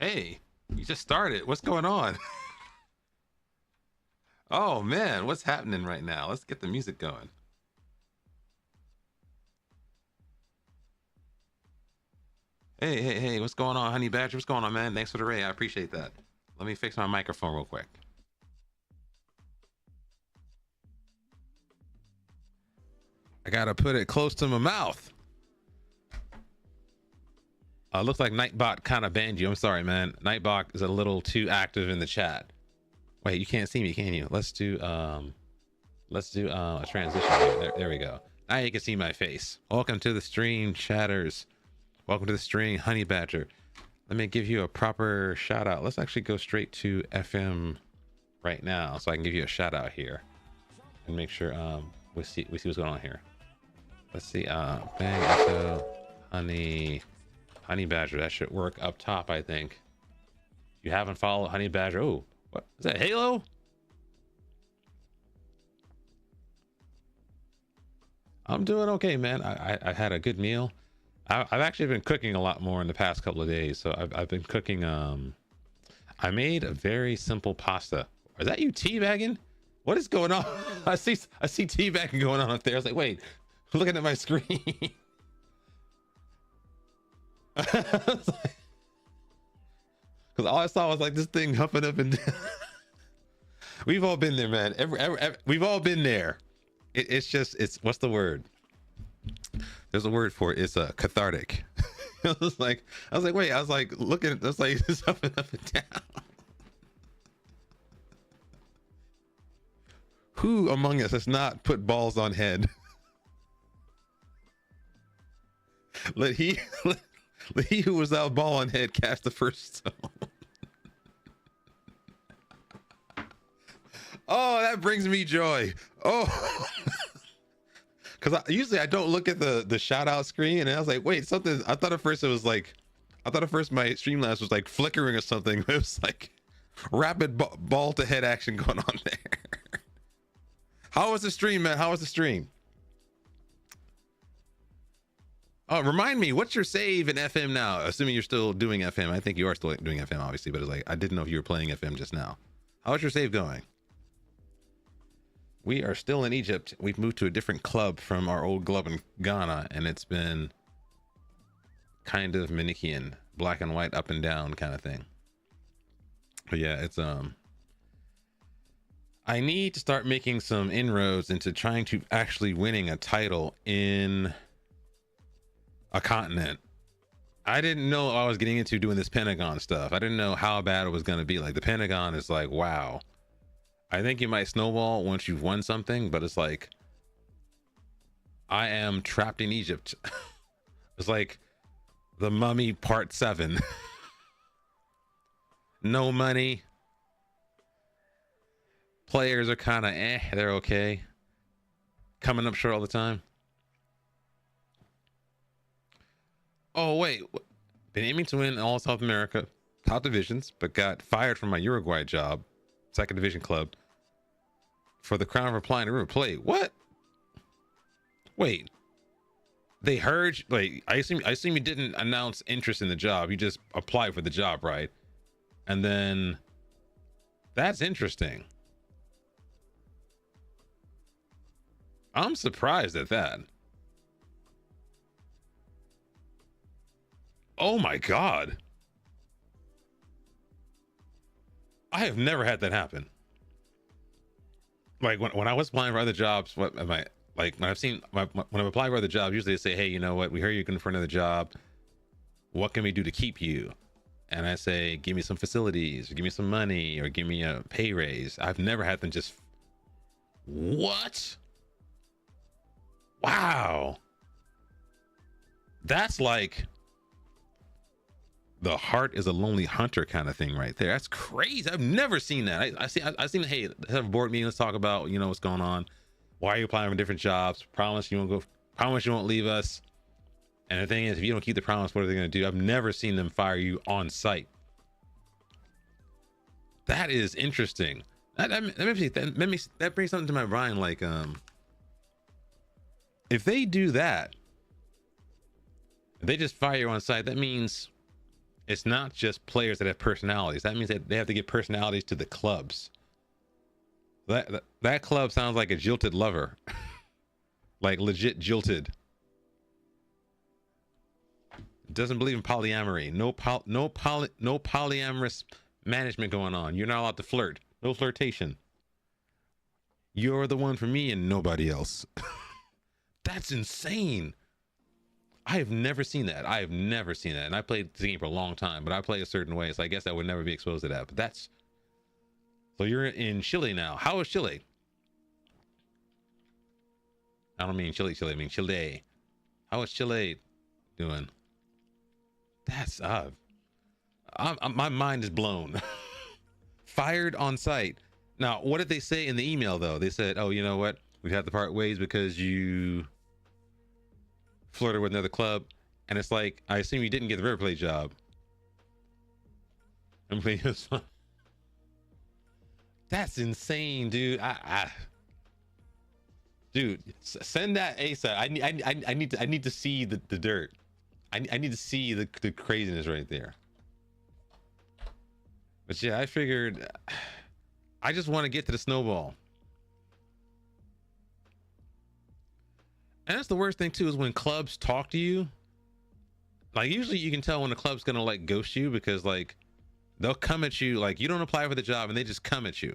Hey, you just started. What's going on? Oh man, what's happening right now? Let's get the music going. Hey, what's going on, Honey Badger? What's going on, man? Thanks for the raid. I appreciate that. Let me fix my microphone real quick. I gotta put it close to my mouth. Looks like Nightbot kind of banned you. I'm sorry, man. Nightbot is a little too active in the chat. Wait, you can't see me, can you? Let's do a transition here. There we go. Now you can see my face. Welcome to the stream, chatters. Welcome to the stream, Honey Badger. Let me give you a proper shout out. Let's actually go straight to FM right now, so I can give you a shout out here and make sure we see what's going on here. Let's see. Bang Echo, Honey Badger. That should work up top, I think. If you haven't followed Honey Badger, oh, what is that? Halo? I'm doing okay, man. I had a good meal. I've actually been cooking a lot more in the past couple of days. So I've been cooking. I made a very simple pasta. Is that you teabagging? What is going on? I see teabagging going on up there. I was like, wait, looking at my screen. Because all I saw was like this thing huffing up and down. We've all been there, man. We've all been there. It's what's the word? There's a word for it. It's cathartic. I was like, wait, I was like looking at this, like it's up and down. Who among us has not put balls on head? let he who was out ball on head cast the first stone. Oh, that brings me joy. Oh, because usually I don't look at the shout out screen, and I was like, wait, something. I thought at first my Streamlabs was like flickering or something. It was like rapid ball to head action going on there. How was the stream, man? How was the stream? Oh, remind me, what's your save in FM now? Assuming you're still doing FM. I think you are still doing FM, obviously, but it's like I didn't know if you were playing FM just now. How's your save going? We are still in Egypt. We've moved to a different club from our old club in Ghana, and it's been kind of Manichean, black and white, up and down kind of thing. But yeah, it's I need to start making some inroads into trying to actually winning a title in a continent. I didn't know I was getting into doing this Pentagon stuff. I didn't know how bad it was going to be. Like the Pentagon is like, wow. I think you might snowball once you've won something, but it's like, I am trapped in Egypt. It's like the Mummy Part 7. No money. Players are kind of they're okay. Coming up short all the time. Oh, wait. Been aiming to win all South America top divisions, but got fired from my Uruguay job, second division club, for the crown of applying to River Plate. What? Wait. They heard, like, I assume you didn't announce interest in the job. You just applied for the job, right? And then that's interesting. I'm surprised at that. Oh my God. I have never had that happen. Like when I was applying for other jobs, what am I like when I've seen when I'm applying for other jobs, usually they say, hey, you know what, we heard you're going for another job. What can we do to keep you? And I say, give me some facilities, or give me some money, or give me a pay raise. I've never had them just, what? Wow. That's like the heart is a lonely hunter kind of thing right there. That's crazy. I've never seen that. I seen, hey, have a board meeting. Let's talk about, you know, what's going on. Why are you applying for different jobs? Promise you won't go. Promise you won't leave us. And the thing is, if you don't keep the promise, what are they going to do? I've never seen them fire you on site. That is interesting. That brings something to my mind. Like, if they do that, if they just fire you on site, that means it's not just players that have personalities. That means that they have to give personalities to the clubs. That club sounds like a jilted lover. Like legit jilted. Doesn't believe in polyamory. No polyamorous management going on. You're not allowed to flirt. No flirtation. You're the one for me and nobody else. That's insane. I have never seen that. I have never seen that. And I played the game for a long time, but I play a certain way. So I guess I would never be exposed to that. But that's, so you're in Chile now. How is Chile? I don't mean Chile, I mean Chile. How is Chile doing? That's my mind is blown. Fired on site. Now, what did they say in the email though? They said, "Oh, you know what? We have to part ways because you flirted with another club." And it's like, I assume you didn't get the River Plate job. That's insane, dude. Dude, send that ASAP. I need to see the dirt. I need to see the craziness right there. But yeah, I figured I just want to get to the snowball. And that's the worst thing too, is when clubs talk to you. Like usually you can tell when the club's gonna like ghost you, because like they'll come at you, like you don't apply for the job and they just come at you.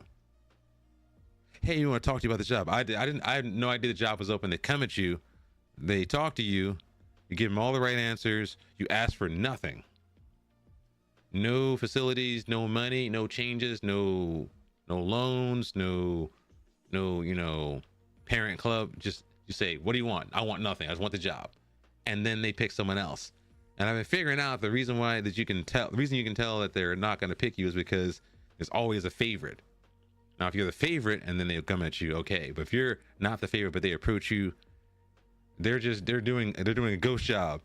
Hey, you want to talk to you about the job? I had no idea the job was open. They come at you, they talk to you, you give them all the right answers, you ask for nothing. No facilities, no money, no changes, no loans, no, you know, parent club. Just you say, what do you want? I want nothing. I just want the job. And then they pick someone else. And I've been figuring out the reason why that you can tell, the reason you can tell that they're not going to pick you is because there's always a favorite. Now, if you're the favorite and then they'll come at you, okay. But if you're not the favorite, but they approach you, they're doing a ghost job.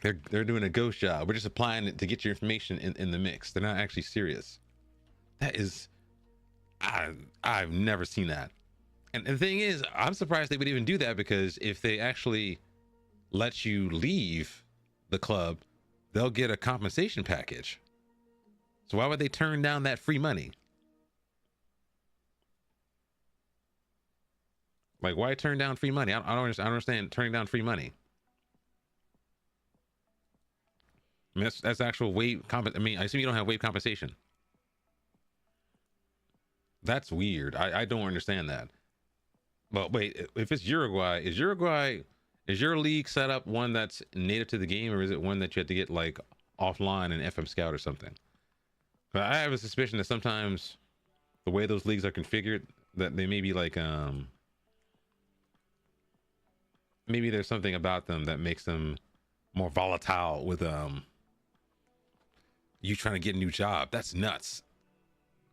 They're doing a ghost job. We're just applying it to get your information in the mix. They're not actually serious. That is, I've never seen that. And the thing is, I'm surprised they would even do that, because if they actually let you leave the club, they'll get a compensation package. So why would they turn down that free money? Like, why turn down free money? I don't understand turning down free money. I mean, that's actual wave I mean, I assume you don't have wave compensation. That's weird. I don't understand that. But wait, if it's Uruguay, is Uruguay Is your league set up one that's native to the game, or is it one that you have to get like offline in FM Scout or something? But I have a suspicion that sometimes the way those leagues are configured, that they may be like maybe there's something about them that makes them more volatile with you trying to get a new job. That's nuts.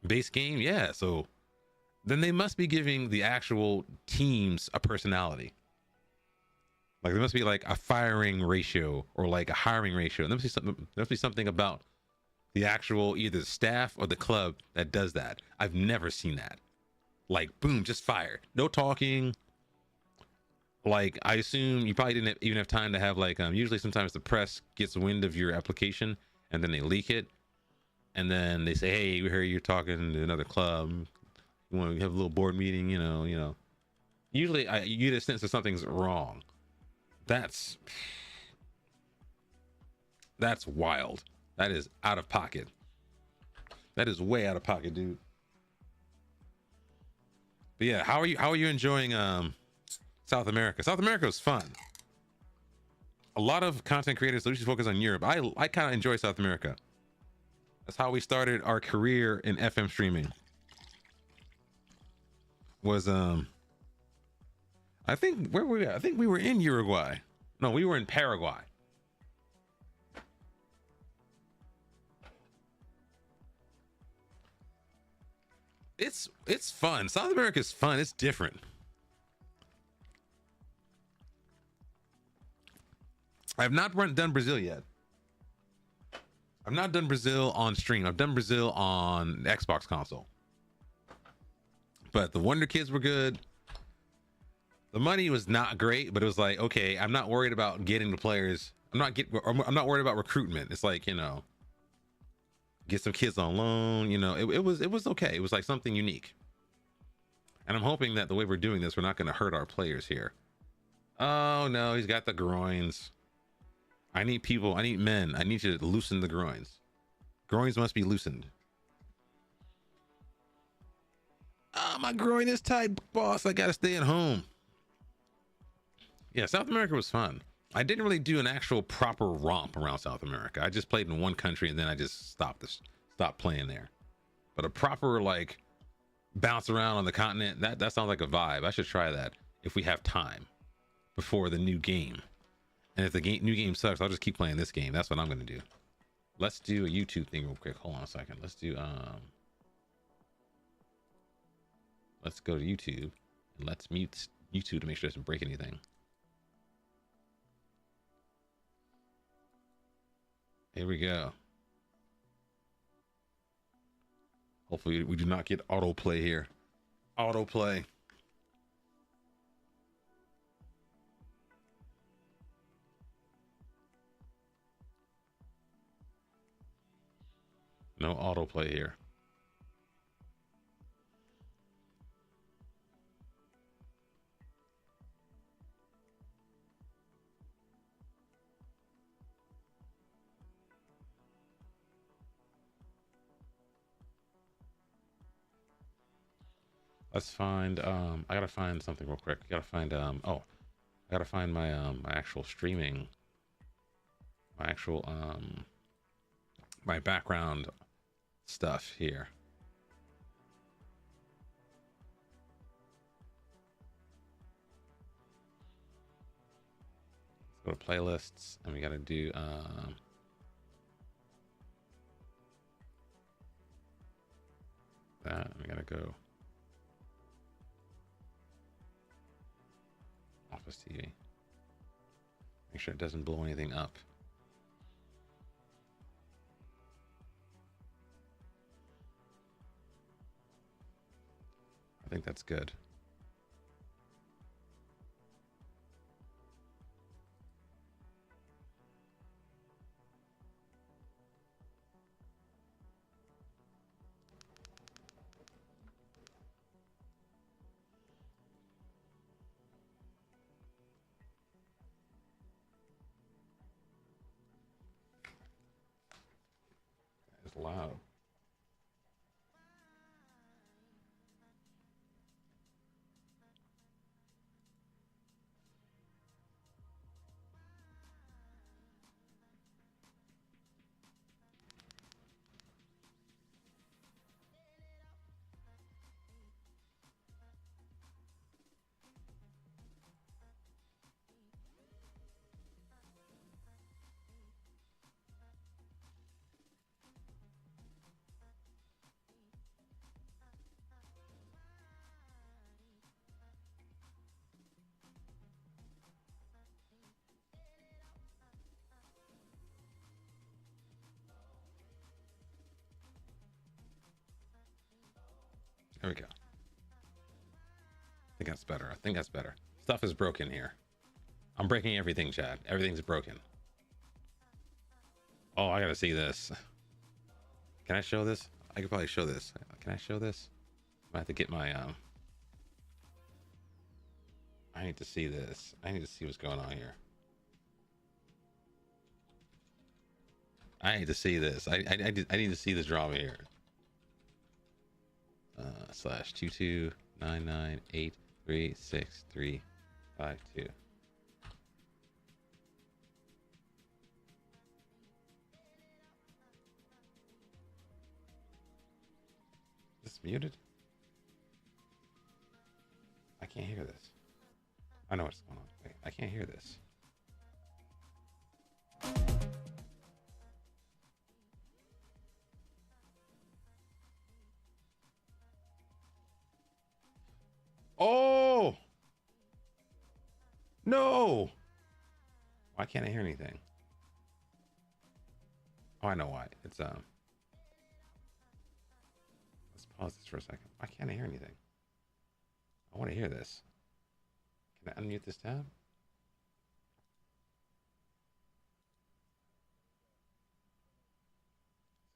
Base game, yeah. So then they must be giving the actual teams a personality. Like there must be like a firing ratio or like a hiring ratio. There must be something about the actual either staff or the club that does that. I've never seen that. Like boom, just fired. No talking. Like I assume you probably didn't even have time to have like usually sometimes the press gets wind of your application and then they leak it, and then they say, hey, we heard you're talking to another club, you want to have a little board meeting, usually you get a sense that something's wrong. That's wild. That is out of pocket. That is way out of pocket, dude. But yeah, how are you enjoying South America? South America was fun. A lot of content creators usually focus on Europe. I kind of enjoy South America. That's how we started our career in FM streaming. Was I think where were we at? I think we were in Uruguay. No, we were in Paraguay. It's fun. South America is fun. It's different. I have not done Brazil yet. I've not done Brazil on stream. I've done Brazil on the Xbox console. But the Wonder Kids were good. The money was not great, but it was like, okay, I'm not worried about getting the players. I'm not worried about recruitment. It's like, get some kids on loan. It was okay. It was like something unique. And I'm hoping that the way we're doing this, we're not going to hurt our players here. Oh no, he's got the groins. I need men. I need you to loosen the groins. Groins must be loosened. Ah, my groin is tight, boss. I gotta stay at home. Yeah, South America was fun. I didn't really do an actual proper romp around South America. I just played in one country and then I just stopped playing there. But a proper like bounce around on the continent, that sounds like a vibe. I should try that if we have time before the new game. And if the new game sucks, I'll just keep playing this game. That's what I'm gonna do. Let's do a YouTube thing real quick. Hold on a second. Let's do let's go to YouTube and let's mute YouTube to make sure it doesn't break anything. Here we go. Hopefully we do not get autoplay here. Autoplay. No autoplay here. Let's find I gotta find something real quick. I gotta find I gotta find my my actual streaming, my actual my background stuff here. Let's go to playlists and we gotta do that. We gotta go Office TV. Make sure it doesn't blow anything up. I think that's good. It's loud. There we go. I think that's better. I think that's better. Stuff is broken here. I'm breaking everything, Chad. Everything's broken. Oh, I gotta see this. Can I show this? I could probably show this. Can I show this? I have to get my I need to see this. I need to see what's going on here. I need to see this. I need to see this drama here. Slash 2299836352. Is this muted? I can't hear this. I know what's going on. Wait, I can't hear this. Oh no! Why can't I hear anything? Oh, I know why. It's let's pause this for a second. Why can't I hear anything? I want to hear this. Can I unmute this tab?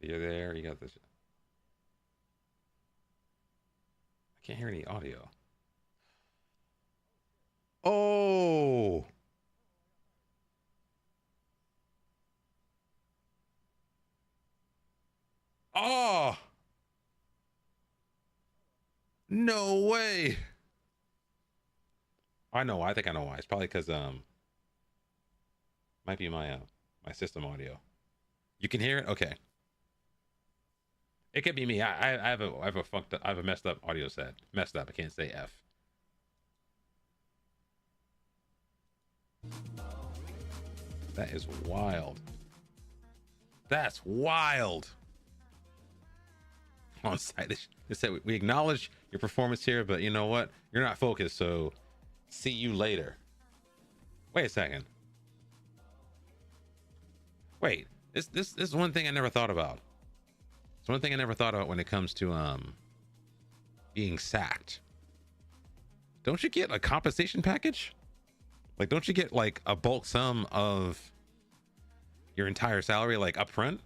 So you're there, you got this. I can't hear any audio. Oh! Oh! No way! I know why. I think I know why. It's probably because might be my my system audio. You can hear it? Okay. It could be me. I have a fucked up, I have a messed up audio set. Messed up. I can't say F. That is wild. That's wild. On site, they said we acknowledge your performance here, but you know what? You're not focused, so see you later. Wait a second. Wait, this is one thing I never thought about. It's one thing I never thought about when it comes to being sacked. Don't you get a compensation package? Like, don't you get like a bulk sum of your entire salary, like upfront?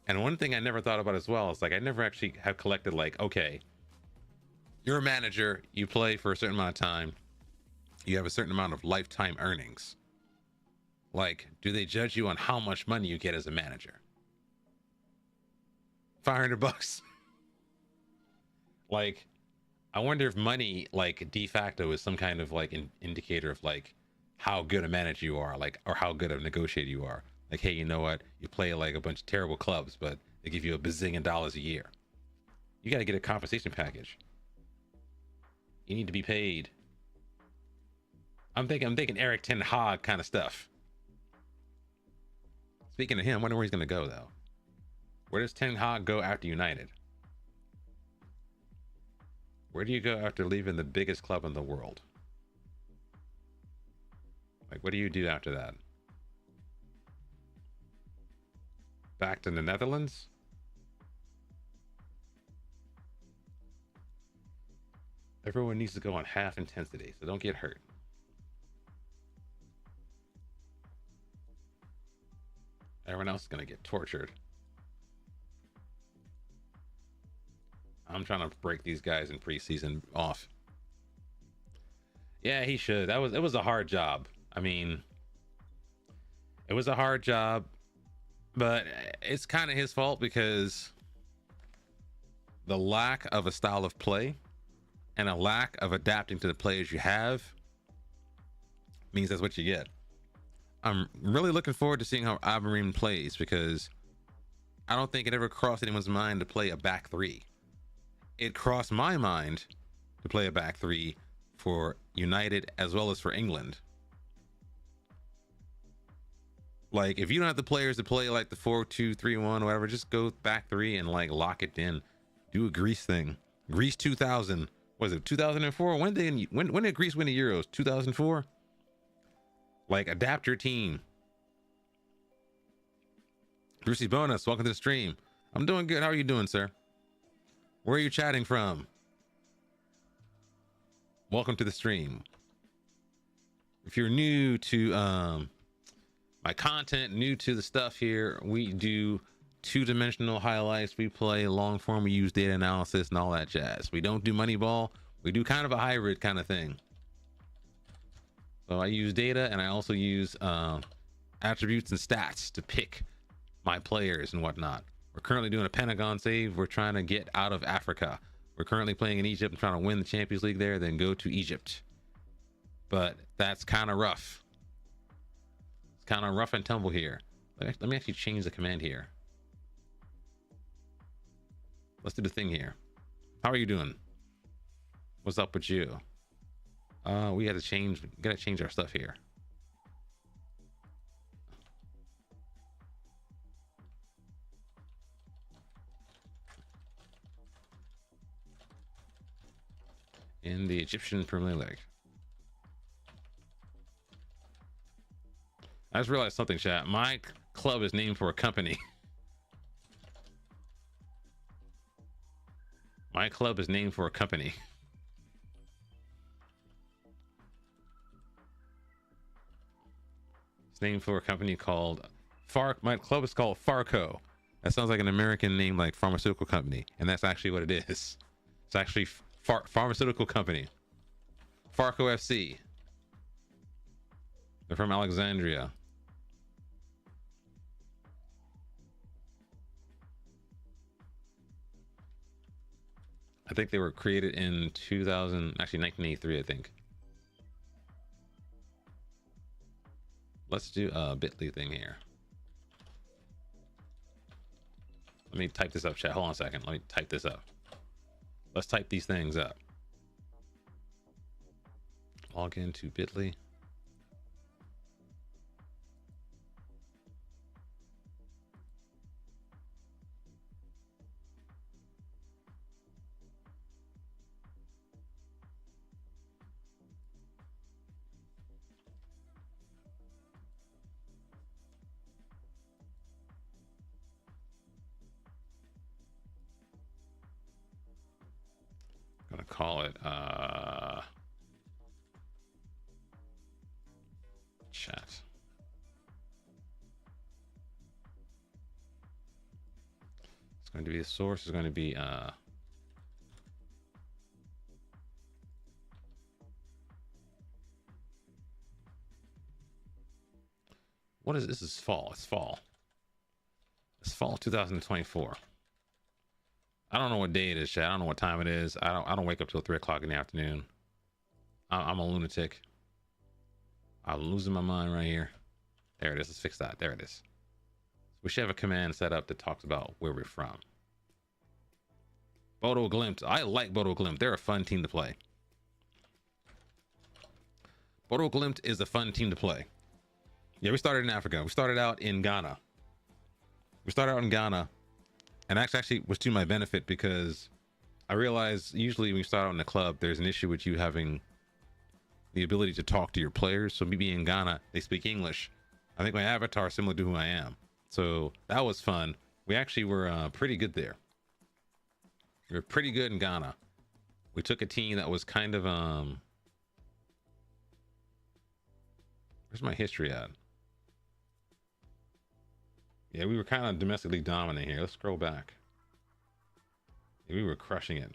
And one thing I never thought about as well is like I never actually have collected like, okay, you're a manager, you play for a certain amount of time, you have a certain amount of lifetime earnings. Like, do they judge you on how much money you get as a manager? $500. Like, I wonder if money, like, de facto is some kind of like an indicator of like how good a manager you are, like, or how good of a negotiator you are. Like, hey, you know what? You play like a bunch of terrible clubs, but they give you $1 bazillion a year. You got to get a compensation package. You need to be paid. I'm thinking Eric Ten Hag kind of stuff. Speaking of him, I wonder where he's going to go though. Where does Ten Hag go after United? Where do you go after leaving the biggest club in the world? Like, what do you do after that? Back to the Netherlands? Everyone needs to go on half intensity, so don't get hurt. Everyone else is going to get tortured. I'm trying to break these guys in preseason off. Yeah, he should. It was a hard job. I mean, it was a hard job, but it's kind of his fault because the lack of a style of play and a lack of adapting to the players you have means that's what you get. I'm really looking forward to seeing how Amorim plays because I don't think it ever crossed anyone's mind to play a back three. It crossed my mind to play a back three for United as well as for England. Like, if you don't have the players to play like the 4-2-3-1 or whatever, just go back three and like lock it in. Do a Greece thing. Greece 2000. Was it 2004? When did Greece win the Euros? 2004? Like, adapt your team. Brucey Bonus, welcome to the stream. I'm doing good. How are you doing, sir? Where are you chatting from? Welcome to the stream. If you're new to my content, new to the stuff here, we do two-dimensional highlights. We play long form. We use data analysis and all that jazz. We don't do Moneyball. We do kind of a hybrid kind of thing. So I use data, and I also use attributes and stats to pick my players and whatnot. We're currently doing a Pentagon save. We're trying to get out of Africa. We're currently playing in Egypt and trying to win the Champions League there, then go to Egypt. But that's kind of rough. It's kind of rough and tumble here. Let me actually change the command here. Let's do the thing here. How are you doing? What's up with you? We gotta change our stuff here. In the Egyptian Premier League. I just realized something, chat. My club is named for a company. My club is named for a company. It's named for a company called Pharco. My club is called Pharco. That sounds like an American name, like pharmaceutical company, and that's actually what it is. It's actually pharmaceutical company. Pharco FC. They're from Alexandria. I think they were created in 1983, I think. Let's do a bit.ly thing here. Let me type this up, chat. Hold on a second. Let me type this up. Let's type these things up. Log into bit.ly. Gonna call it chat. It's going to be the source is going to be what is this? Is fall. It's fall. It's fall 2024. I don't know what day it is, chat. I don't know what time it is. I don't wake up till 3 o'clock in the afternoon. I'm a lunatic. I'm losing my mind right here. There it is. Let's fix that. There it is. We should have a command set up that talks about where we're from. Bodo Glimt. I like Bodo Glimt. They're a fun team to play. Bodo Glimt is a fun team to play. Yeah, we started in Africa. We started out in Ghana. And actually was to my benefit because I realized usually when you start out in a club, there's an issue with you having the ability to talk to your players. So me being in Ghana, they speak English. I think my avatar is similar to who I am. So that was fun. We actually were pretty good there. We were pretty good in Ghana. We took a team that was kind of where's my history at? Yeah, we were kind of domestically dominant here. Let's scroll back. Yeah, we were crushing it.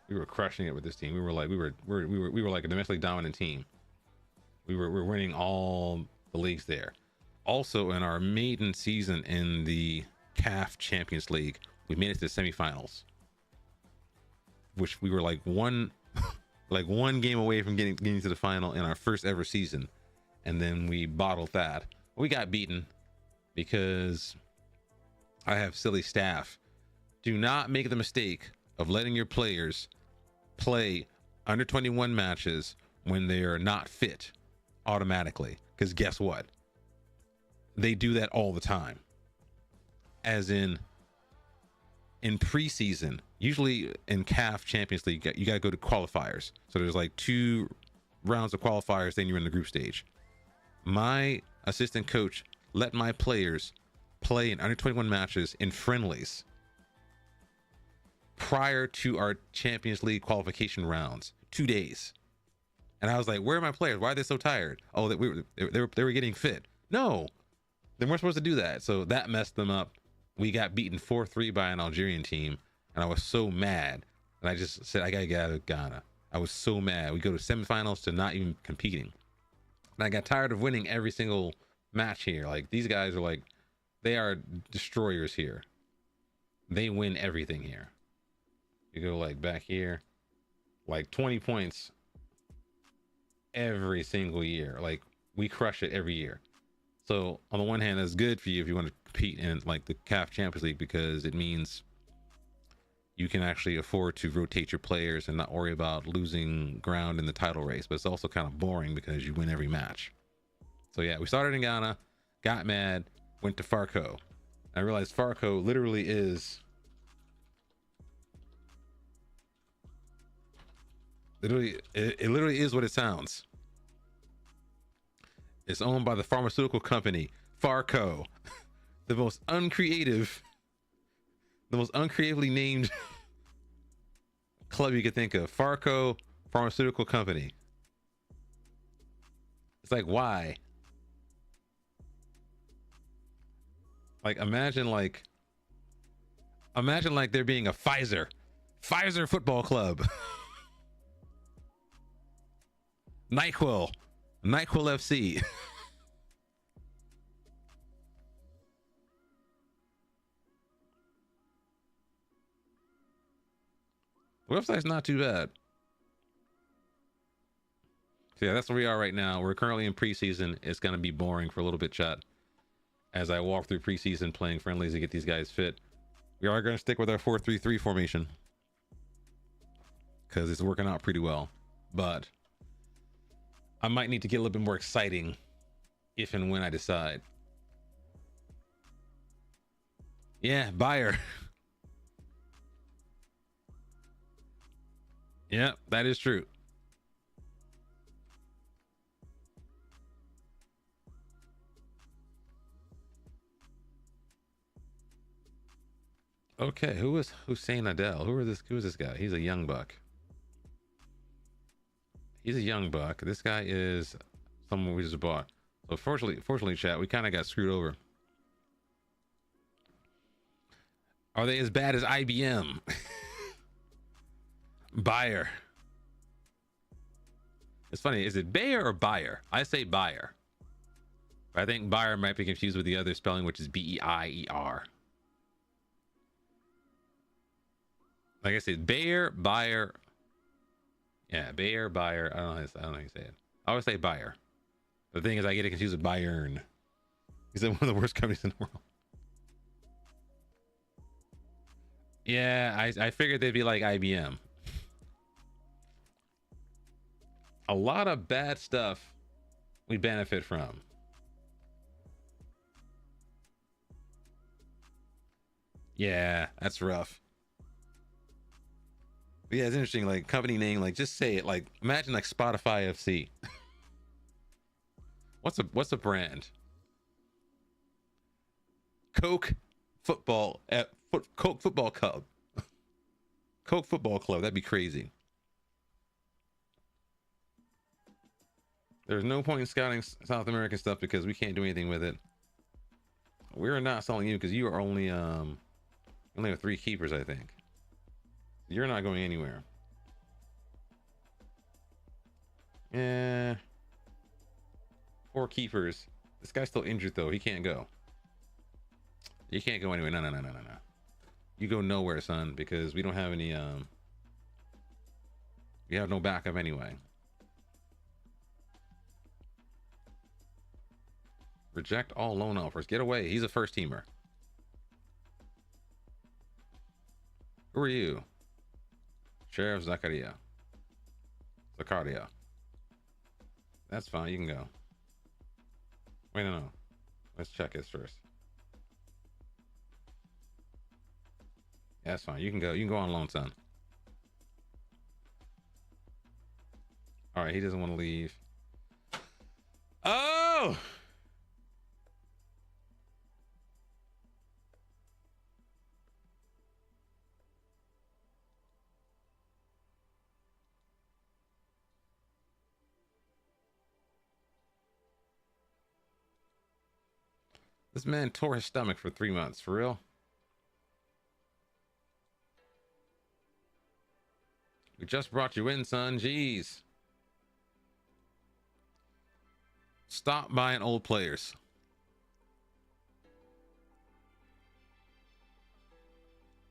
We were crushing it with this team. We were like a domestically dominant team. We were winning all the leagues there. Also, in our maiden season in the CAF Champions League, we made it to the semifinals, which we were like one game away from getting to the final in our first ever season, and then we bottled that. We got beaten because I have silly staff. Do not make the mistake of letting your players play under 21 matches when they are not fit automatically, because guess what? They do that all the time. As in preseason, usually in CAF Champions League, you got to go to qualifiers. So there's like 2 rounds of qualifiers, then you're in the group stage. My assistant coach let my players play in under 21 matches in friendlies prior to our Champions League qualification rounds. 2 days. And I was like, where are my players? Why are they so tired? Oh, they were getting fit. No, they weren't supposed to do that. So that messed them up. We got beaten 4-3 by an Algerian team. And I was so mad. And I just said, I got to get out of Ghana. I was so mad. We go to semifinals to not even competing. And I got tired of winning every single match here. Like, these guys are like, they are destroyers here. They win everything here. You go like back here, like 20 points every single year. Like, we crush it every year. So on the one hand, that's good for you if you want to compete in like the CAF Champions League, because it means you can actually afford to rotate your players and not worry about losing ground in the title race. But it's also kind of boring because you win every match. So yeah, we started in Ghana, got mad, went to Pharco. I realized Pharco literally is it literally is what it sounds. It's owned by the pharmaceutical company Pharco. The most uncreatively named club you could think of. Pharco Pharmaceutical Company. It's like, why? Like, imagine like there being a Pfizer Football Club. NyQuil FC. The website's not too bad. So yeah, that's where we are right now. We're currently in preseason. It's going to be boring for a little bit, chat, as I walk through preseason playing friendlies to get these guys fit. We are going to stick with our 4-3-3 formation because it's working out pretty well. But I might need to get a little bit more exciting if and when I decide. Yeah, Bayer. Yeah, that is true. Okay, who is Hussein Adel? Who is this guy? He's a young buck. He's a young buck. This guy is someone we just bought. So fortunately, chat, we kind of got screwed over. Are they as bad as IBM? Bayer. It's funny. Is it Bayer or Bayer? I say Bayer. I think Bayer might be confused with the other spelling, which is B-E-I-E-R. Like I said, Bayer. Yeah, Bayer, Bayer. I don't know how you say it. I always say Bayer. The thing is, I get it confused with Bayern. He's one of the worst companies in the world. Yeah, I figured they'd be like IBM. A lot of bad stuff we benefit from. Yeah, that's rough. But yeah, it's interesting. Like, company name, like, just say it. Like, imagine like Spotify FC. What's a brand? Coke Football Coke Football Club. Coke Football Club. That'd be crazy. There's no point in scouting South American stuff because we can't do anything with it. We're not selling you because you are only have 3 keepers, I think. You're not going anywhere. Yeah. 4 keepers. This guy's still injured though. He can't go. You can't go anywhere. No. You go nowhere, son, because we don't have any we have no backup anyway. Reject all loan offers. Get away. He's a first teamer. Who are you? Sheriff Zakaria. That's fine. You can go. Wait, no. Let's check his first. Yeah, that's fine. You can go. You can go on loan, son. All right. He doesn't want to leave. Oh! go. This man tore his stomach for 3 months. For real? We just brought you in, son. Jeez. Stop buying old players.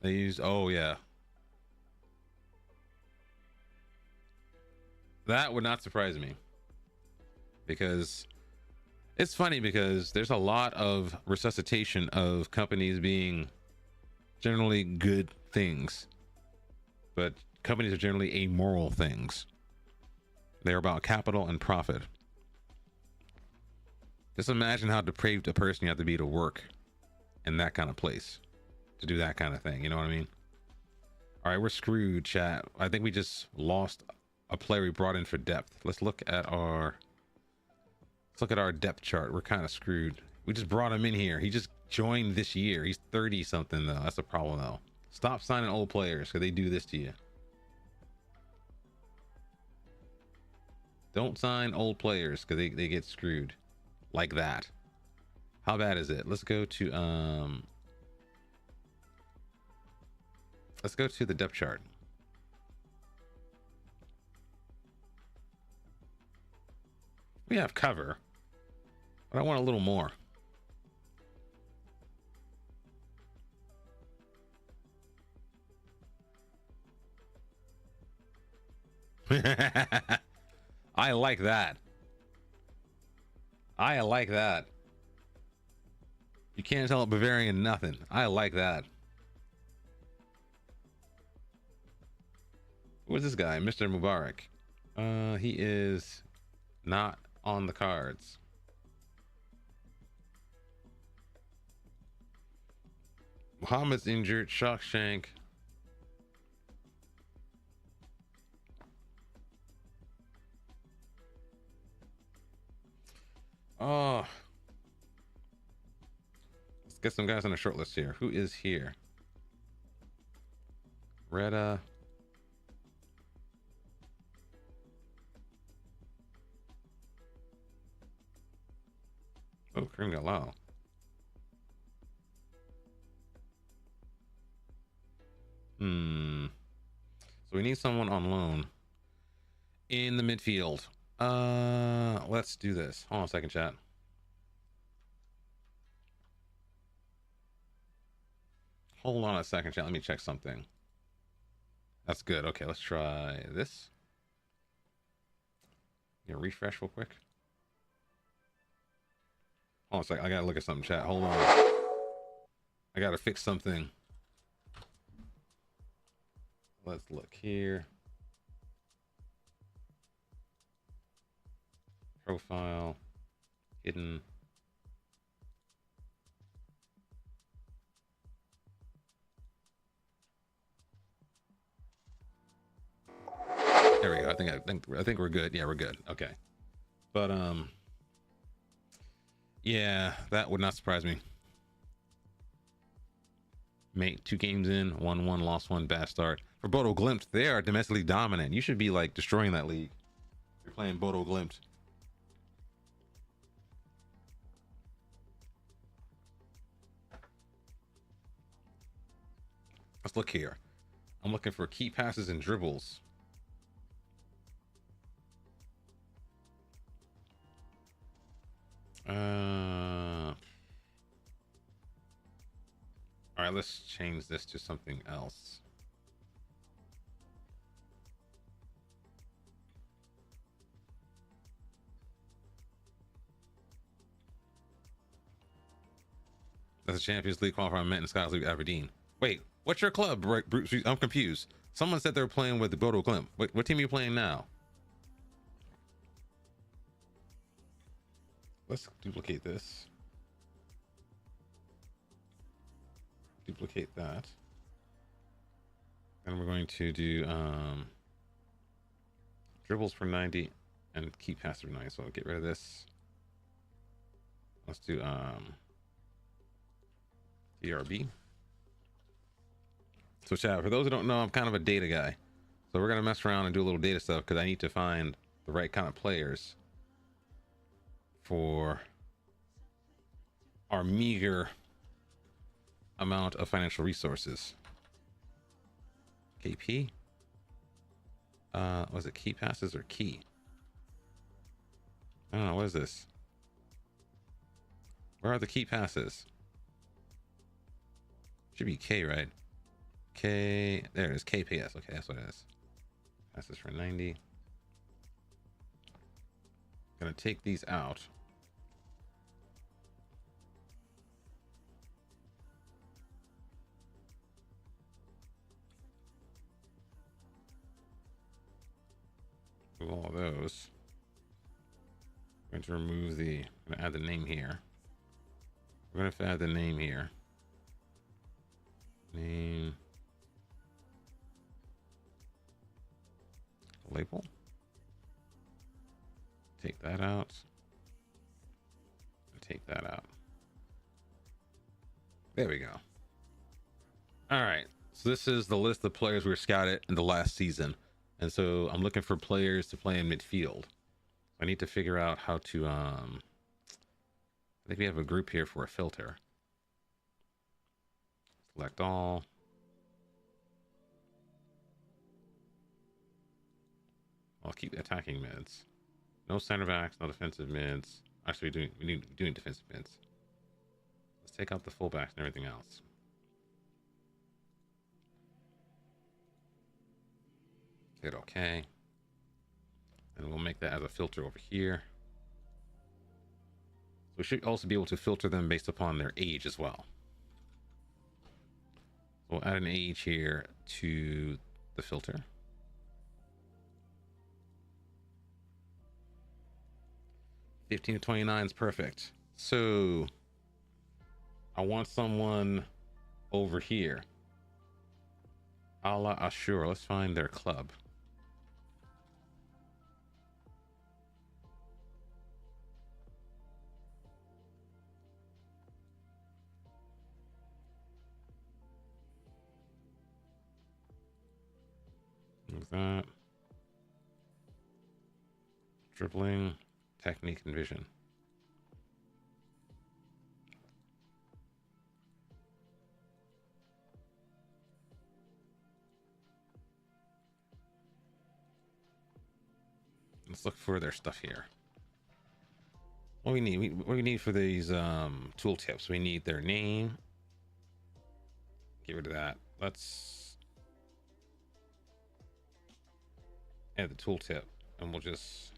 They use, oh yeah. That would not surprise me. Because it's funny because there's a lot of resuscitation of companies being generally good things. But companies are generally amoral things. They're about capital and profit. Just imagine how depraved a person you have to be to work in that kind of place to do that kind of thing. You know what I mean? All right, we're screwed, chat. I think we just lost a player we brought in for depth. Let's look at our depth chart. We're kind of screwed. We just brought him in here. He just joined this year. He's 30 something though. That's a problem though. Stop signing old players because they do this to you. Don't sign old players because they get screwed like that. How bad is it? Let's go to the depth chart. We have cover, but I want a little more. I like that. I like that. You can't tell Bavarian nothing. I like that. Who is this guy? Mr. Mubarak. He is not on the cards. Muhammad's injured. Shawshank. Oh. Let's get some guys on the short list here. Who is here? Retta. Oh, Karim Galal. So we need someone on loan in the midfield. Let's do this. Hold on a second, chat. Hold on a second, chat. Let me check something. That's good. Okay, let's try this. Refresh real quick. Hold on a second. I gotta look at something, chat. Hold on. I gotta fix something. Let's look here. Profile. Hidden. There we go. I think we're good. Yeah, we're good. Okay. But yeah, that would not surprise me. Mate, 2 games in, 1-1, lost 1, bad start. For Bodo Glimt, they are domestically dominant. You should be like destroying that league. You're playing Bodo Glimt. Let's look here. I'm looking for key passes and dribbles. All right, let's change this to something else. That's a Champions League qualifier meant in Scottish League Aberdeen. Wait, what's your club, Bruce? I'm confused. Someone said they were playing with the Bodo Glimt. Wait, what team are you playing now? Let's duplicate this. Duplicate that. And we're going to do dribbles for 90 and key pass for 90. So I'll get rid of this. Let's do DRB. So chat, for those who don't know, I'm kind of a data guy. So we're gonna mess around and do a little data stuff because I need to find the right kind of players for our meager amount of financial resources. KP. Was it key passes or key? I don't know. What is this? Where are the key passes? Should be K, right? K. There it is. KPS. Okay, that's what it is. Passes for 90. Gonna take these out. Move all of those. I'm going to remove the. I'm gonna add the name here. We're gonna have to add the name here. Name. Label. Take that out. Take that out. There we go. All right. So this is the list of players we were scouted in the last season. And so I'm looking for players to play in midfield. I need to figure out how to, I think we have a group here for a filter. Select all. I'll keep attacking mids. No center backs, no defensive mids. Actually, we need doing defensive mids. Let's take out the fullbacks and everything else. Hit OK. And we'll make that as a filter over here. So we should also be able to filter them based upon their age as well. So we'll add an age here to the filter. 15 to 29 is perfect. So I want someone over here. Allah Ashur. Let's find their club. Like that. Dribbling, technique, and vision. Let's look for their stuff here. What we need for these tooltips, we need their name. Get rid of that. Let's add the tooltip, and we'll just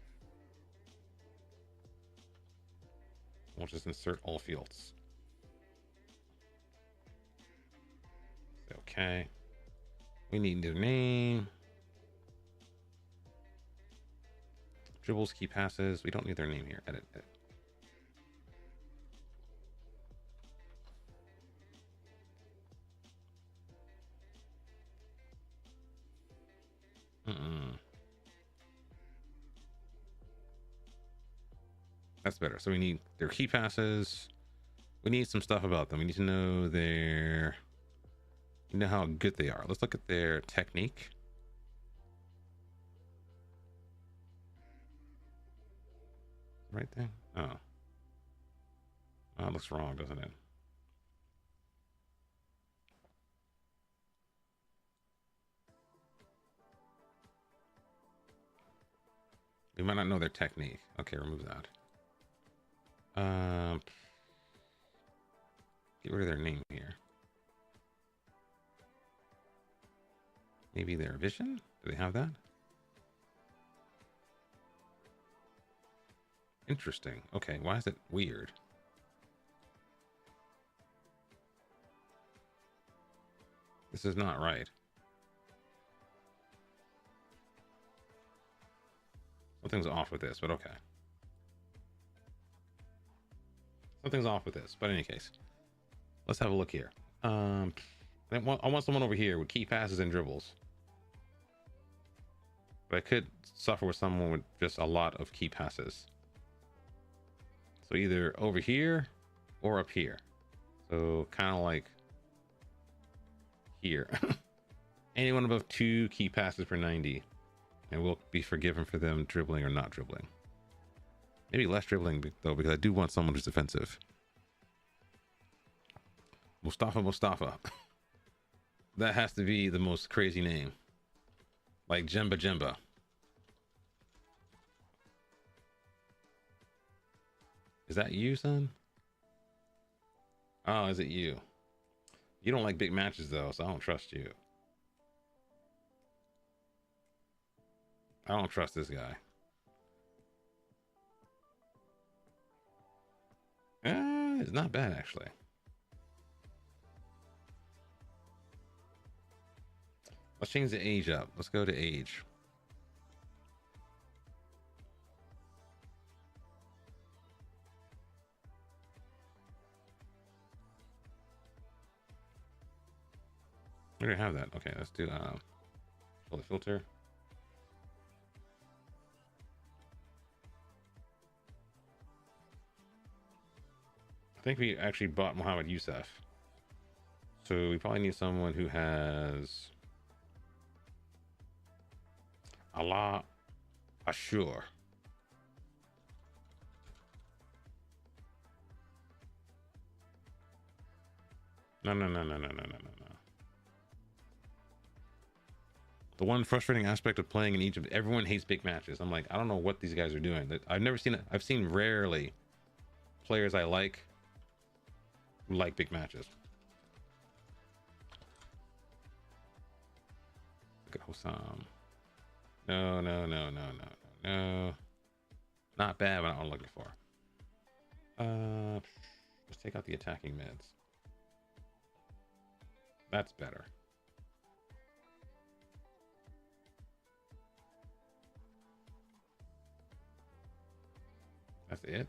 insert all fields. Okay. We need their name. Dribbles, key passes. We don't need their name here. Edit. That's better. So we need their key passes. We need some stuff about them. We need to know how good they are. Let's look at their technique. Right thing? Oh, it looks wrong, doesn't it? We might not know their technique. Okay, remove that. Get rid of their name here. Maybe their vision? Do they have that? Interesting. Okay, why is it weird? This is not right. Something's off with this, but okay. Something's off with this, but in any case, let's have a look here. I want someone over here with key passes and dribbles. But I could suffer with someone with just a lot of key passes. So either over here or up here. So kind of like here. Anyone above 2 key passes per 90, and we'll be forgiven for them dribbling or not dribbling. Maybe less dribbling though, because I do want someone who's defensive. Mustafa. That has to be the most crazy name. Like Jemba. Is that you, son? Oh, is it you? You don't like big matches though, so I don't trust you. I don't trust this guy. It's not bad actually. Let's change the age up. Let's go to age. We already have that. Okay, let's do the filter. I think we actually bought Mohammed Youssef. So we probably need someone who has Allah Ashur. No. The one frustrating aspect of playing in Egypt, everyone hates big matches. I'm like, I don't know what these guys are doing. I've never seen it. I've seen rarely players I like who like big matches. Look at Hossam. No. Not bad, but not what I'm looking for. Let's take out the attacking mids. That's better. That's it?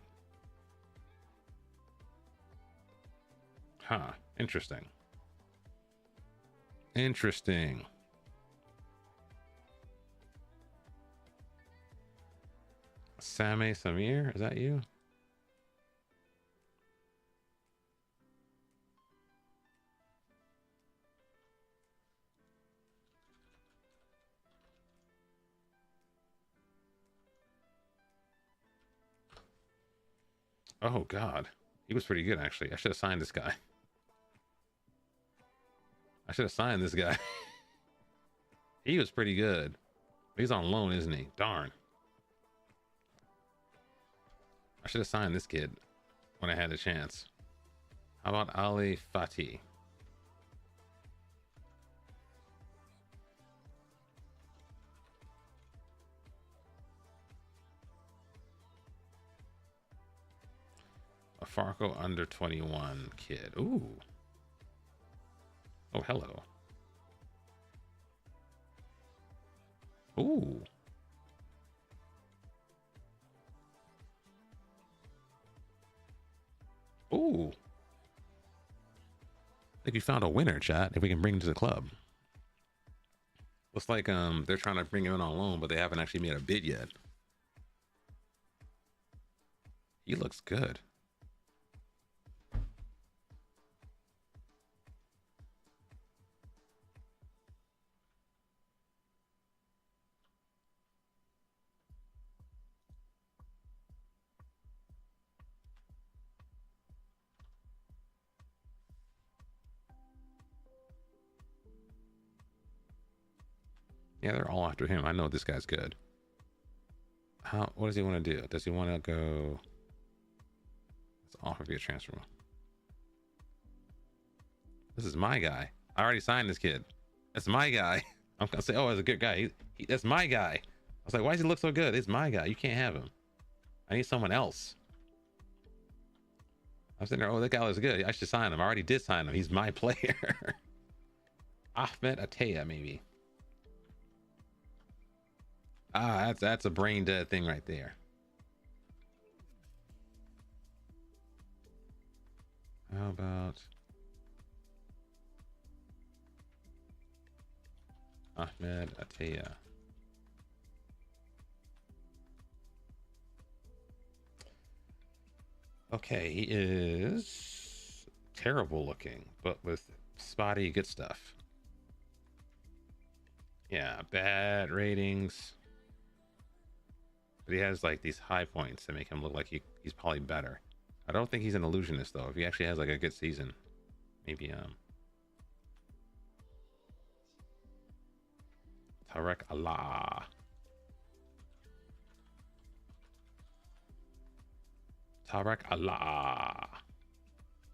Huh. Interesting. Interesting. Sameh Samir, is that you? Oh God, he was pretty good actually. I should have signed this guy. I should have signed this guy. He was pretty good. He's on loan, isn't he? Darn. I should have signed this kid when I had a chance. How about Ali Fatih? A Pharco under 21 kid. Ooh. Oh, hello. Ooh. Ooh. I think we found a winner, chat, if we can bring him to the club. Looks like they're trying to bring him in on loan, but they haven't actually made a bid yet. He looks good. Yeah, they're all after him. I know this guy's good. What does he want to do? Does he want to go? Let's offer via transfer. This is my guy. I already signed this kid. That's my guy. I'm gonna say, oh, that's a good guy. That's my guy. I was like, why does he look so good? It's my guy. You can't have him. I need someone else. I was sitting there, oh, that guy looks good. I should sign him. I already did sign him. He's my player. Ahmed Ataya, maybe. Ah, that's a brain dead thing right there. How about Ahmed Ataya? Okay, he is terrible looking, but with spotty good stuff. Yeah, bad ratings. But he has like these high points that make him look like he's probably better. I don't think he's an illusionist though. If he actually has like a good season, maybe Tarek Allah. Tarek Allah.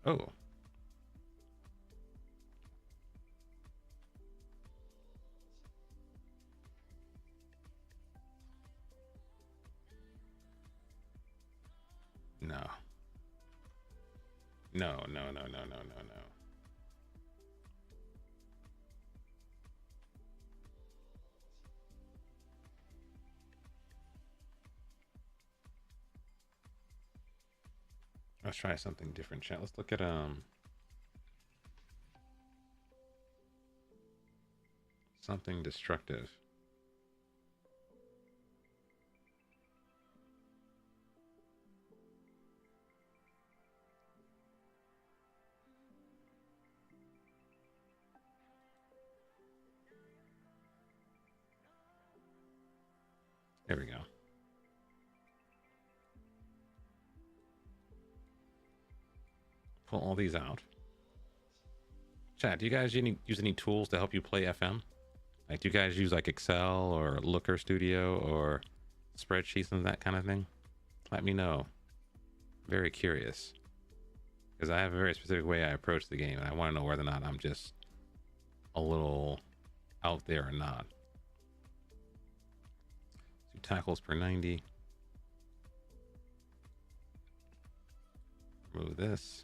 Oh. No. No, no, no, no, no, no, no. Let's try something different, chat. Let's look at something destructive. There we go. Pull all these out. Chat, do you guys use any tools to help you play FM? Like, do you guys use like Excel or Looker Studio or spreadsheets and that kind of thing? Let me know. Very curious. Because I have a very specific way I approach the game, and I want to know whether or not I'm just a little out there or not. 2 tackles per 90. Remove this.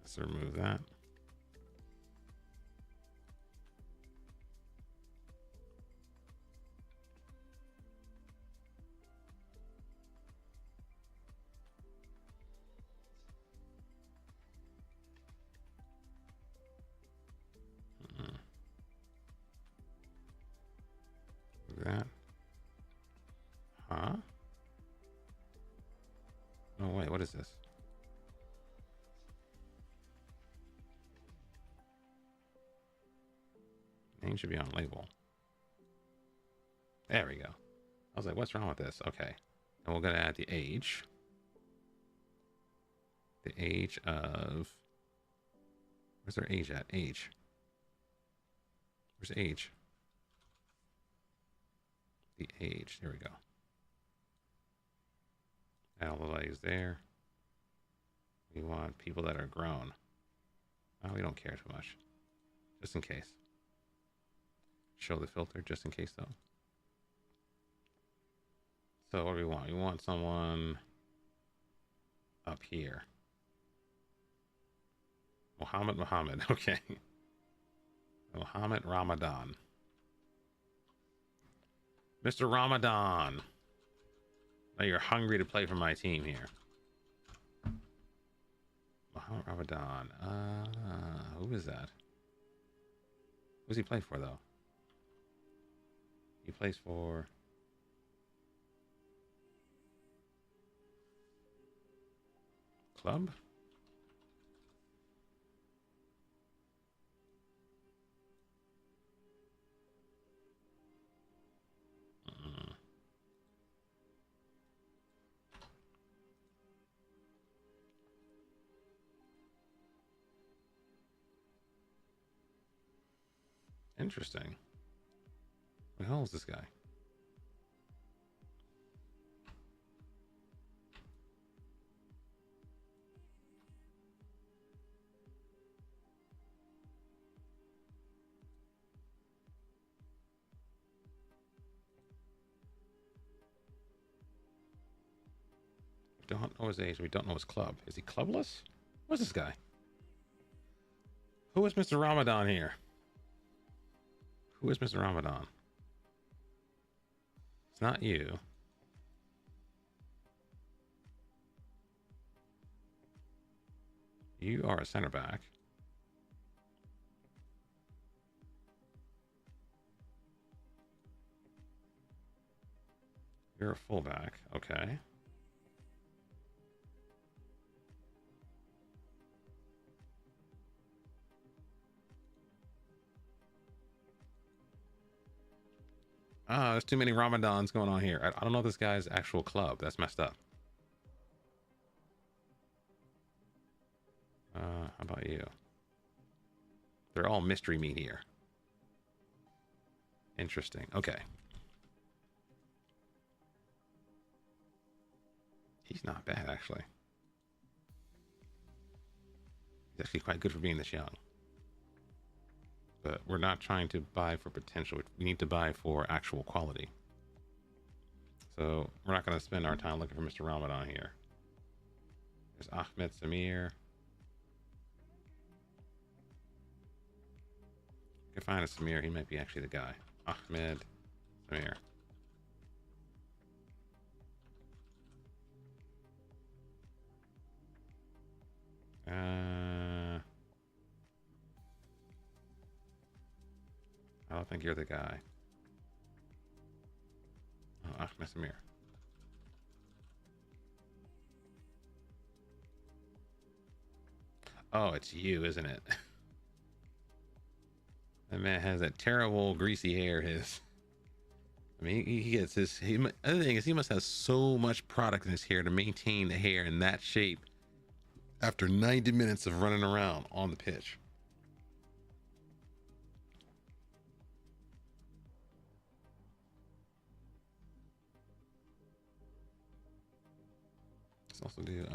Let's remove that. That. Huh? Oh wait, what is this? Name should be on label. There we go. I was like, what's wrong with this? Okay. And we're gonna add the age. The age of, where's their age at? Age. Where's age? The age. There we go. Add all the values there. We want people that are grown. Oh, we don't care too much. Just in case. Show the filter just in case though. So what do we want? We want someone up here. Muhammad. Okay. Muhammad Ramadan. Mr. Ramadan. Now you're hungry to play for my team here. Muhammad Ramadan. Who is that? Who's he play for though? He plays for club? Interesting. What the hell is this guy? We don't know his age. We don't know his club. Is he clubless? What's this guy? Who is Mr. Ramadan here? Who is Mr. Ramadan? It's not you. You are a center back. You're a fullback. Okay. Ah, there's too many Ramadans going on here. I don't know this guy's actual club. That's messed up. How about you? They're all mystery meat here. Interesting. Okay. He's not bad, actually. He's actually quite good for being this young. But we're not trying to buy for potential. We need to buy for actual quality. So we're not going to spend our time looking for Mr. Ramadan here. There's Ahmed Samir. You can find a Samir. He might be actually the guy. Ahmed Samir. I don't think you're the guy. Oh, Ahmed Samir. Oh, it's you, isn't it? That man has that terrible greasy hair. I mean, he gets his. Other thing is, he must have so much product in his hair to maintain the hair in that shape after 90 minutes of running around on the pitch. Let's also do.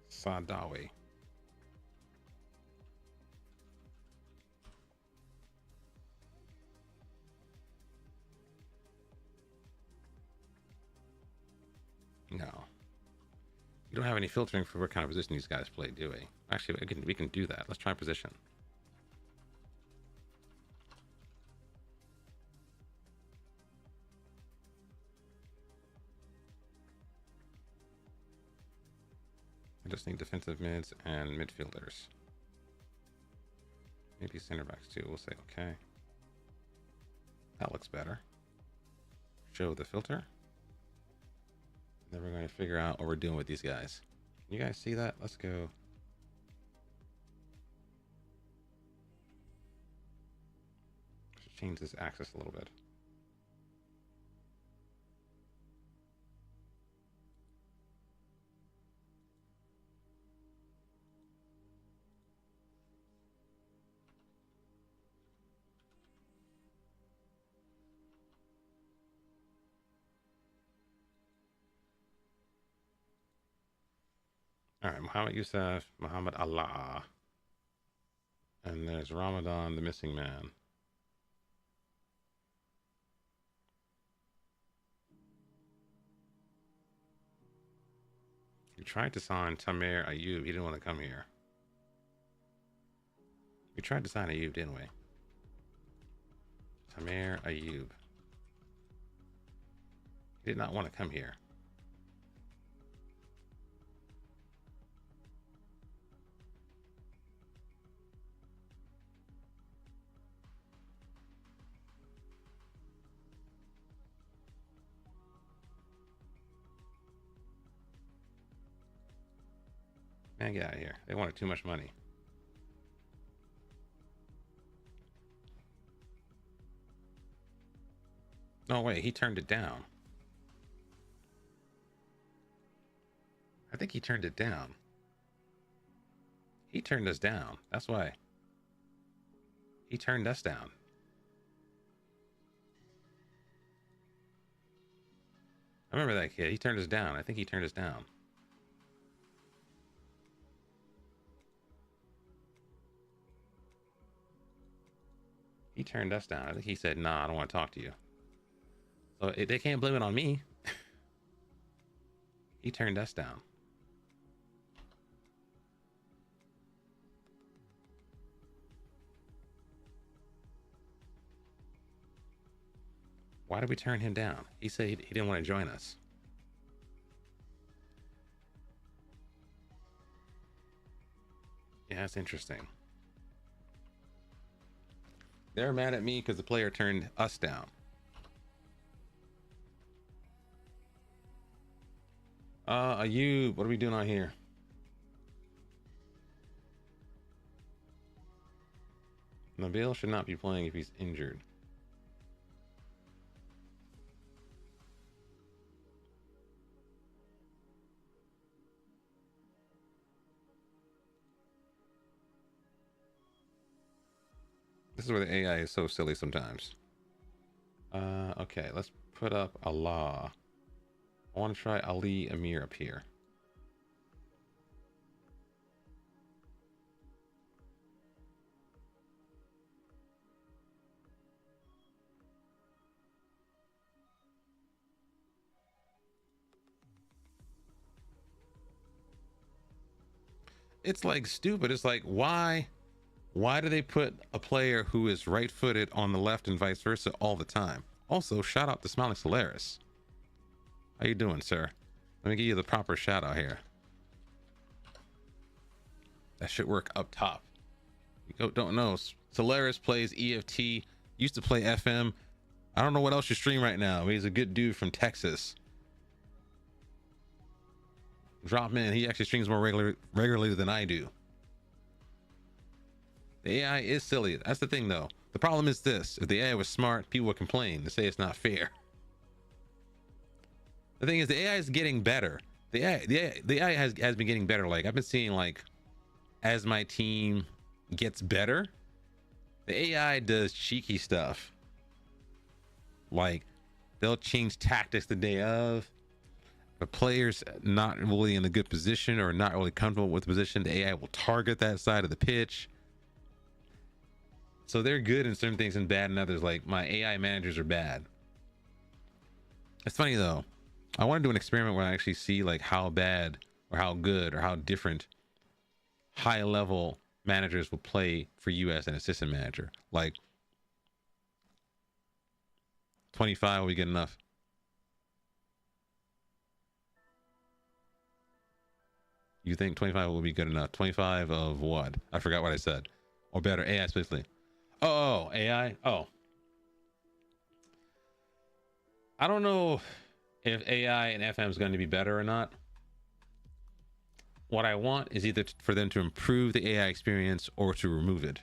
Sadawi. No. You don't have any filtering for what kind of position these guys play, do we? Actually, we can do that. Let's try position. I just need defensive mids and midfielders. Maybe center backs too. We'll say okay. That looks better. Show the filter. Then we're going to figure out what we're doing with these guys. Can you guys see that? Let's go. Let's change this axis a little bit. All right, Muhammad Yusuf, Muhammad Allah. And there's Ramadan, the missing man. We tried to sign Tamer Ayub. He didn't want to come here. We tried to sign Ayub, didn't we? Tamer Ayub. He did not want to come here. Man, get out of here. They wanted too much money. No, wait, he turned it down. I think he turned it down. He turned us down. That's why. He turned us down. I remember that kid. He turned us down. I think he turned us down. He turned us down. I think he said, nah, I don't want to talk to you. So they can't blame it on me. He turned us down. Why did we turn him down? He said he didn't want to join us. Yeah, that's interesting. They're mad at me because the player turned us down. Ayub, what are we doing on here? Nabil should not be playing if he's injured. This is where the AI is so silly sometimes. Okay, let's put up Allah. I want to try Ali Amir up here. It's like stupid. It's like, why do they put a player who is right-footed on the left and vice versa all the time? Also, shout out to Smiling Solaris. How you doing, sir? Let me give you the proper shout out here. That should work up top. You don't know. Solaris plays EFT, used to play FM. I don't know what else you stream right now. He's a good dude from Texas. Drop in. He actually streams more regularly than I do. The AI is silly. That's the thing, though. The problem is this: if the AI was smart, people would complain and say it's not fair. The thing is, the AI is getting better. The AI has been getting better. Like, I've been seeing, like, as my team gets better, the AI does cheeky stuff. Like, they'll change tactics the day of. The player's not really in a good position or not really comfortable with the position, the AI will target that side of the pitch. So they're good in certain things and bad in others. Like, my AI managers are bad. It's funny though. I want to do an experiment where I actually see like how bad or how good or how different high level managers will play for you as an assistant manager. Like 25 will be good enough. You think 25 will be good enough? 25 of what? I forgot what I said. Or better, AI specifically. Oh, AI? Oh. I don't know if AI and FM is going to be better or not. What I want is either for them to improve the AI experience or to remove it.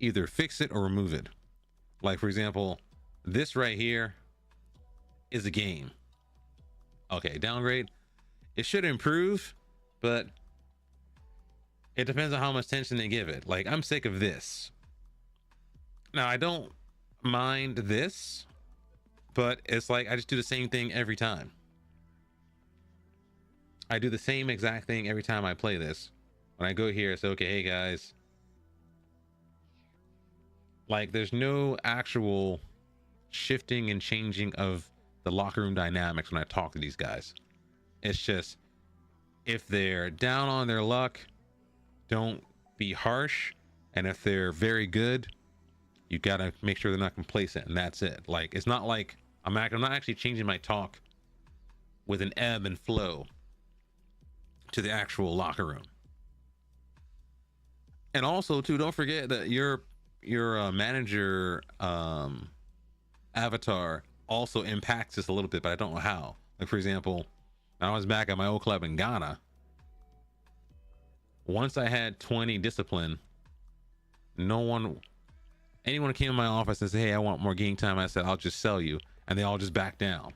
Either fix it or remove it. Like, for example, this right here is a game. Okay, downgrade. It should improve, but it depends on how much attention they give it. Like, I'm sick of this. Now, I don't mind this, but it's like I just do the same thing every time. I do the same exact thing every time I play this. When I go here, I say, okay, hey guys. Like, there's no actual shifting and changing of the locker room dynamics when I talk to these guys. It's just, if they're down on their luck, don't be harsh. And if they're very good, you gotta make sure they're not complacent, and that's it. Like, it's not like I'm not actually changing my talk with an ebb and flow to the actual locker room. And also, too, don't forget that your manager avatar also impacts this a little bit, but I don't know how. Like, for example, when I was back at my old club in Ghana, once I had 20 discipline, anyone came in my office and said, hey, I want more game time. I said, I'll just sell you. And they all just backed down.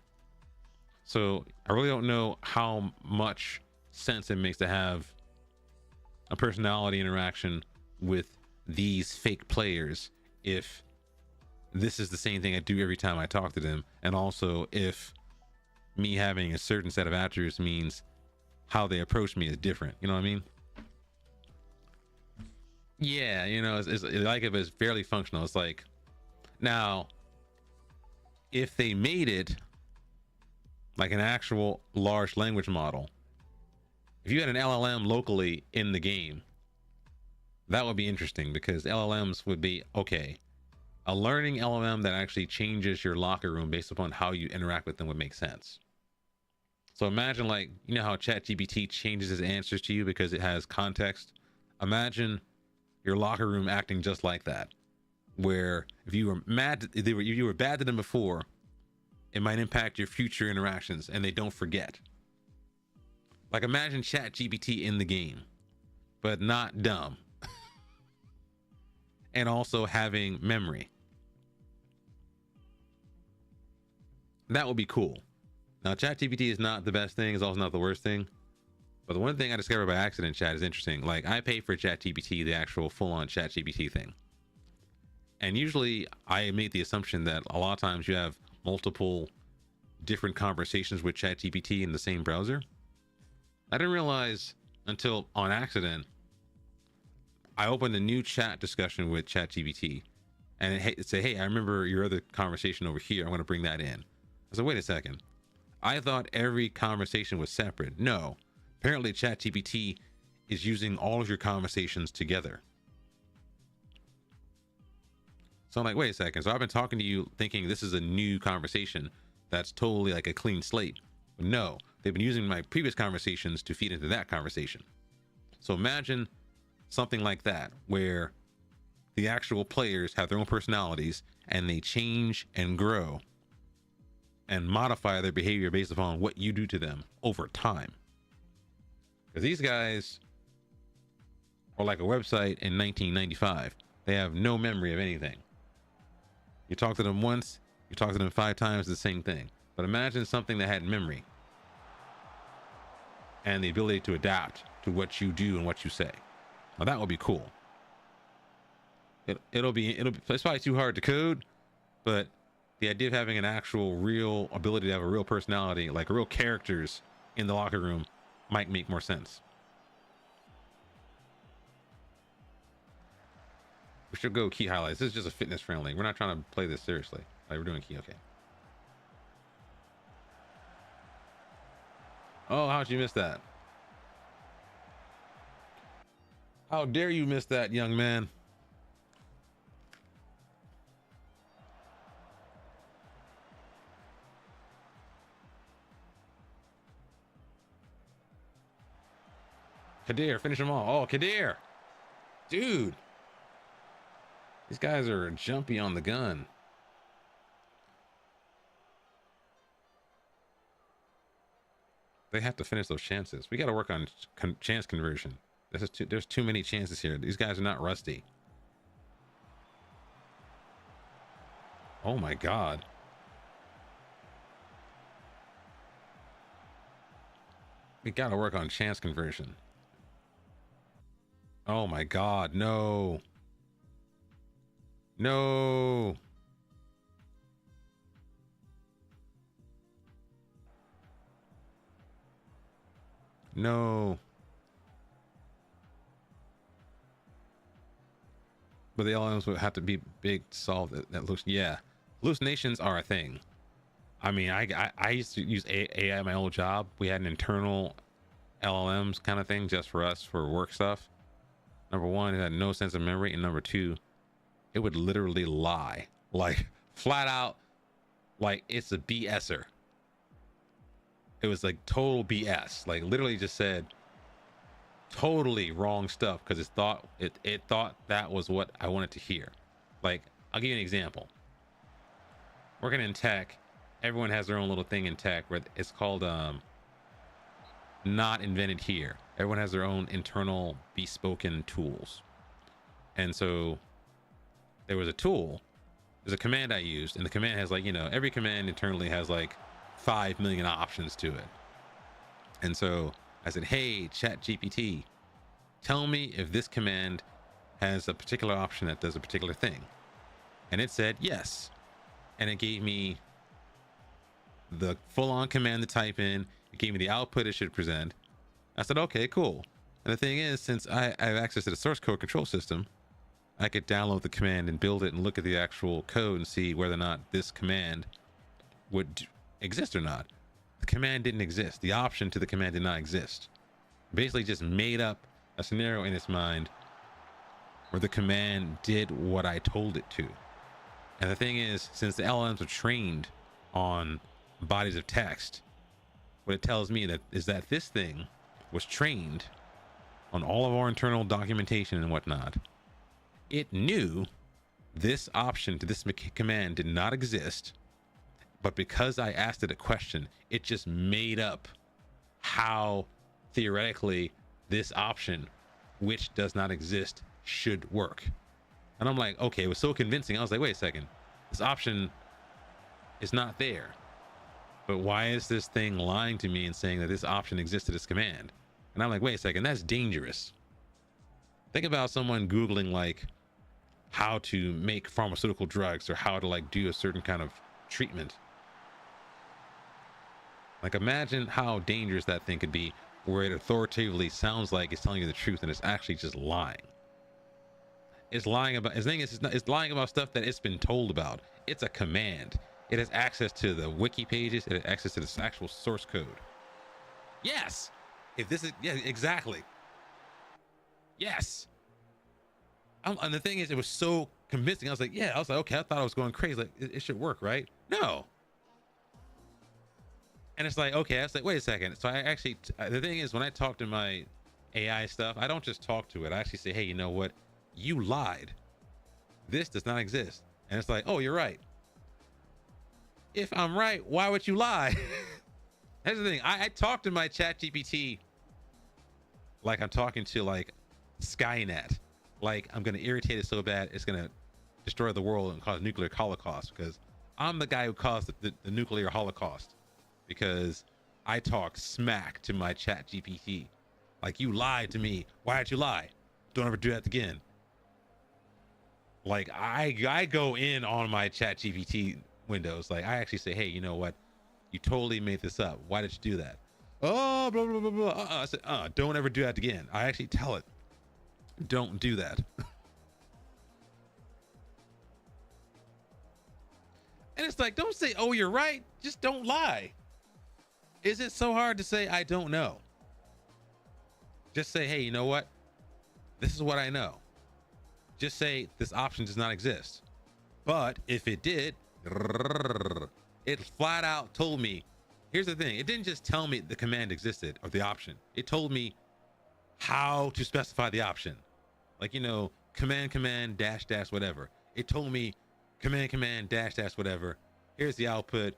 So I really don't know how much sense it makes to have a personality interaction with these fake players if this is the same thing I do every time I talk to them. And also if me having a certain set of attributes means how they approach me is different. You know what I mean? Yeah, you know, it's like if it's fairly functional. It's like now, if they made it like an actual large language model, if you had an LLM locally in the game, that would be interesting because LLMs would be okay. A learning LLM that actually changes your locker room based upon how you interact with them would make sense. So imagine, like, you know how ChatGPT changes its answers to you because it has context. Imagine your locker room acting just like that, where if you were mad, if you were bad to them before, it might impact your future interactions, and they don't forget. Like imagine ChatGPT in the game, but not dumb, and also having memory. That would be cool. Now, ChatGPT is not the best thing; it's also not the worst thing. But the one thing I discovered by accident, chat, is interesting. Like I pay for ChatGPT, the actual full-on ChatGPT thing, and usually I make the assumption that a lot of times you have multiple different conversations with ChatGPT in the same browser. I didn't realize until on accident I opened a new chat discussion with ChatGPT, and it said, "Hey, I remember your other conversation over here. I'm going to bring that in." I said, "Wait a second. I thought every conversation was separate." No, apparently ChatGPT is using all of your conversations together. So I'm like, wait a second. So I've been talking to you thinking this is a new conversation that's totally like a clean slate. But no, they've been using my previous conversations to feed into that conversation. So imagine something like that where the actual players have their own personalities and they change and grow and modify their behavior based upon what you do to them over time. Because these guys are like a website in 1995. They have no memory of anything. You talk to them once, you talk to them 5 times, the same thing. But imagine something that had memory and the ability to adapt to what you do and what you say. Now that would be cool. It's probably too hard to code, but the idea of having an actual real ability to have a real personality, like real characters in the locker room, might make more sense. We should go key highlights. This is just a fitness friendly. We're not trying to play this seriously. Like we're doing key. Okay. Oh, how'd you miss that? How dare you miss that, young man? Kadir, finish them all. Oh, Kadir. Dude. These guys are jumpy on the gun. They have to finish those chances. We got to work on chance conversion. There's too many chances here. These guys are not rusty. Oh my God. We got to work on chance conversion. Oh my God. No. No. No. But the LLMs would have to be big to solve that. Yeah, hallucinations are a thing. I mean, I used to use AI at my old job. We had an internal LLMs kind of thing just for us for work stuff. Number one, it had no sense of memory, and number two, it would literally lie, like flat out, like it's a BSer. It was like total BS. Like literally just said totally wrong stuff because it thought that was what I wanted to hear. Like I'll give you an example. Working in tech, everyone has their own little thing in tech where it's called not invented here. Everyone has their own internal bespoken tools. And so there was a tool, there's a command I used, and the command has like, you know, every command internally has like 5 million options to it. And so I said, hey, Chat GPT, tell me if this command has a particular option that does a particular thing. And it said yes. And it gave me the full-on command to type in. It gave me the output it should present. I said, okay, cool. And the thing is, since I have access to the source code control system, I could download the command and build it and look at the actual code and see whether or not this command would exist or not. The command didn't exist. The option to the command did not exist. Basically just made up a scenario in its mind where the command did what I told it to. And the thing is, since the LLMs are trained on bodies of text, what it tells me that is that this thing was trained on all of our internal documentation and whatnot. It knew this option to this command did not exist, but because I asked it a question, it just made up how theoretically this option, which does not exist, should work. And I'm like, okay, it was so convincing. I was like, wait a second, this option is not there. But why is this thing lying to me and saying that this option exists to this command? And I'm like, wait a second, that's dangerous. Think about someone Googling like how to make pharmaceutical drugs or how to like do a certain kind of treatment. Like imagine how dangerous that thing could be, where it authoritatively sounds like it's telling you the truth and it's actually just lying. It's lying about, the thing is, it's lying about stuff that it's been told about. It's a command. It has access to the wiki pages. It has access to the actual source code. Yes. If this is, yeah, exactly. Yes. And the thing is, it was so convincing. I was like, yeah, I was like, okay, I thought I was going crazy. Like, it should work, right? No. And it's like, okay, I was like, wait a second. So I actually, the thing is, when I talk to my AI stuff, I don't just talk to it. I actually say, hey, you know what? You lied. This does not exist. And it's like, oh, you're right. If I'm right, why would you lie? That's the thing. I talk to my chat GPT like I'm talking to like Skynet. Like I'm going to irritate it so bad it's going to destroy the world and cause nuclear holocaust, because I'm the guy who caused the nuclear holocaust, because I talk smack to my chat GPT. Like, you lied to me. Why did you lie? Don't ever do that again. Like I go in on my chat GPT windows. Like I actually say, hey, you know what? You totally made this up. Why did you do that? Oh, blah, blah, blah, blah. I said, don't ever do that again. I actually tell it, don't do that. And it's like, don't say, oh, you're right. Just don't lie. Is it so hard to say, I don't know? Just say, hey, you know what? This is what I know. Just say this option does not exist. But if it did, it flat out told me, here's the thing. It didn't just tell me the command existed or the option. It told me how to specify the option. Like, you know, command, dash, whatever. It told me command, dash, whatever. Here's the output.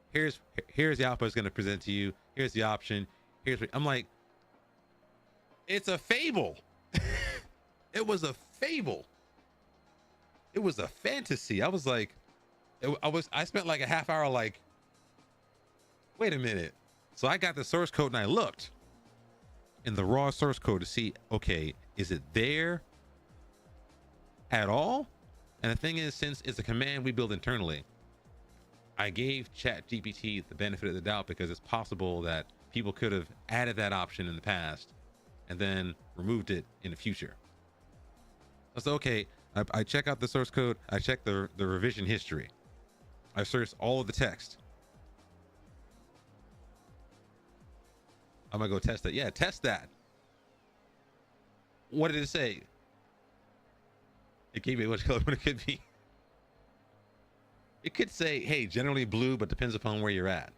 Here's the output it's going to present to you. Here's the option. Here's what I'm like. It's a fable. It was a fable. It was a fantasy. I was like, I spent like a half hour like, wait a minute. So I got the source code and I looked in the raw source code to see, okay, is it there at all? And the thing is, since it's a command we build internally, I gave ChatGPT the benefit of the doubt, because it's possible that people could have added that option in the past and then removed it in the future. I said, okay, I check out the source code. I check the revision history. I searched all of the text. I'm gonna go test that. Yeah, test that. What did it say? It gave me which color it could be. It could say, hey, generally blue, but depends upon where you're at.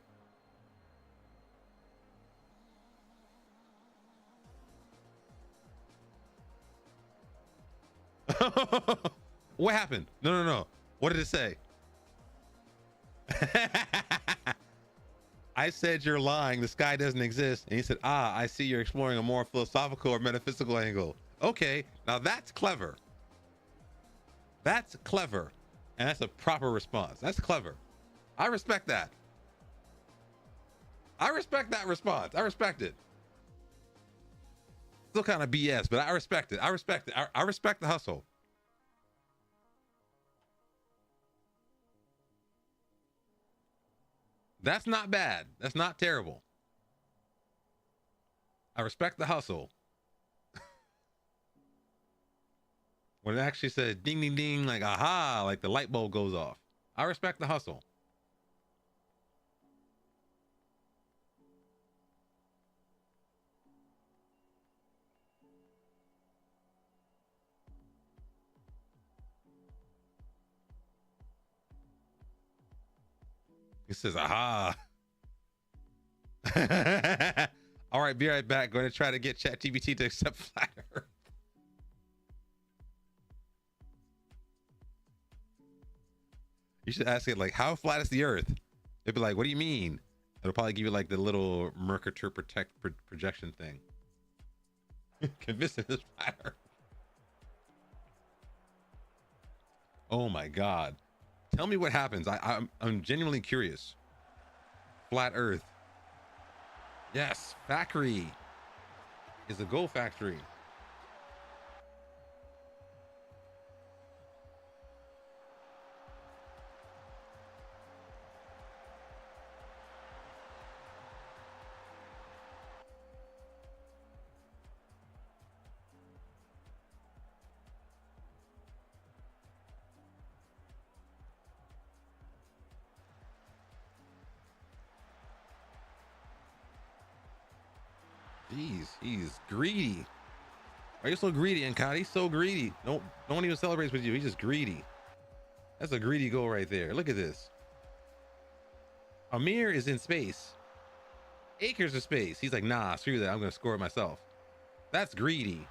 What happened? No. What did it say? I said you're lying. The sky doesn't exist. And he said, I see you're exploring a more philosophical or metaphysical angle. Okay, now that's clever. That's clever. And that's a proper response. That's clever. I respect that. I respect that response. I respect it. Still kind of BS, but I respect it. I respect it. I respect the hustle. That's not bad. That's not terrible. I respect the hustle. When it actually says ding ding ding, like aha, like the light bulb goes off. I respect the hustle. It says aha. All right, be right back. Going to try to get ChatGPT to accept flat Earth. You should ask it like, how flat is the Earth? It'd be like, what do you mean? It'll probably give you like the little Mercator projection thing. Convince it is flat Earth. Oh my God. Tell me what happens. I'm genuinely curious. Flat Earth. Yes, factory is a Go factory. Jeez, he's greedy. Why are you so greedy, Encad? He's so greedy. Don't even celebrate with you. He's just greedy. That's a greedy goal right there. Look at this. Amir is in space. Acres of space. He's like, nah, screw that. I'm gonna score it myself. That's greedy.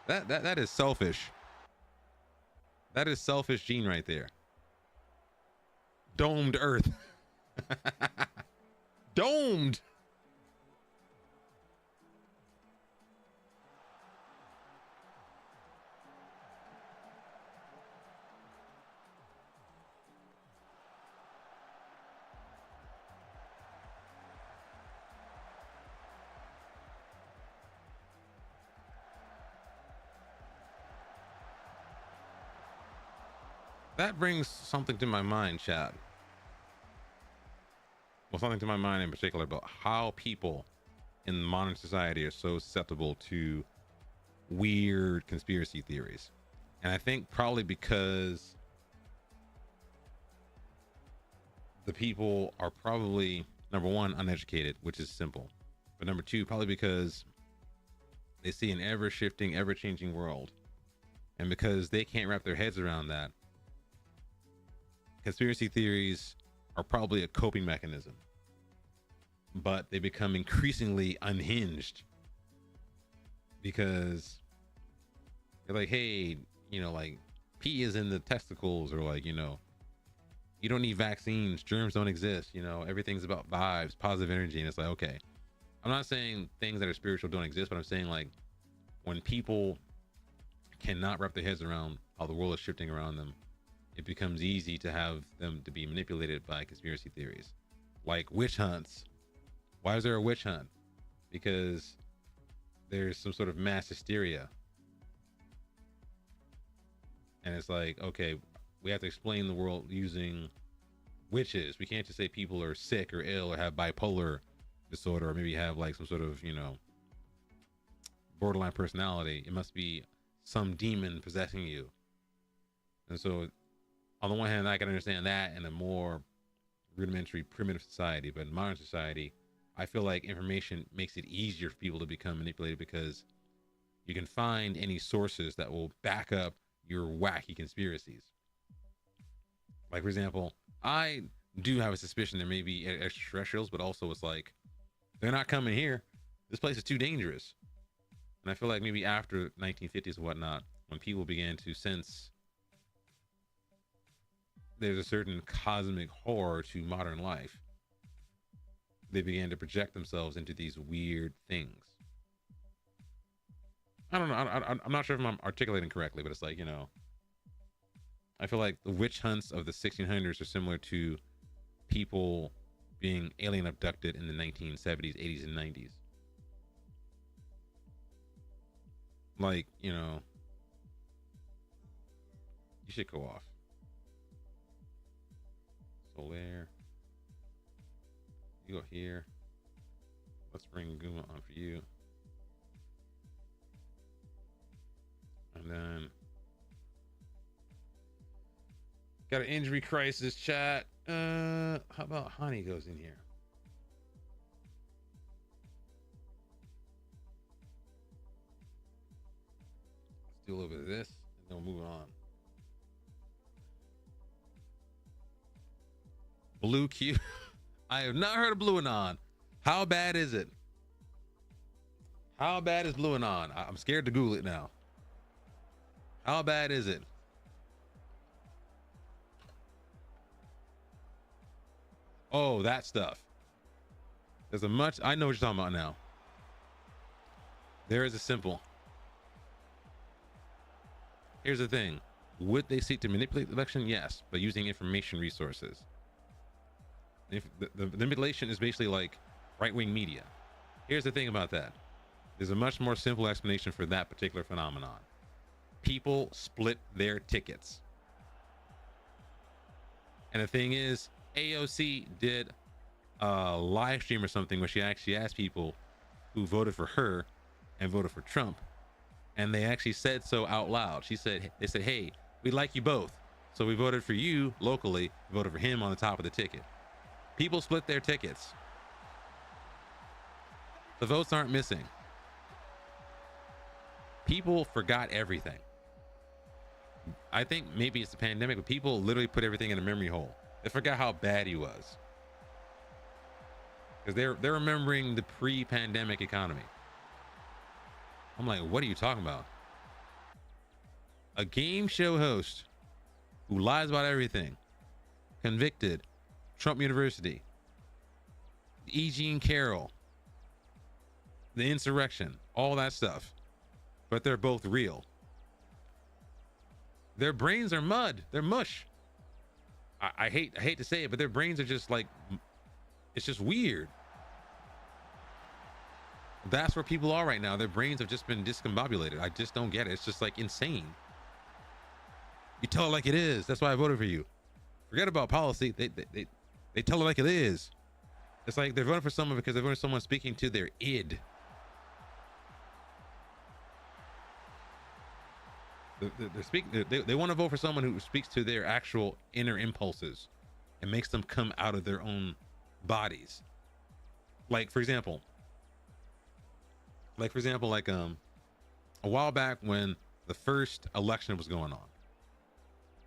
That is selfish. That is selfish gene right there. Domed Earth. Domed. That brings something to my mind, Chad. Well, something to my mind in particular about how people in modern society are so susceptible to weird conspiracy theories. And I think probably because the people are probably, number one, uneducated, which is simple. But number two, probably because they see an ever shifting, ever changing world. And because they can't wrap their heads around that, conspiracy theories are probably a coping mechanism, but they become increasingly unhinged because they're like, hey, like pee is in the testicles, or like, you don't need vaccines, germs don't exist, everything's about vibes, positive energy. And it's like, okay, I'm not saying things that are spiritual don't exist, but I'm saying like when people cannot wrap their heads around how the world is shifting around them, it becomes easy to have them to be manipulated by conspiracy theories, like witch hunts. Why is there a witch hunt? Because there's some sort of mass hysteria. And it's like, okay, we have to explain the world using witches. We can't just say people are sick or ill or have bipolar disorder, or maybe have like some sort of, borderline personality. It must be some demon possessing you. And so on the one hand, I can understand that in a more rudimentary, primitive society, but in modern society, I feel like information makes it easier for people to become manipulated because you can find any sources that will back up your wacky conspiracies. Like, for example, I do have a suspicion there may be extraterrestrials, but also it's like, they're not coming here. This place is too dangerous. And I feel like maybe after 1950s and whatnot, when people began to sense there's a certain cosmic horror to modern life, they began to project themselves into these weird things. I don't know. I'm not sure if I'm articulating correctly, but it's like, I feel like the witch hunts of the 1600s are similar to people being alien abducted in the 1970s, 80s, and 90s. Like, you should go off. So there. You go here. Let's bring Guma on for you. Got an injury crisis, chat. How about Honey goes in here? Let's do a little bit of this, and then we'll move on. Blue Q. I have not heard of Blue Anon. How bad is it? How bad is Blue Anon? I'm scared to Google it now. How bad is it? Oh, that stuff. There's a much, I know what you're talking about now. There is a simple. Here's the thing. Would they seek to manipulate the election? Yes, but using information resources. If the manipulation is basically like right-wing media. Here's the thing about that. There's a much more simple explanation for that particular phenomenon. People split their tickets. And the thing is, AOC did a live stream or something where she actually asked people who voted for her and voted for Trump, and they actually said so out loud. They said, hey, we like you both, so we voted for you locally, voted for him on the top of the ticket. People split their tickets. The votes aren't missing. People forgot everything. I think maybe it's the pandemic, but people literally put everything in a memory hole. They forgot how bad he was, because they're remembering the pre-pandemic economy. I'm like, what are you talking about? A game show host who lies about everything, convicted, Trump University, E. Jean Carroll, the insurrection, all that stuff, but they're both real. Their brains are mud. They're mush. I hate to say it, but their brains are just like, it's just weird. That's where people are right now. Their brains have just been discombobulated. I just don't get it. It's just like insane. You tell it like it is. That's why I voted for you. Forget about policy. They tell it like it is. It's like they're voting for someone because they're voting for someone speaking to their id. They want to vote for someone who speaks to their actual inner impulses and makes them come out of their own bodies. Like for example, a while back when the first election was going on,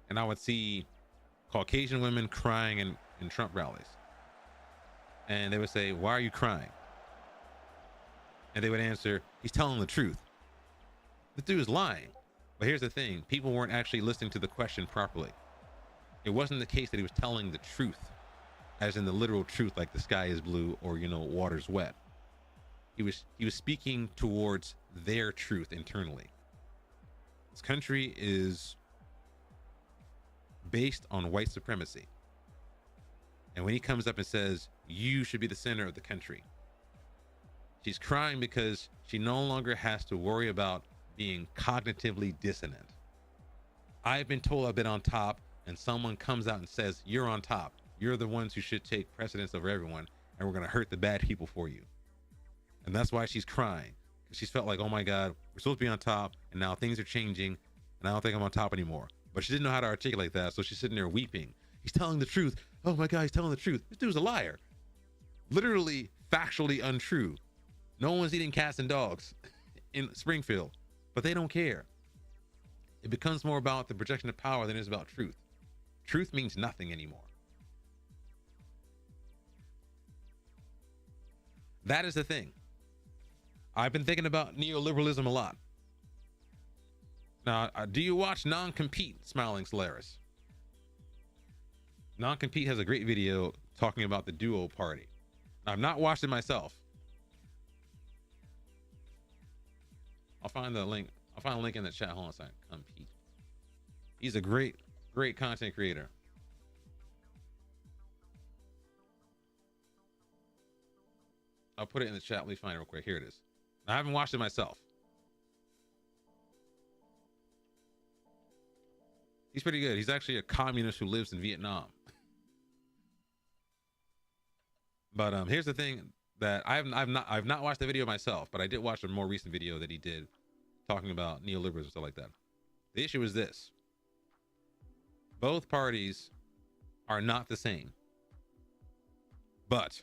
and I would see Caucasian women crying in Trump rallies, and they would say, "Why are you crying?" And they would answer, "He's telling the truth." The dude is lying. But here's the thing, people weren't actually listening to the question properly. It wasn't the case that he was telling the truth, as in the literal truth, like the sky is blue or, water's wet. He was speaking towards their truth internally. This country is based on white supremacy. And when he comes up and says, you should be the center of the country, she's crying because she no longer has to worry about being cognitively dissonant. I've been told I've been on top, and someone comes out and says, you're on top. You're the ones who should take precedence over everyone, and we're going to hurt the bad people for you. And that's why she's crying. She's felt like, oh my God, we're supposed to be on top, and now things are changing, and I don't think I'm on top anymore. But she didn't know how to articulate that, so she's sitting there weeping. He's telling the truth. Oh my God, he's telling the truth. This dude's a liar. Literally, factually untrue. No one's eating cats and dogs in Springfield. But they don't care. It becomes more about the projection of power than it is about truth. Truth means nothing anymore. That is the thing. I've been thinking about neoliberalism a lot. Now, do you watch Non-Compete, Smiling Solaris? Non-Compete has a great video talking about the Duo Party. I've not watched it myself. I'll find a link in the chat. Hold on a second. Compete. He's a great content creator. I'll put it in the chat. Let me find it real quick. Here it is. I haven't watched it myself. He's pretty good. He's actually a communist who lives in Vietnam. But here's the thing that I've not watched the video myself, but I did watch a more recent video that he did talking about neoliberalism and stuff like that. The issue is this. Both parties are not the same, but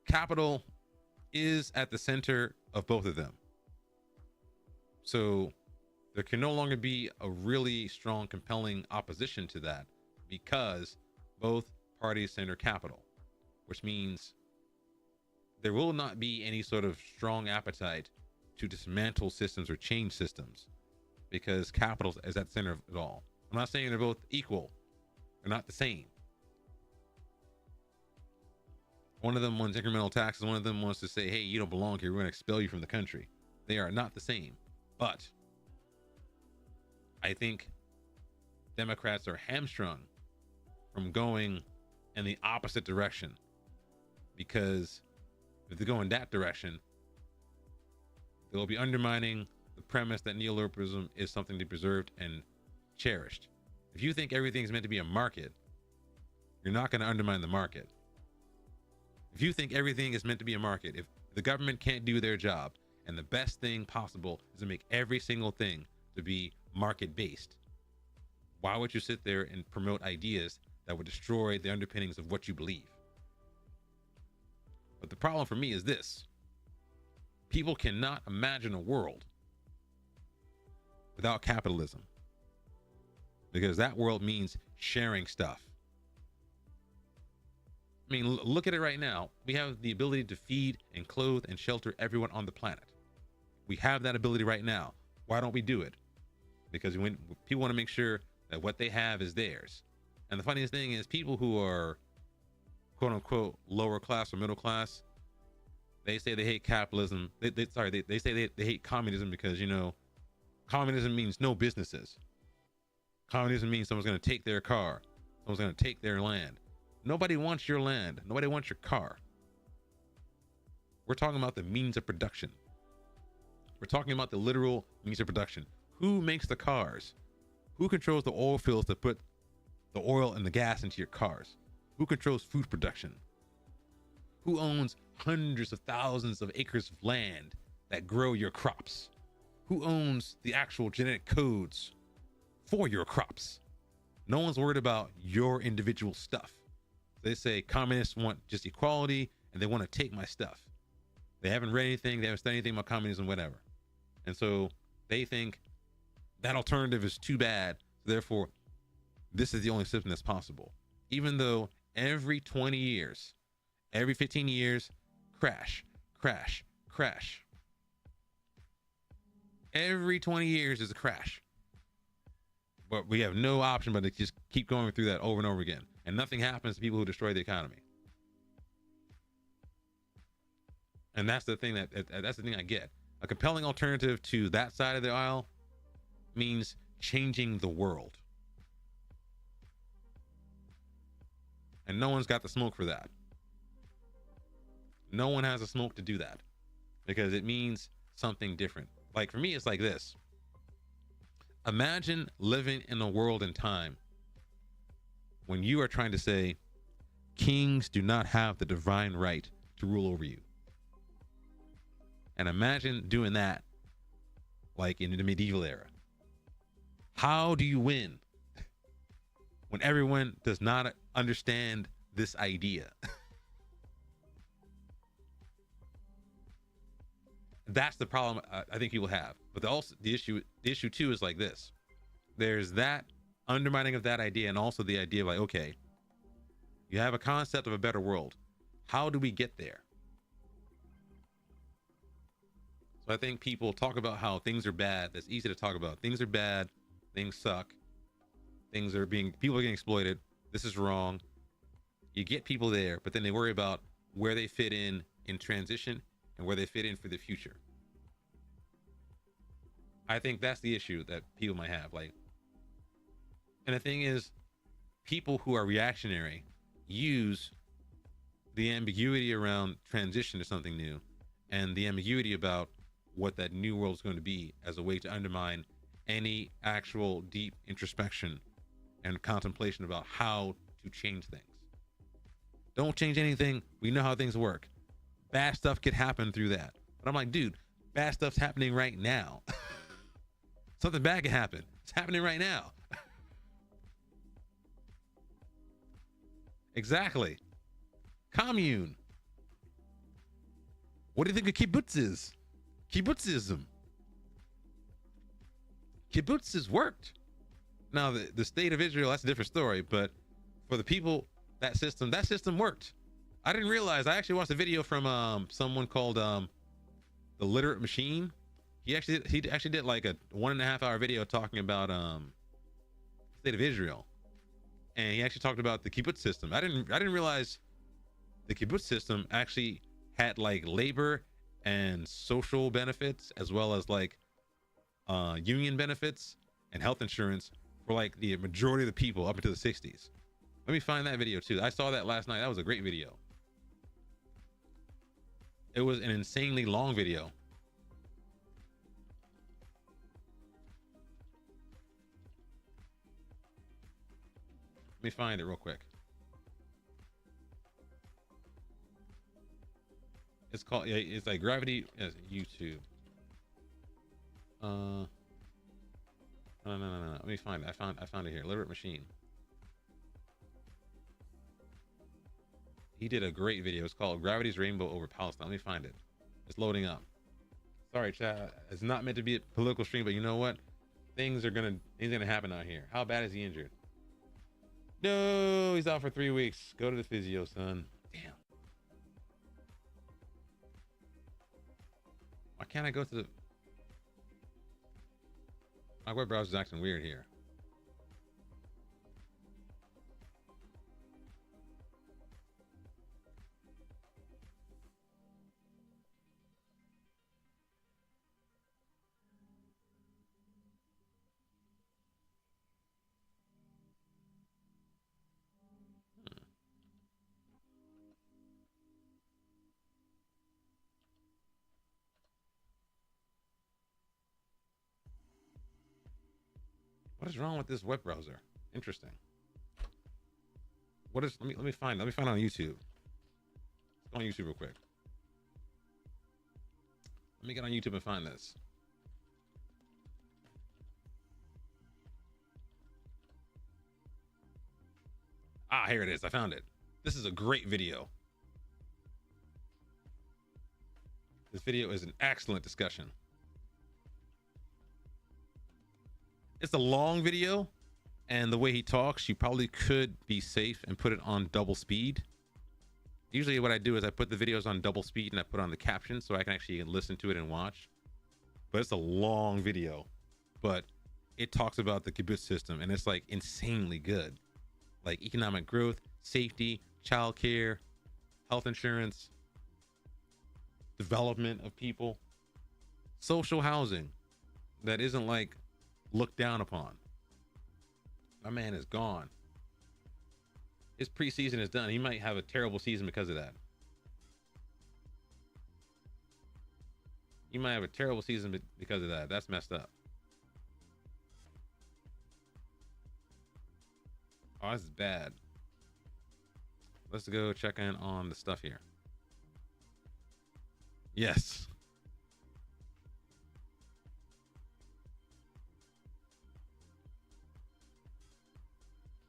capital is at the center of both of them. So there can no longer be a really strong, compelling opposition to that because both parties center capital, which means there will not be any sort of strong appetite to dismantle systems or change systems because capital is at the center of it all. I'm not saying they're both equal. They're not the same. One of them wants incremental taxes. One of them wants to say, hey, you don't belong here. We're going to expel you from the country. They are not the same. But I think Democrats are hamstrung from going in the opposite direction, because if they go in that direction, they'll be undermining the premise that neoliberalism is something to be preserved and cherished. If you think everything's meant to be a market, you're not going to undermine the market. If you think everything is meant to be a market, if the government can't do their job and the best thing possible is to make every single thing to be market based, why would you sit there and promote ideas that would destroy the underpinnings of what you believe? But the problem for me is this: people cannot imagine a world without capitalism, because that world means sharing stuff. I mean, look at it right now. We have the ability to feed and clothe and shelter everyone on the planet. We have that ability right now. Why don't we do it? Because when people want to make sure that what they have is theirs. And the funniest thing is, people who are quote unquote lower class or middle class, they say they hate capitalism. They say they hate communism because, you know, communism means no businesses. Communism means someone's going to take their car. Someone's going to take their land. Nobody wants your land. Nobody wants your car. We're talking about the means of production. We're talking about the literal means of production. Who makes the cars? Who controls the oil fields that put the oil and the gas into your cars? Who controls food production? Who owns hundreds of thousands of acres of land that grow your crops? Who owns the actual genetic codes for your crops? No one's worried about your individual stuff. They say communists want just equality and they want to take my stuff. They haven't read anything. They haven't studied anything about communism, whatever. And so they think that alternative is too bad. Therefore, this is the only system that's possible. Even though every 20 years, every 15 years, crash, crash, crash. Every 20 years is a crash. But we have no option but to just keep going through that over and over again. And nothing happens to people who destroy the economy. And that's the thing that's the thing I get. A compelling alternative to that side of the aisle means changing the world. And no one's got the smoke for that. No one has the smoke to do that, because it means something different. Like for me, it's like this. Imagine living in a world and time when you are trying to say kings do not have the divine right to rule over you. And imagine doing that like in the medieval era. How do you win when everyone does not understand this idea? That's the problem I think people have. But the issue too is like this. There's that undermining of that idea, and also the idea of like, okay, you have a concept of a better world. How do we get there? So I think people talk about how things are bad. That's easy to talk about. Things are bad. Things suck. People are getting exploited. This is wrong. You get people there, but then they worry about where they fit in transition and where they fit in for the future. I think that's the issue that people might have. Like, and the thing is, people who are reactionary use the ambiguity around transition to something new and the ambiguity about what that new world is going to be as a way to undermine any actual deep introspection and contemplation about how to change things. Don't change anything. We know how things work. Bad stuff could happen through that. But I'm like, dude, bad stuff's happening right now. Something bad can happen. It's happening right now. Exactly. Commune. What do you think of kibbutz is? Kibbutzism. Kibbutzes worked. Now the state of Israel, that's a different story, but for the people, that system worked. I didn't realize. I actually watched a video from someone called the Literate Machine. He actually did like a 1.5 hour video talking about state of Israel, and he actually talked about the kibbutz system. I didn't realize the kibbutz system actually had like labor and social benefits, as well as like union benefits and health insurance for like the majority of the people up into the 60s. Let me find that video too. I saw that last night. That was a great video. It was an insanely long video. Let me find it real quick. It's called, yeah, it's like Gravity as YouTube. No. Let me find it. I found it here. Literate Machine. He did a great video. It's called Gravity's Rainbow Over Palestine. Let me find it. It's loading up. Sorry, chat. It's not meant to be a political stream, but you know what? Things are gonna happen out here. How bad is he injured? No, he's out for 3 weeks. Go to the physio, son. Damn. Why can't I go to the... My web browser's acting weird here. What is wrong with this web browser? Interesting. What is? Let me find on YouTube. Let's go on YouTube real quick. Let me get on YouTube and find this. Ah, here it is. I found it. This is a great video. This video is an excellent discussion. It's a long video, and the way he talks, you probably could be safe and put it on double speed. Usually what I do is I put the videos on double speed and I put on the captions so I can actually listen to it and watch. But it's a long video, but it talks about the kibbutz system, and it's like insanely good. Like economic growth, safety, childcare, health insurance, development of people, social housing that isn't like looked down upon. My man is gone. His preseason is done. He might have a terrible season because of that. He might have a terrible season because of that. That's messed up. Oh, this is bad. Let's go check in on the stuff here. Yes.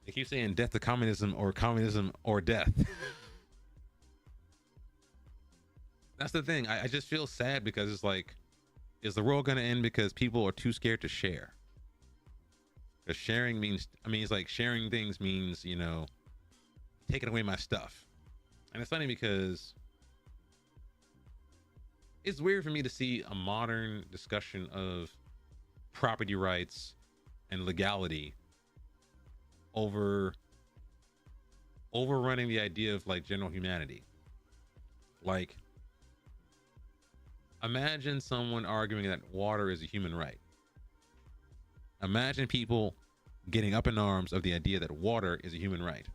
They keep saying death to communism or death. That's the thing. I just feel sad because it's like, is the world going to end because people are too scared to share? Because sharing means, I mean, it's like sharing things means, you know, taking away my stuff. And it's funny because it's weird for me to see a modern discussion of property rights and legality overrunning the idea of like general humanity. Like, imagine someone arguing that water is a human right. Imagine people getting up in arms of the idea that water is a human right.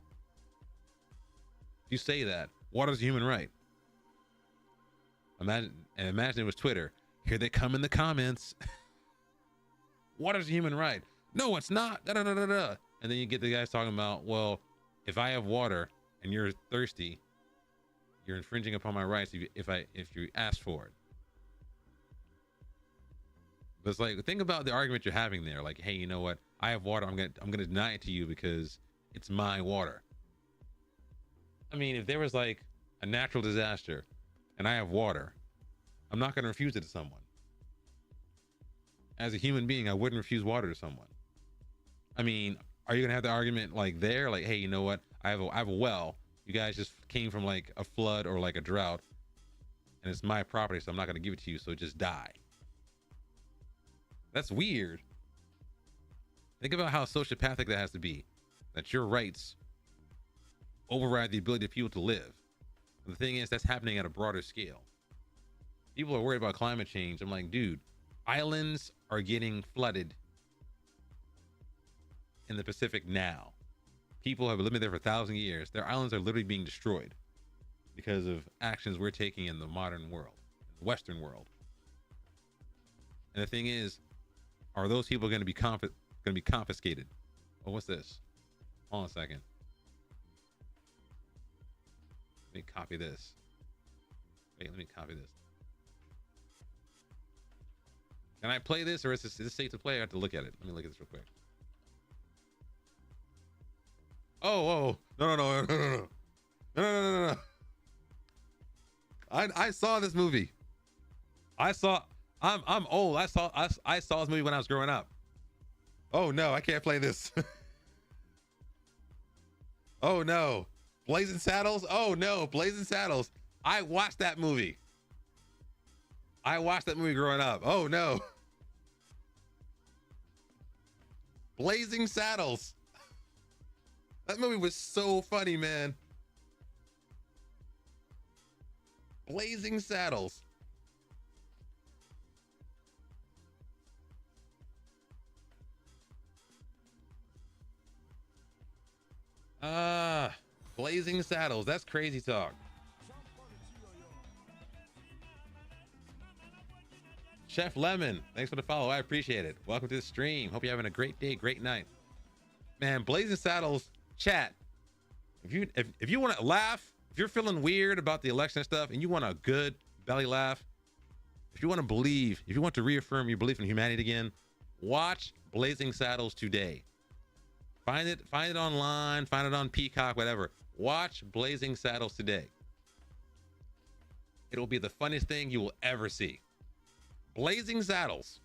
If you say that water is a human right, imagine it was Twitter. Here they come in the comments. Water is a human right. No, it's not. Da, da, da, da, da. And then you get the guys talking about, well, if I have water and you're thirsty, you're infringing upon my rights if you ask for it. But it's like, think about the argument you're having there. Like, hey, you know what? I have water. I'm gonna deny it to you because it's my water. I mean, if there was like a natural disaster and I have water, I'm not going to refuse it to someone. As a human being, I wouldn't refuse water to someone. I mean, are you going to have the argument like there? Like, hey, you know what? I have a well. You guys just came from like a flood or like a drought, and it's my property, so I'm not going to give it to you, so just die. That's weird. Think about how sociopathic that has to be. That your rights override the ability of people to live. And the thing is, that's happening at a broader scale. People are worried about climate change. I'm like, dude, islands are getting flooded in the Pacific now. People have been living there for 1,000 years. Their islands are literally being destroyed because of actions we're taking in the modern world, in the Western world. And the thing is, are those people going to be confiscated? Oh, what's this? Hold on a second. Let me copy this. Wait, let me copy this. Can I play this, or is this safe to play? I have to look at it. Let me look at this real quick. Oh, no. I saw this movie. I'm old. I saw this movie when I was growing up. Oh no, I can't play this. Oh no. Blazing Saddles? Oh no, Blazing Saddles. I watched that movie. I watched that movie growing up. Oh no. Blazing Saddles. That movie was so funny, man. Blazing Saddles. Blazing Saddles. That's crazy talk. Chef Lemon, thanks for the follow. I appreciate it. Welcome to the stream. Hope you're having a great day, great night. Man, Blazing Saddles, chat. If you want to laugh, if you're feeling weird about the election stuff and you want a good belly laugh, if you want to believe, if you want to reaffirm your belief in humanity again, watch Blazing Saddles today. Find it online, find it on Peacock, whatever. Watch Blazing Saddles today. It will be the funniest thing you will ever see. Blazing Saddles.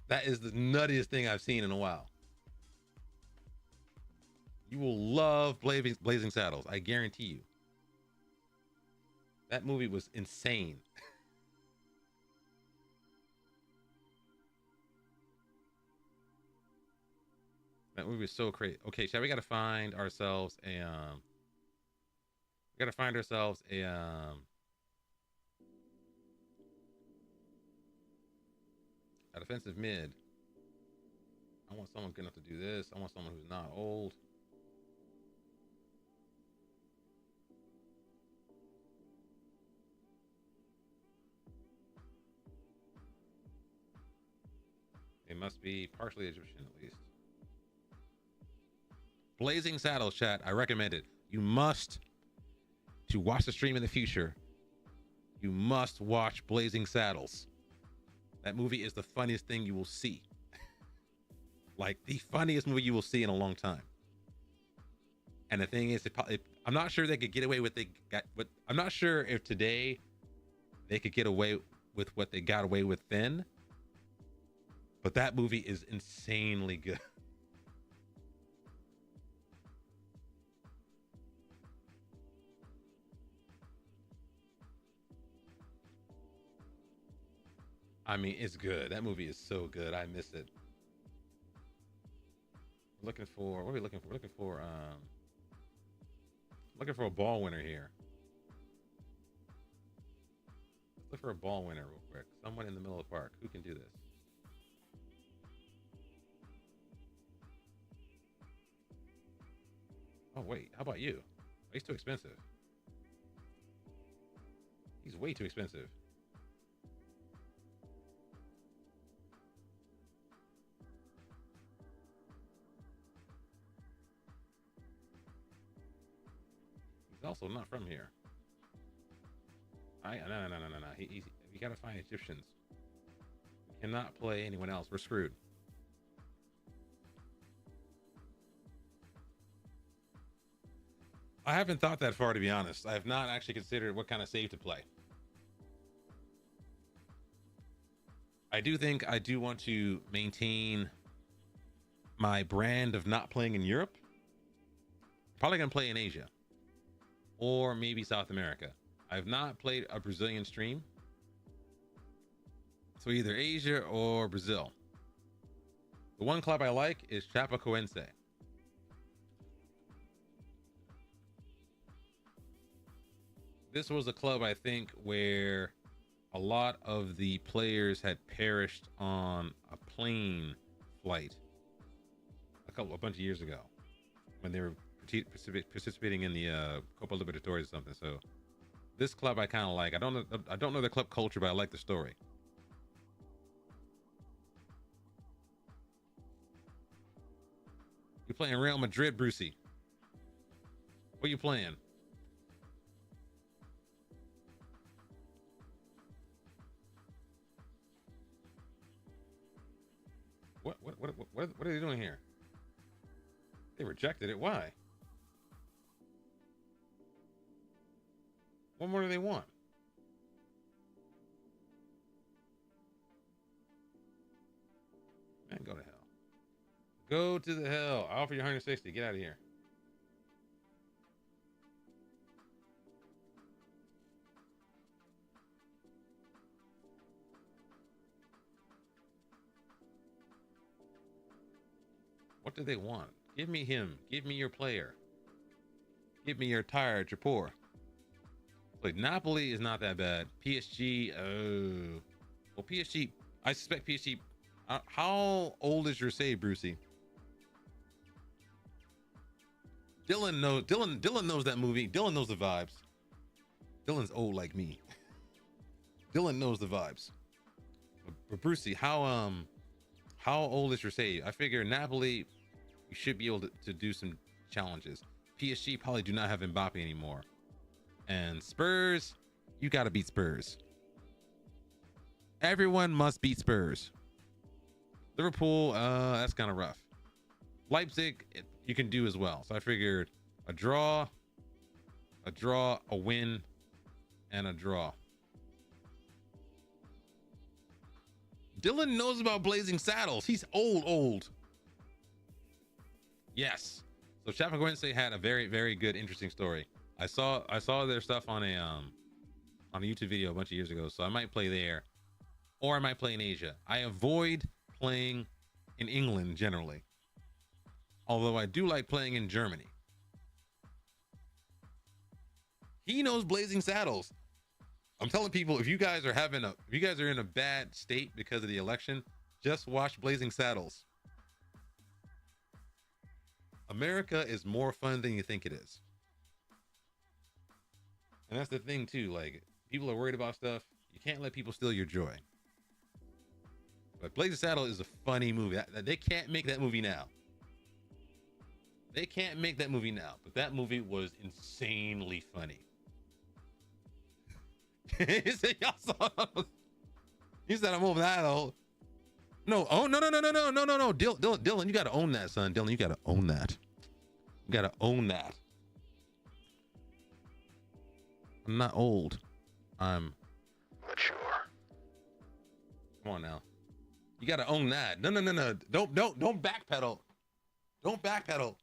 That is the nuttiest thing I've seen in a while. You will love Blazing Saddles. I guarantee you. That movie was insane. That movie was so crazy. Okay, Chad, we gotta find ourselves a a defensive mid. I want someone good enough to do this. I want someone who's not old. It must be partially Egyptian at least. Blazing Saddles, chat. I recommend it. You must, to watch the stream in the future, you must watch Blazing Saddles. That movie is the funniest thing you will see. Like the funniest movie you will see in a long time. And the thing is, I'm not sure they could get away with I'm not sure if today they could get away with what they got away with then. But that movie is insanely good. I mean, it's good. That movie is so good. I miss it. Looking for, what are we looking for? Looking for a ball winner here. Let's look for a ball winner real quick. Someone in the middle of the park. Who can do this? Oh, wait. How about you? He's too expensive. He's way too expensive. He's also not from here. No. We gotta find Egyptians. We cannot play anyone else. We're screwed. I haven't thought that far, to be honest. I have not actually considered what kind of save to play. I do think I do want to maintain my brand of not playing in Europe. Probably gonna play in Asia or maybe South America. I've not played a Brazilian stream, so either Asia or Brazil. The one club I like is Chapecoense. This was a club, I think, where a lot of the players had perished on a plane flight a bunch of years ago when they were participating in the Copa Libertadores or something. So this club I kind of like. I don't know the club culture, but I like the story. You playing Real Madrid, Brucey? What you playing? What are they doing here? They rejected it. Why? What more do they want? Man, go to hell. Go to the hell. I'll offer you 160. Get out of here. What do they want? Give me him. Give me your player. Give me your tired, your poor. Like, Napoli is not that bad. PSG, oh. Well, PSG, I suspect PSG. How old is your save, Brucey? Dylan knows that movie. Dylan knows the vibes. Dylan's old like me. Dylan knows the vibes. But Brucey, how old is your save? I figure Napoli, you should be able to do some challenges. PSG probably do not have Mbappe anymore. And Spurs, you got to beat Spurs. Everyone must beat Spurs. Liverpool, that's kind of rough. Leipzig, you can do as well. So I figured a draw, a win, and a draw. Dylan knows about Blazing Saddles. He's old. Yes. So Chapecoense had a very, very good, interesting story. I saw their stuff on a YouTube video a bunch of years ago. So I might play there, or I might play in Asia. I avoid playing in England generally, although I do like playing in Germany. He knows Blazing Saddles. I'm telling people, if you guys are in a bad state because of the election, just watch Blazing Saddles. America is more fun than you think it is. And that's the thing too, like, people are worried about stuff. You can't let people steal your joy. But Blazing Saddles is a funny movie. They can't make that movie now. They can't make that movie now, but that movie was insanely funny. He said, y'all saw. He said, I'm over that. No, oh no. Dylan, you gotta own that, son. Dylan, you gotta own that. You gotta own that. I'm not old. I'm mature. Come on now. You gotta own that. No. Don't backpedal. Don't backpedal.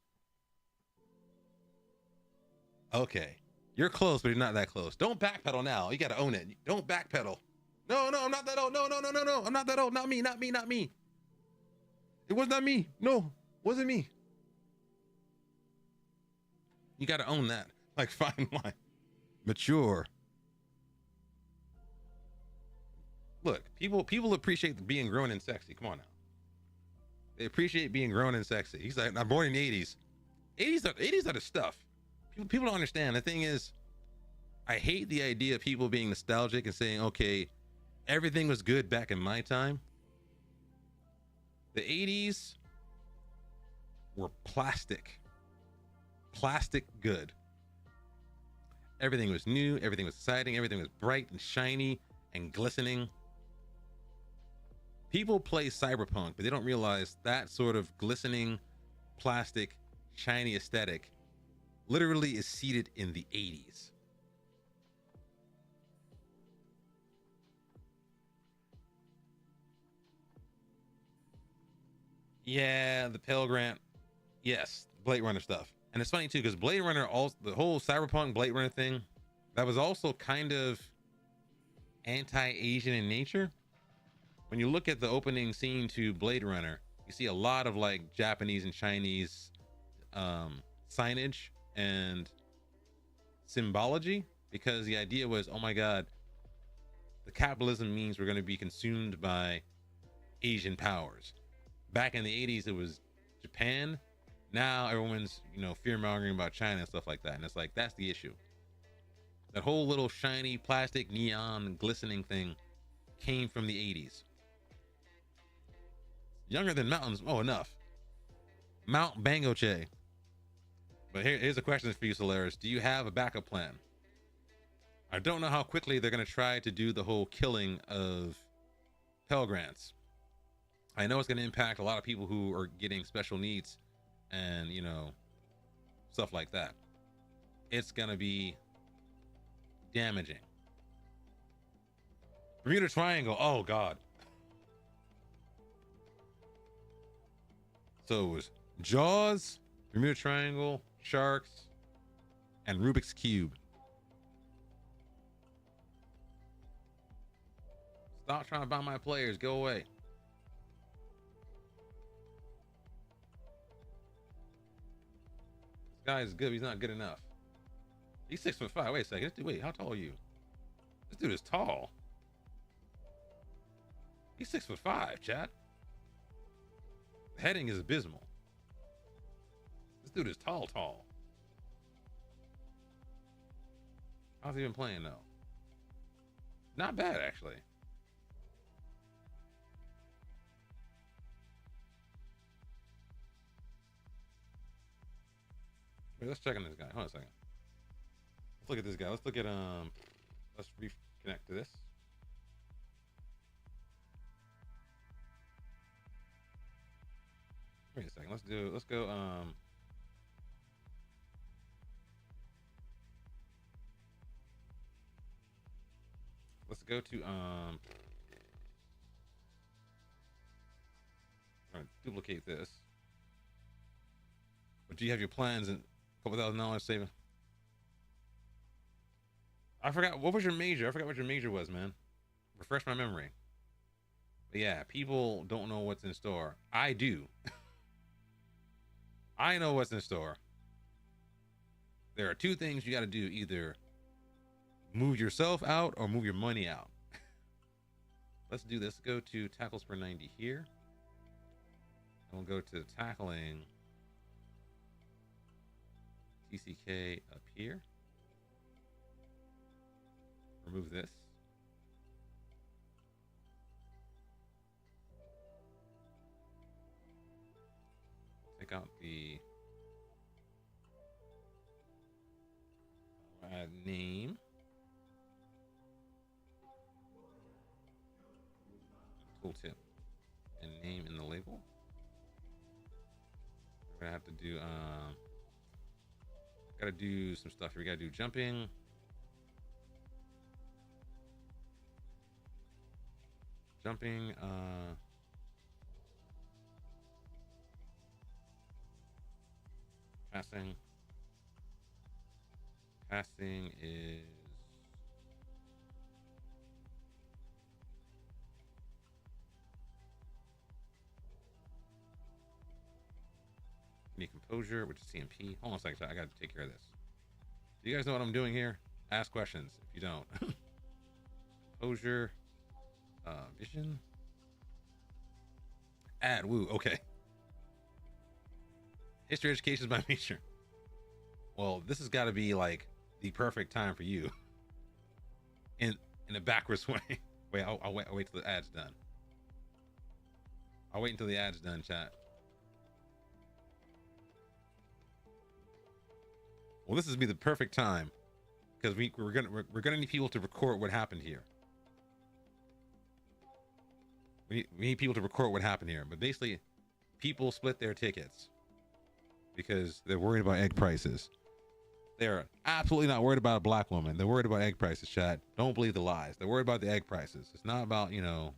Okay. You're close, but you're not that close. Don't backpedal now. You gotta own it. Don't backpedal. No, I'm not that old. No. I'm not that old. Not me. It was not me. No, wasn't me. You gotta own that. Like, fine wine. Mature. Look, people appreciate being grown and sexy. Come on now. They appreciate being grown and sexy. He's like, I'm born in the 80s. 80s are the stuff. People don't understand. The thing is, I hate the idea of people being nostalgic and saying, okay, everything was good back in my time. The 80s were plastic good. Everything was new, everything was exciting, everything was bright and shiny and glistening. People play cyberpunk, but they don't realize that sort of glistening, plastic, shiny aesthetic literally is seated in the 80s. Yeah, the Pell Grant. Yes, Blade Runner stuff. And it's funny too, because Blade Runner, also the whole cyberpunk Blade Runner thing, that was also kind of anti-Asian in nature. When you look at the opening scene to Blade Runner, you see a lot of like Japanese and Chinese signage and symbology, because the idea was, oh my god, the capitalism means we're going to be consumed by Asian powers. Back in the 80s, it was Japan. Now everyone's, you know, fear mongering about China and stuff like that. And it's like, that's the issue. That whole little shiny plastic neon glistening thing came from the 80s. Younger than mountains. Oh, enough. Mount Bangoche. But here's a question for you, Solaris. Do you have a backup plan? I don't know how quickly they're going to try to do the whole killing of Pell Grants. I know it's going to impact a lot of people who are getting special needs and, you know, stuff like that. It's going to be damaging. Bermuda Triangle. Oh, God. So it was Jaws, Bermuda Triangle, Sharks, and Rubik's Cube. Stop trying to buy my players. Go away. This guy is good. He's not good enough. He's 6'5". Wait a second. Wait, how tall are you? This dude is tall. He's 6'5", chat. The heading is abysmal. This dude is tall. How's he been playing though? Not bad, actually. Wait, let's check on this guy. Hold on a second. Let's look at this guy. Let's look at let's reconnect to this. Wait a second. Let's go let's go to all right, duplicate this. But do you have your plans and a couple $1,000 saving? I forgot, what was your major? I forgot what your major was, man. Refresh my memory. But yeah, people don't know what's in store. I do. I know what's in store. There are two things you got to do: either move yourself out or move your money out. Let's do this. Go to tackles per 90 here. And we'll go to tackling TCK up here. Remove this. Take out the name. Tooltip. And name in the label. We're gonna have to do gotta do some stuff here. We gotta do jumping. Passing is composure, which is CMP. Hold on a second, I gotta take care of this. Do you guys know what I'm doing here? Ask questions if you don't. Composure, vision, add, woo, okay. History education is my major. Well, this has got to be like the perfect time for you. In a backwards way. Wait, I'll wait till the ad's done. I'll wait until the ad's done, chat. Well, this is be the perfect time because we're gonna need people to record what happened here. We need people to record what happened here. But basically, people split their tickets because they're worried about egg prices. They're absolutely not worried about a black woman. They're worried about egg prices, chat. Don't believe the lies. They're worried about the egg prices. It's not about, you know,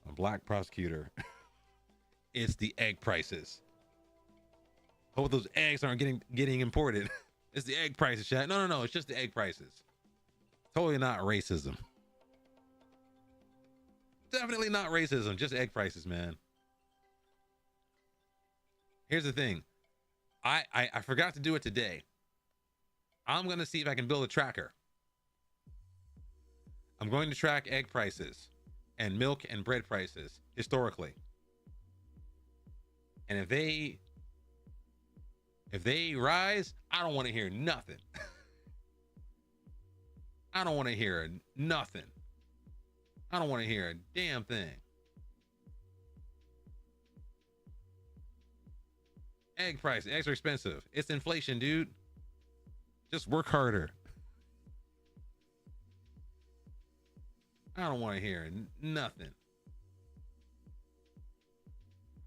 a black prosecutor. It's the egg prices. Hope those eggs aren't getting imported. It's the egg prices, chat. No. It's just the egg prices. Totally not racism. Definitely not racism. Just egg prices, man. Here's the thing. I forgot to do it today. I'm going to see if I can build a tracker. I'm going to track egg prices and milk and bread prices historically. And if they rise, I don't want to hear nothing. I don't want to hear nothing. I don't want to hear a damn thing. Egg prices, eggs are expensive. It's inflation, dude. Just work harder. I don't want to hear nothing.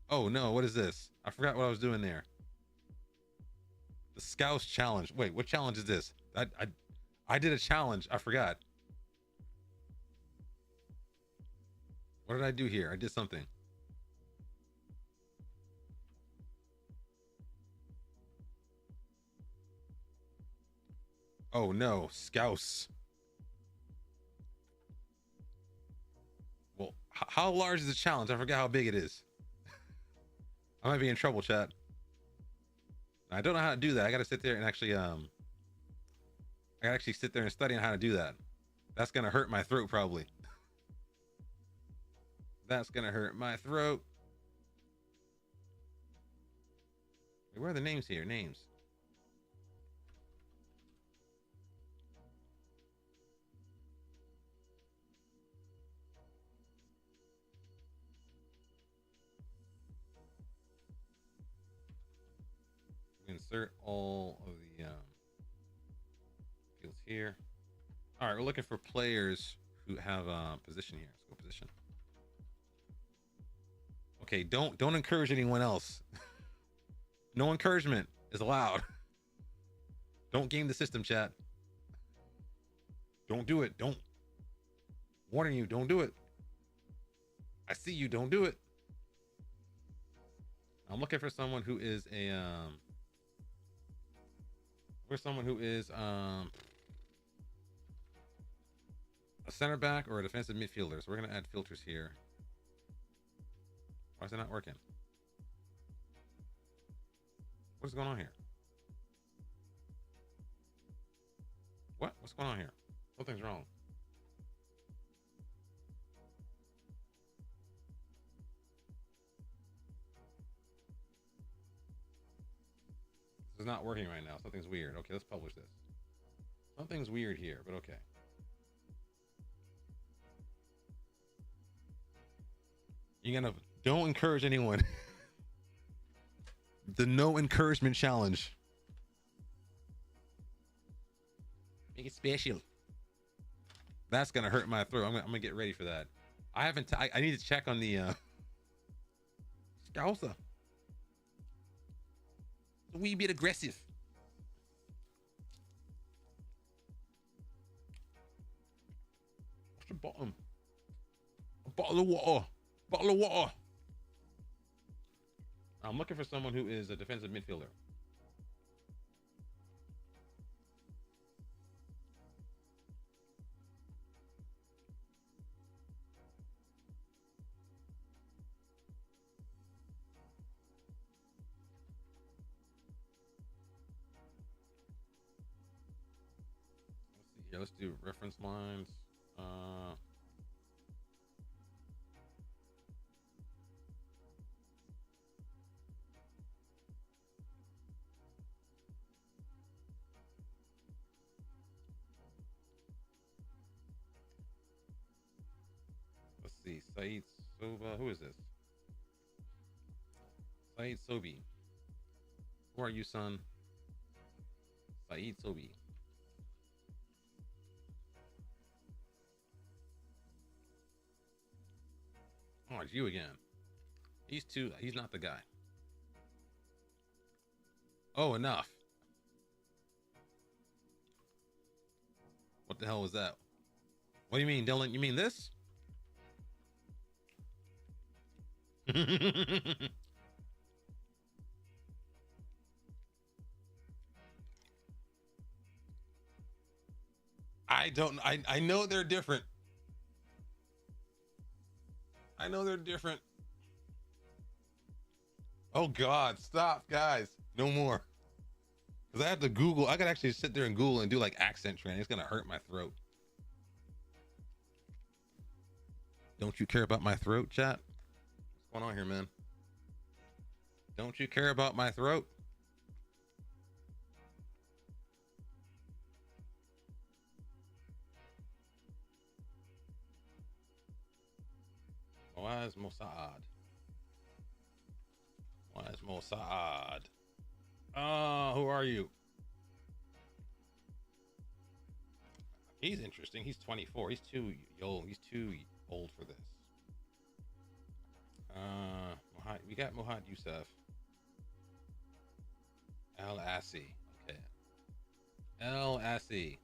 Oh no, what is this? I forgot what I was doing there. The Scouts challenge. Wait, what challenge is this? I did a challenge. I forgot. What did I do here? I did something. Oh no, Scouts. Well, how large is the challenge? I forgot how big it is. I might be in trouble, chat. I don't know how to do that. I gotta sit there and actually I gotta actually sit there and study on how to do that. That's gonna hurt my throat probably. That's gonna hurt my throat. Where are the names here? Names. Insert all of the fields here. All right, we're looking for players who have position here. Let's go position. Okay, don't encourage anyone else. No encouragement is allowed. Don't game the system, chat. Don't do it. Don't. Warning you, don't do it. I see you, don't do it. I'm looking for someone who is a a center back or a defensive midfielder. So we're gonna add filters here. Why is it not working? What's going on here? What's going on here? Something's wrong. This is not working right now. Something's weird. Okay, let's publish this. Something's weird here, but okay. You're gonna don't encourage anyone. The no encouragement challenge. Make it special. That's gonna hurt my throat. I'm gonna get ready for that. I haven't. I need to check on the Scouser. A wee bit aggressive. What's the bottom? A bottle of water. Bottle of water. I'm looking for someone who is a defensive midfielder. Let's see here. Let's do reference lines. Let's see. Saeed Soba. Who is this? Saeed Sobi. Who are you, son? Saeed Sobi. Oh, it's you again. He's not the guy. Oh, enough. What the hell was that? What do you mean, Dylan? You mean this? I don't. I know they're different. I know they're different. Oh God, stop, guys. No more. Because I have to Google. I could actually sit there and Google and do like accent training. It's gonna hurt my throat. Don't you care about my throat, chat? What's going on here, man? Don't you care about my throat? Why is Mossad? Why is Mossad? Who are you? He's interesting. He's 24. He's too old. He's too old for this. We got Mohad Youssef. El Assi. Okay. El Assi.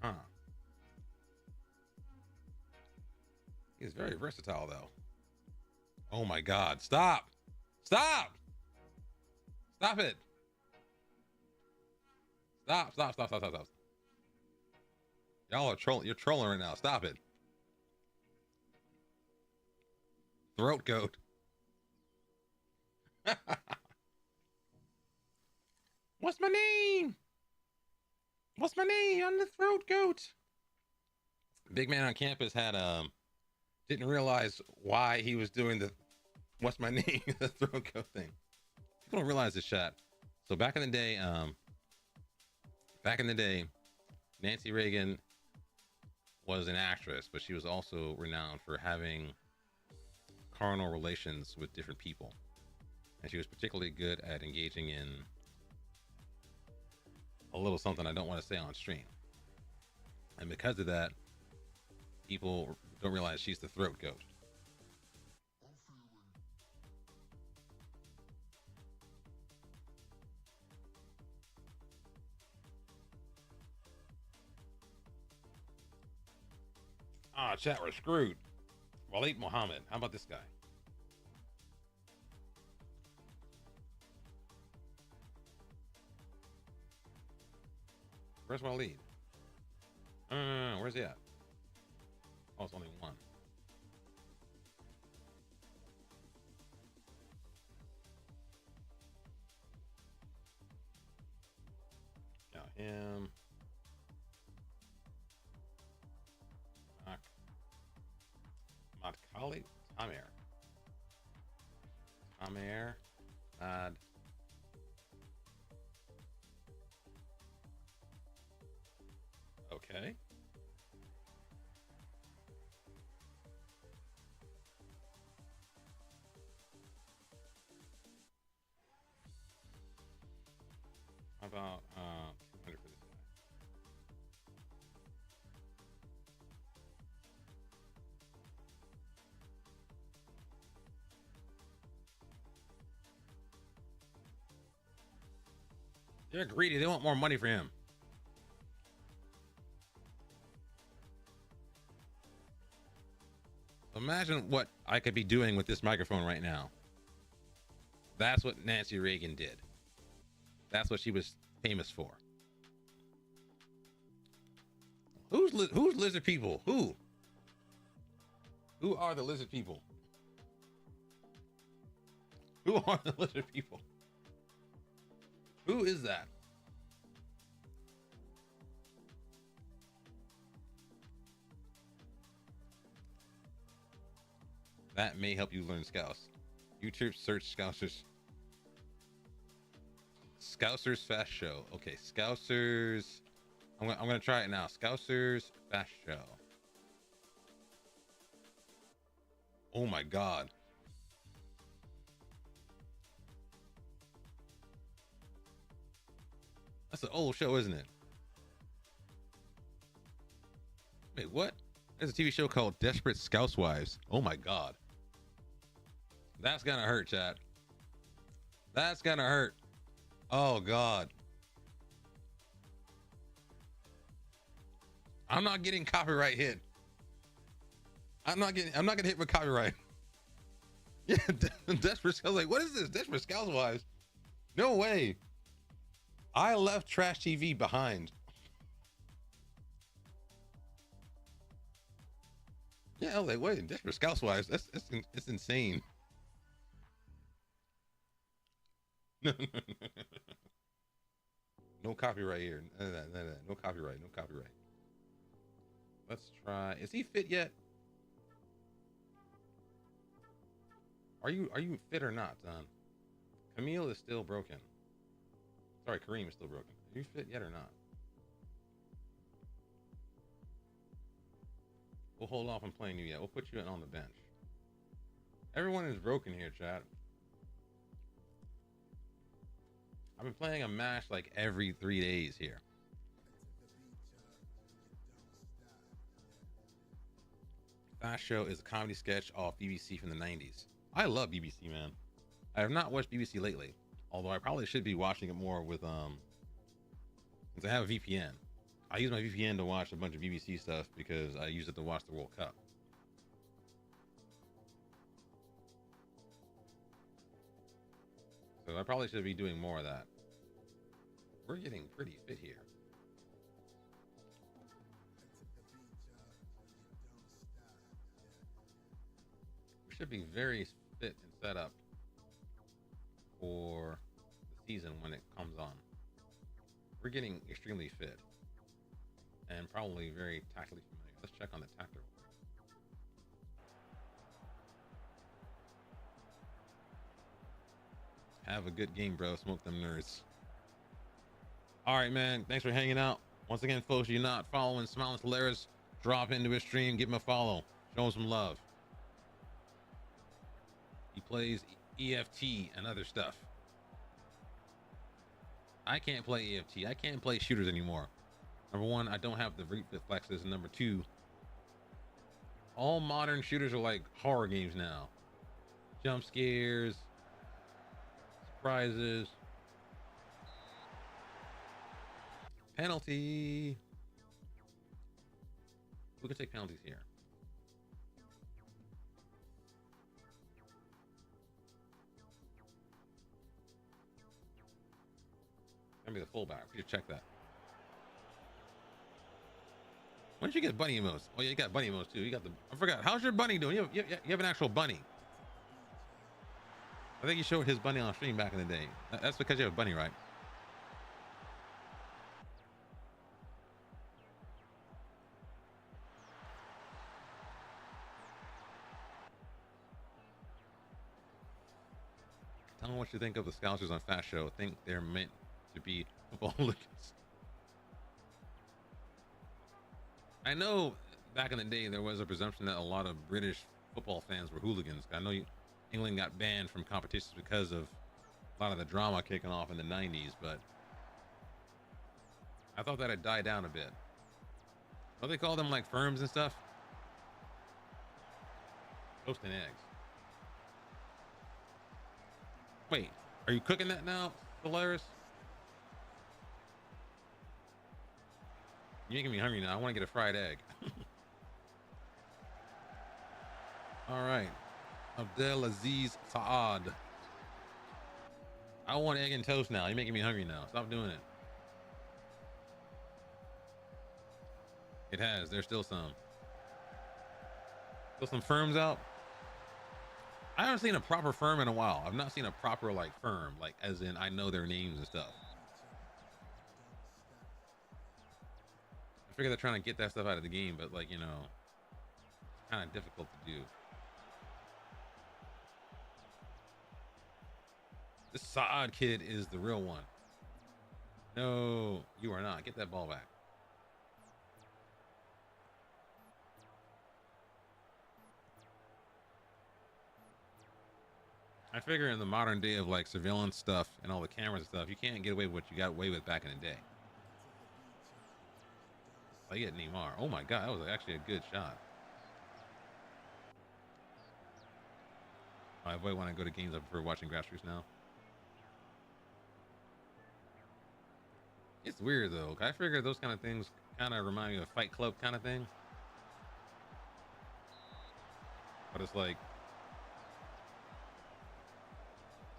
Huh. He's very versatile, though. Oh my God! Stop! Stop! Stop it! Stop! Stop! Stop! Stop! Stop! Stop! Y'all are trolling. You're trolling right now. Stop it. Throat goat. What's my name? What's my name? I'm the throat goat. Big man on campus had didn't realize why he was doing the what's my name the throat goat thing. People don't realize this, chat. So back in the day, Nancy Reagan was an actress, but she was also renowned for having carnal relations with different people, and she was particularly good at engaging in a little something I don't want to say on stream. And because of that, people don't realize she's the throat goat. Ah, chat, we're screwed. Waleed Muhammad. How about this guy? Where's Waleed? No, where's he at? Oh, it's only one. Got him. Matkali Tamer. Tamer. Ad. Okay. How about 200 for this guy? They're greedy. They want more money for him. Imagine what I could be doing with this microphone right now. That's what Nancy Reagan did. That's what she was famous for. Who's lizard people? Who are the lizard people? Who are the lizard people? Who is that? That may help you learn Scouse. YouTube search Scousers. Scousers Fast Show. Okay, Scousers. I'm gonna try it now. Scousers Fast Show. Oh my God. That's an old show, isn't it? Wait, what? There's a TV show called Desperate Scousewives. Oh my god. That's gonna hurt, chat. That's gonna hurt. Oh god. I'm not getting copyright hit. I'm not gonna hit with copyright. Yeah, Desperate Scousewives. Like, what is this? Desperate Scousewives? No way. I left trash TV behind. Yeah, I was like, wait, Desperate Scousewives? It's insane. No, no copyright here. No copyright. No copyright. Let's try. Is he fit yet? Are you fit or not, son? Camille is still broken. Sorry, Kareem is still broken. Are you fit yet or not? We'll hold off on playing you yet. We'll put you on the bench. Everyone is broken here, chat. I've been playing a match like every 3 days here. Fast Show is a comedy sketch off BBC from the 90s. I love BBC, man. I have not watched BBC lately, although I probably should be watching it more with since I have a VPN. I use my VPN to watch a bunch of BBC stuff because I use it to watch the World Cup. So I probably should be doing more of that. We're getting pretty fit here. We should be very fit and set up for the season when it comes on. We're getting extremely fit and probably very tactically familiar. Let's check on the tactical. Have a good game, bro. Smoke them nerds. All right, man. Thanks for hanging out. Once again, folks, you're not following Smiling Solaris, drop into his stream, give him a follow, show him some love. He plays EFT and other stuff. I can't play EFT. I can't play shooters anymore. Number one, I don't have the reflexes. And number two, all modern shooters are like horror games now. Jump scares, surprises. Penalty. We can take penalties here. Gonna be the fullback. We should check that. When did you get bunny emotes? Oh yeah, you got bunny emotes too. You got the. I forgot. How's your bunny doing? You have an actual bunny. I think you showed his bunny on stream back in the day. That's because you have a bunny, right? Tell me what you think of the Scousers on Fast Show. Think they're meant to be football hooligans. I know back in the day there was a presumption that a lot of British football fans were hooligans. I know England got banned from competitions because of a lot of the drama kicking off in the 90s, but I thought that had died down a bit. What they call them, like firms and stuff? Toast and eggs. Wait, are you cooking that now, Polaris? You're making me hungry now. I want to get a fried egg. All right. Abdelaziz Saad. I want egg and toast now. You're making me hungry now. Stop doing it. It has. There's still some. Still some firms out. I haven't seen a proper firm in a while. I've not seen a proper like firm, like as in I know their names and stuff. I figure they're trying to get that stuff out of the game, but like, you know, it's kind of difficult to do. This Saad kid is the real one. No, you are not. Get that ball back. I figure in the modern day of like surveillance stuff and all the cameras and stuff, you can't get away with what you got away with back in the day. I get Neymar. Oh my god, that was actually a good shot. I avoid when I go to games. I prefer watching grassroots now. It's weird though. I figure those kind of things kind of remind me of Fight Club kind of thing. But it's like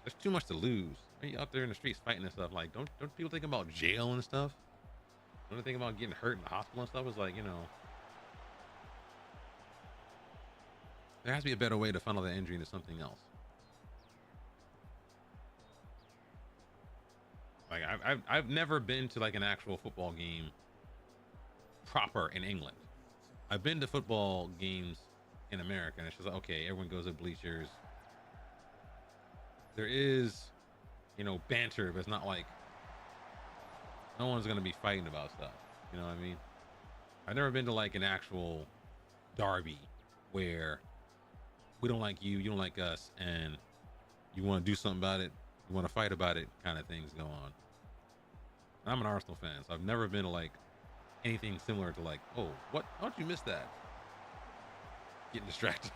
there's too much to lose. Are you out there in the streets fighting and stuff? Like, don't people think about jail and stuff? Don't they think about getting hurt in the hospital and stuff? It's like, you know, there has to be a better way to funnel that injury into something else. Like I've never been to like an actual football game proper in England. I've been to football games in America, and it's just like, okay, everyone goes to bleachers. There is, you know, banter, but it's not like no one's gonna be fighting about stuff. You know what I mean? I've never been to like an actual derby where we don't like you, you don't like us, and you want to do something about it, you want to fight about it, kind of things go on. I'm an Arsenal fan, so I've never been to like anything similar to like, oh, what? How'd you miss that? Getting distracted.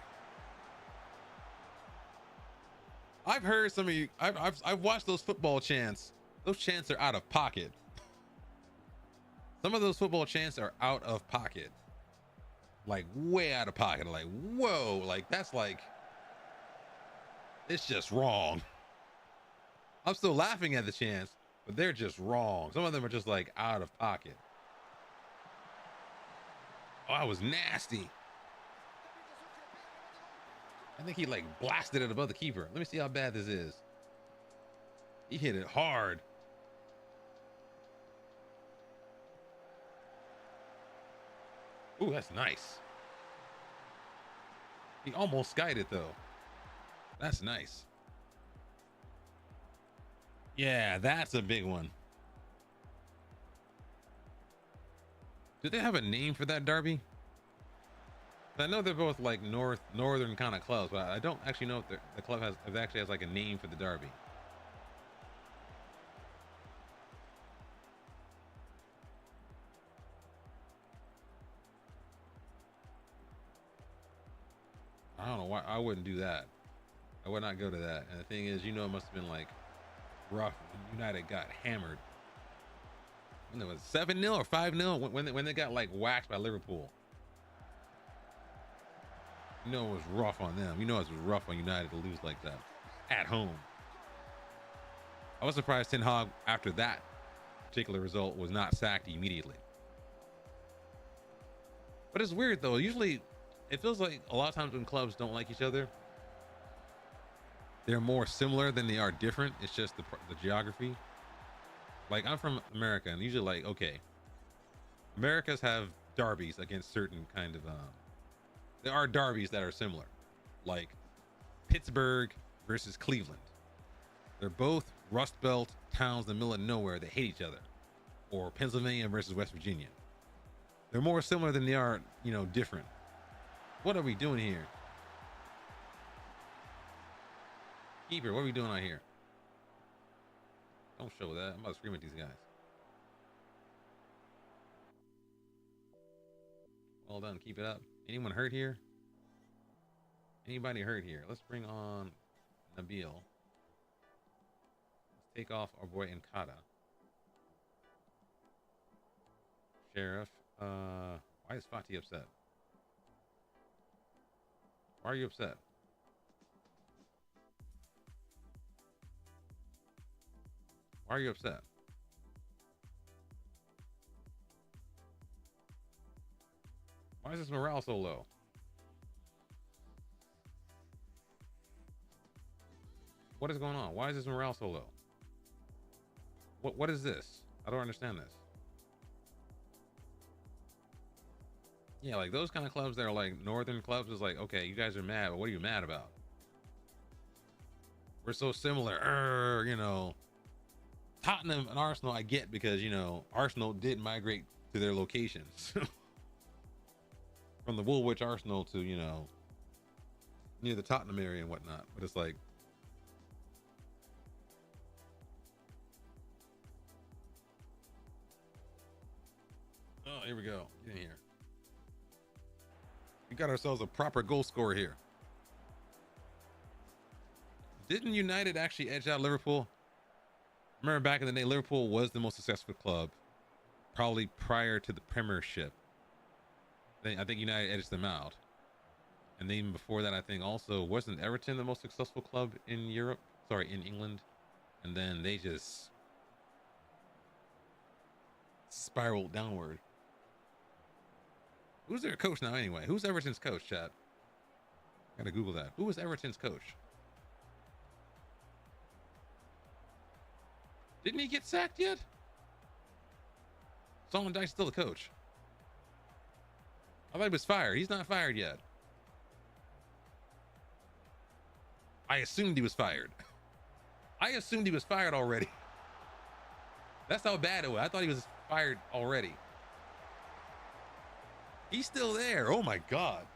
I've heard some of you. I've watched those football chants. Those chants are out of pocket. Some of those football chants are out of pocket, like way out of pocket. Like, whoa, like that's like, it's just wrong. I'm still laughing at the chants, but they're just wrong. Some of them are just like out of pocket. Oh, I was nasty. I think he like blasted it above the keeper. Let me see how bad this is. He hit it hard. Ooh, that's nice. He almost skied it though. That's nice. Yeah, that's a big one. Do they have a name for that derby? I know they're both like northern kind of clubs, but I don't actually know if the club actually has like a name for the derby. I don't know why I wouldn't do that. I would not go to that. And the thing is, you know, it must have been like rough when United got hammered. When it was 7-0 or 5-0 when they got like waxed by Liverpool. You know it was rough on them. You know it was rough on United to lose like that at home. I was surprised Ten Hag after that particular result was not sacked immediately. But it's weird though. Usually it feels like a lot of times when clubs don't like each other, they're more similar than they are different. It's just the geography. Like I'm from America, and usually like, okay, Americas have derbies against certain kind of there are derbies that are similar, like Pittsburgh versus Cleveland. They're both Rust Belt towns in the middle of nowhere that hate each other, or Pennsylvania versus West Virginia. They're more similar than they are, you know, different. What are we doing here? Keeper, what are we doing out here? Don't show that. I'm about to scream at these guys. Well done. Keep it up. Anyone hurt here? Anybody hurt here? Let's bring on Nabil. Let's take off our boy Nkata. Sheriff. Why is Fati upset? Why are you upset? Why are you upset? Why is this morale so low? What is going on? Why is this morale so low? What is this? I don't understand this. Yeah, like those kind of clubs that are like northern clubs is like, okay, you guys are mad, but what are you mad about? We're so similar. You know, Tottenham and Arsenal I get because, you know, Arsenal did migrate to their locations. From the Woolwich Arsenal to, you know, near the Tottenham area and whatnot. But it's like, Oh, here we go. Get in here. We got ourselves a proper goal scorer here. Didn't United actually edge out Liverpool? Remember back in the day, Liverpool was the most successful club, probably prior to the Premiership. I think United edged them out. And then even before that, I think also, wasn't Everton the most successful club in Europe? Sorry, in England. And then they just spiraled downward. Who's their coach now anyway? Who's Everton's coach, chat? Gotta Google that. Who was Everton's coach? Didn't he get sacked yet? Solomon Dyke's still the coach. I thought he was fired. He's not fired yet. I assumed he was fired. I assumed he was fired already. That's how bad it was. I thought he was fired already. He's still there. Oh my God.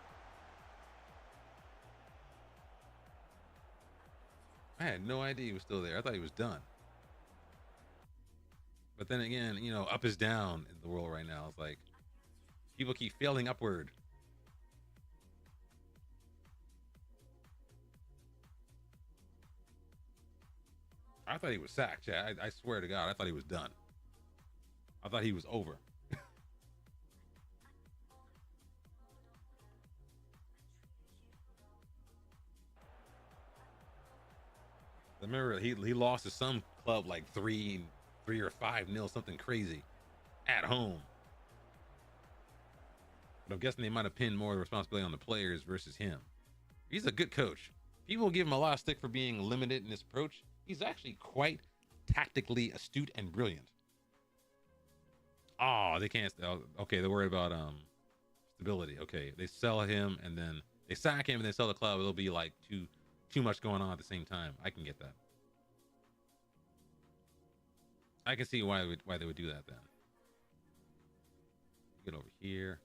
I had no idea he was still there. I thought he was done. But then again, you know, up is down in the world right now. It's like people keep failing upward. I thought he was sacked. Yeah, I swear to God, I thought he was done. I thought he was over. I remember he lost to some club like 3 or 5-0, something crazy, at home. But I'm guessing they might have pinned more of the responsibility on the players versus him. He's a good coach. People give him a lot of stick for being limited in his approach. He's actually quite tactically astute and brilliant. Oh, they can't. Okay, they're worried about stability. Okay, they sell him and then they sack him and they sell the club. It'll be like too much going on at the same time. I can get that. I can see why they would do that then. Get over here.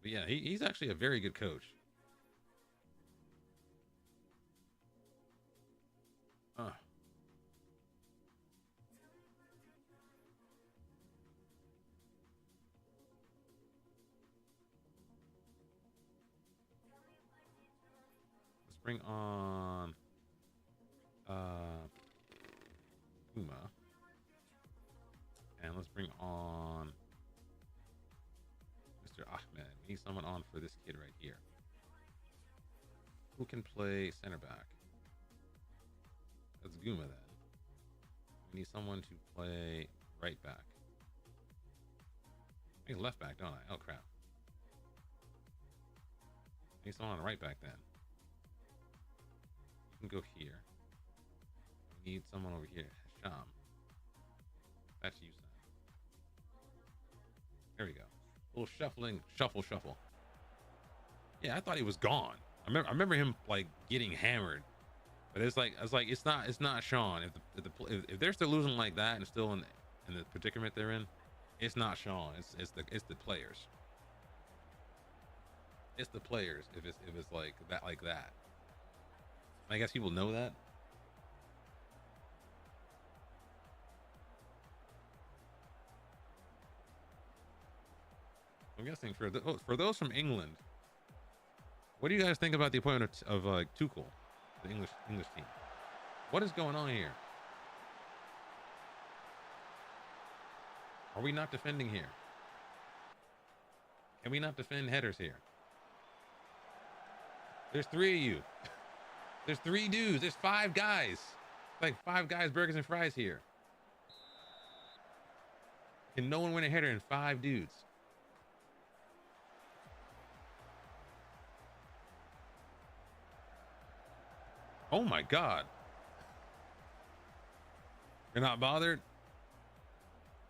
But yeah, he's actually a very good coach. Let's bring on Puma. And let's bring on Mr. Ahmed. We need someone on for this kid right here. Who can play center back? That's Guma then. We need someone to play right back. I need left back, don't I? Oh crap. I need someone on right back then. You can go here. We need someone over here. Sham. That's you, son. There we go. A little shuffling, shuffle. Yeah, I thought he was gone. I remember him like getting hammered. But it's not Sean. If they're still losing like that and still in the predicament they're in, it's not Sean. It's the players. It's the players. If it's like that. I guess people know that. I'm guessing for those from England, what do you guys think about the appointment of Tuchel, the English team? What is going on here? Are we not defending here? Can we not defend headers here? There's 3 of you. There's 3 dudes. There's 5 guys. Like 5 guys, burgers and fries here. Can no one win a header in 5 dudes? Oh my God. You're not bothered?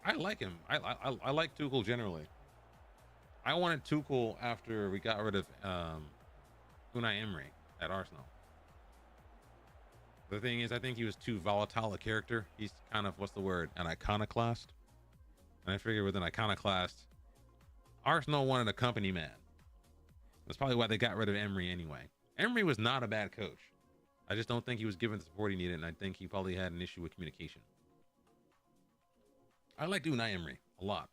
I like him. I like Tuchel generally. I wanted Tuchel after we got rid of Unai Emery at Arsenal. The thing is, I think he was too volatile a character. He's kind of, what's the word, an iconoclast. And I figured with an iconoclast, Arsenal wanted a company man. That's probably why they got rid of Emery anyway. Emery was not a bad coach. I just don't think he was given the support he needed, and I think he probably had an issue with communication. I like Unai Emery a lot.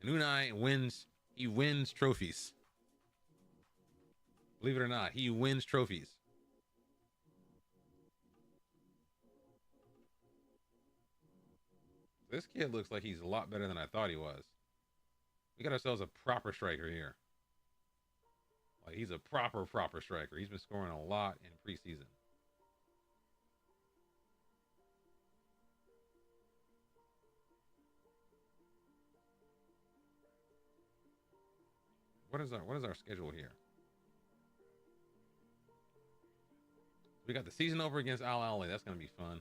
And Unai wins. He wins trophies. Believe it or not, he wins trophies. This kid looks like he's a lot better than I thought he was. We got ourselves a proper striker here. Like, he's a proper striker. He's been scoring a lot in preseason. What is our schedule here? We got the season over against Al Ahly. That's gonna be fun.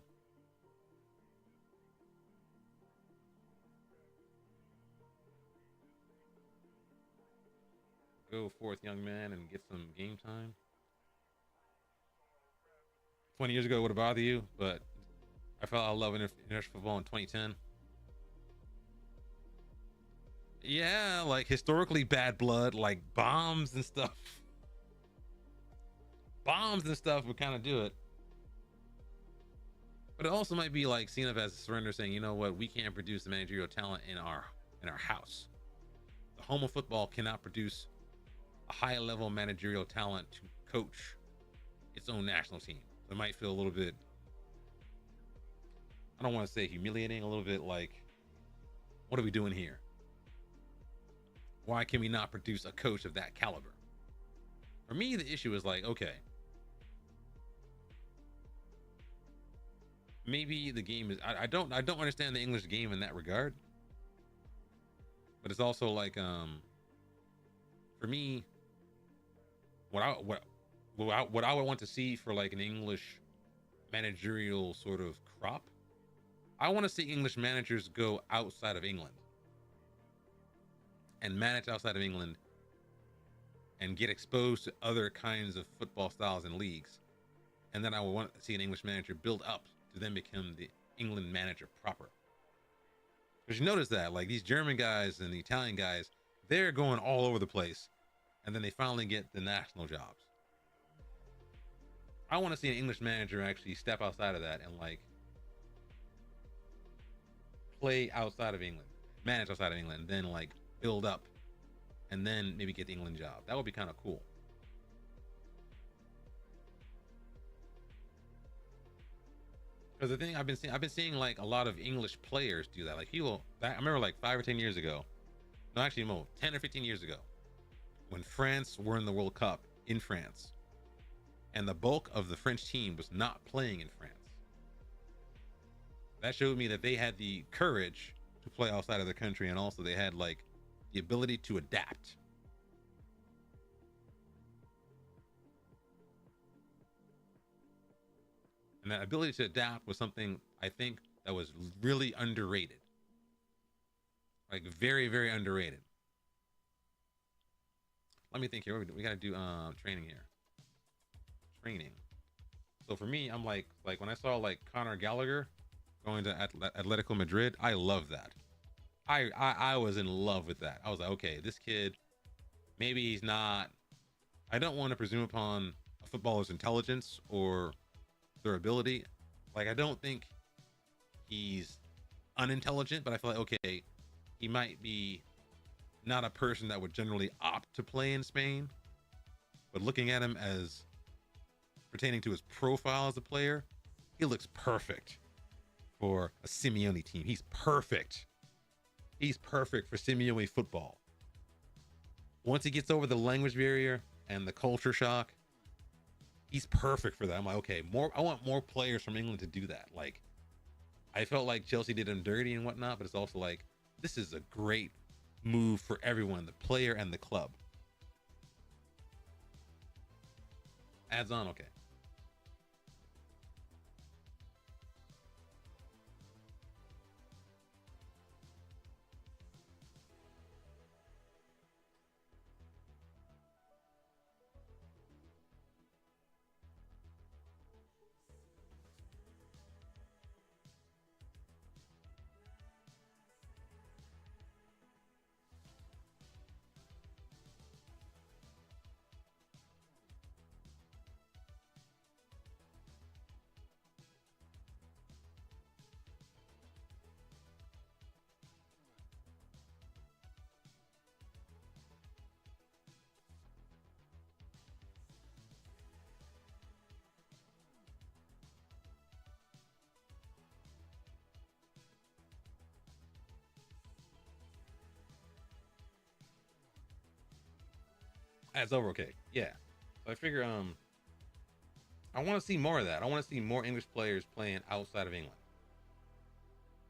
Go forth, young man, and get some game time. 20 years ago would have bothered you, but I fell out of love with international football in 2010. Yeah, like historically bad blood, like bombs and stuff. Bombs and stuff would kind of do it. But it also might be like seen as a surrender, saying, you know what, we can't produce the managerial talent in our house. The home of football cannot produce a high level managerial talent to coach its own national team. So it might feel a little bit, I don't want to say humiliating, a little bit like, what are we doing here? Why can we not produce a coach of that caliber? For me, the issue is like, okay, maybe the game is, I don't understand the English game in that regard. But it's also like, for me, what I would want to see for like an English managerial sort of crop, I want to see English managers go outside of England and manage outside of England and get exposed to other kinds of football styles and leagues. And then I would want to see an English manager build up to then become the England manager proper. Because you notice that, like, these German guys and the Italian guys, they're going all over the place, and then they finally get the national jobs. I want to see an English manager actually step outside of that and, like, play outside of England, manage outside of England, and then, like, build up, and then maybe get the England job. That would be kind of cool. Because the thing I've been seeing like a lot of English players do that. Like I remember like 5 or 10 years ago, no, actually more, 10 or 15 years ago, when France were in the World Cup in France, and the bulk of the French team was not playing in France. That showed me that they had the courage to play outside of the country, and also they had like the ability to adapt. And that ability to adapt was something I think that was really underrated. Like very, very underrated. Let me think here. We got to do training here. Training. So for me, I'm like when I saw like Conor Gallagher going to Atletico Madrid, I love that. I was in love with that. I was like, okay, this kid, maybe he's not, I don't want to presume upon a footballer's intelligence or their ability. Like, I don't think he's unintelligent, but I feel like, okay, he might be not a person that would generally opt to play in Spain. But looking at him as pertaining to his profile as a player, he looks perfect for a Simeone team. He's perfect. He's perfect for Simeone football. Once he gets over the language barrier and the culture shock, he's perfect for that. I'm like, okay, I want more players from England to do that. Like, I felt like Chelsea did him dirty and whatnot, but it's also like, this is a great move for everyone, the player and the club. Adds on, okay. That's over. Okay, yeah. So I figure I want to see more of that. I want to see more English players playing outside of England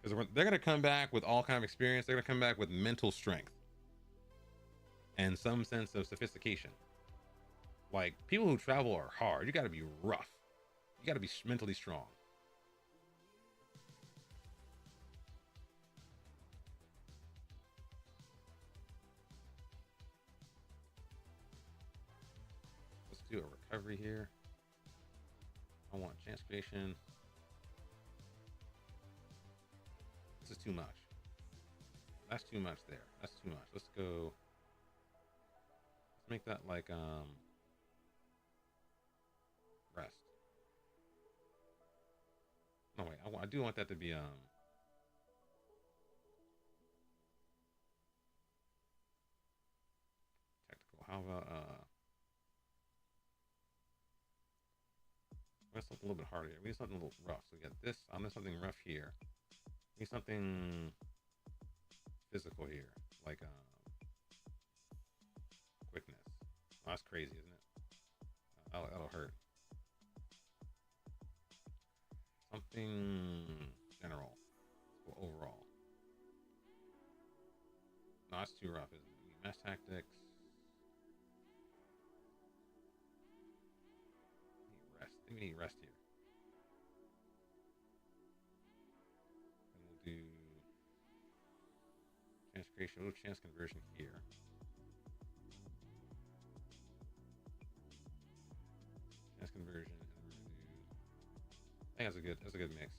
because they're gonna come back with all kind of experience. They're gonna come back with mental strength and some sense of sophistication. Like people who travel are hard. You got to be rough. You got to be mentally strong. Let's do a recovery here. I want chance creation. This is too much. That's too much there. That's too much. Let's go. Let's make that like rest. No wait, I do want that to be technical. How about let's something a little bit harder here. We need something a little rough. So we got this. I need something rough here. We need something physical here, like quickness. Oh, that's crazy, isn't it? That'll hurt. Something general, or overall. No, that's too rough, isn't it? Mass tactics. Rest. I think we need rest here. And we'll do chance creation, a little chance conversion here. Chance conversion, and we're gonna do. I think that's a good mix.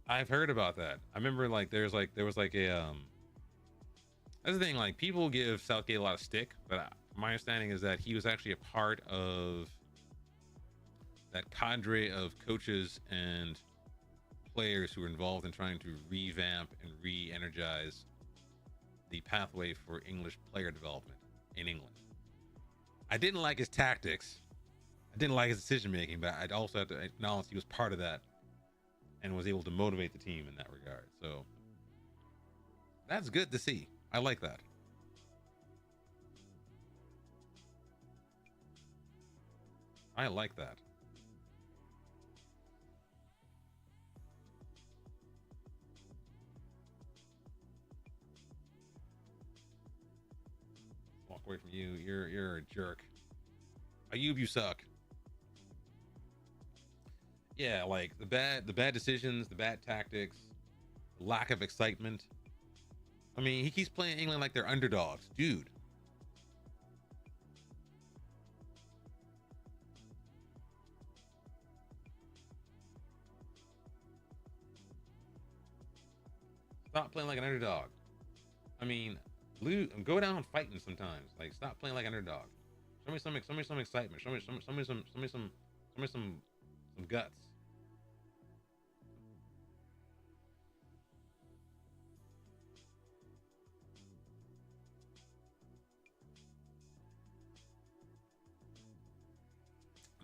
I've heard about that. I remember like there was like a that's the thing, like people give Southgate a lot of stick, but my understanding is that he was actually a part of that cadre of coaches and players who were involved in trying to revamp and re-energize the pathway for English player development in England. I didn't like his tactics. I didn't like his decision making, but I'd also have to acknowledge he was part of that and was able to motivate the team in that regard. So that's good to see. I like that. I like that. Walk away from you. You're a jerk. Ayub, you suck. Yeah, like the bad decisions, the bad tactics, the lack of excitement. I mean, he keeps playing England like they're underdogs, dude. Stop playing like an underdog. I mean, go down fighting sometimes. Like, stop playing like an underdog. Show me some excitement. Show me some guts.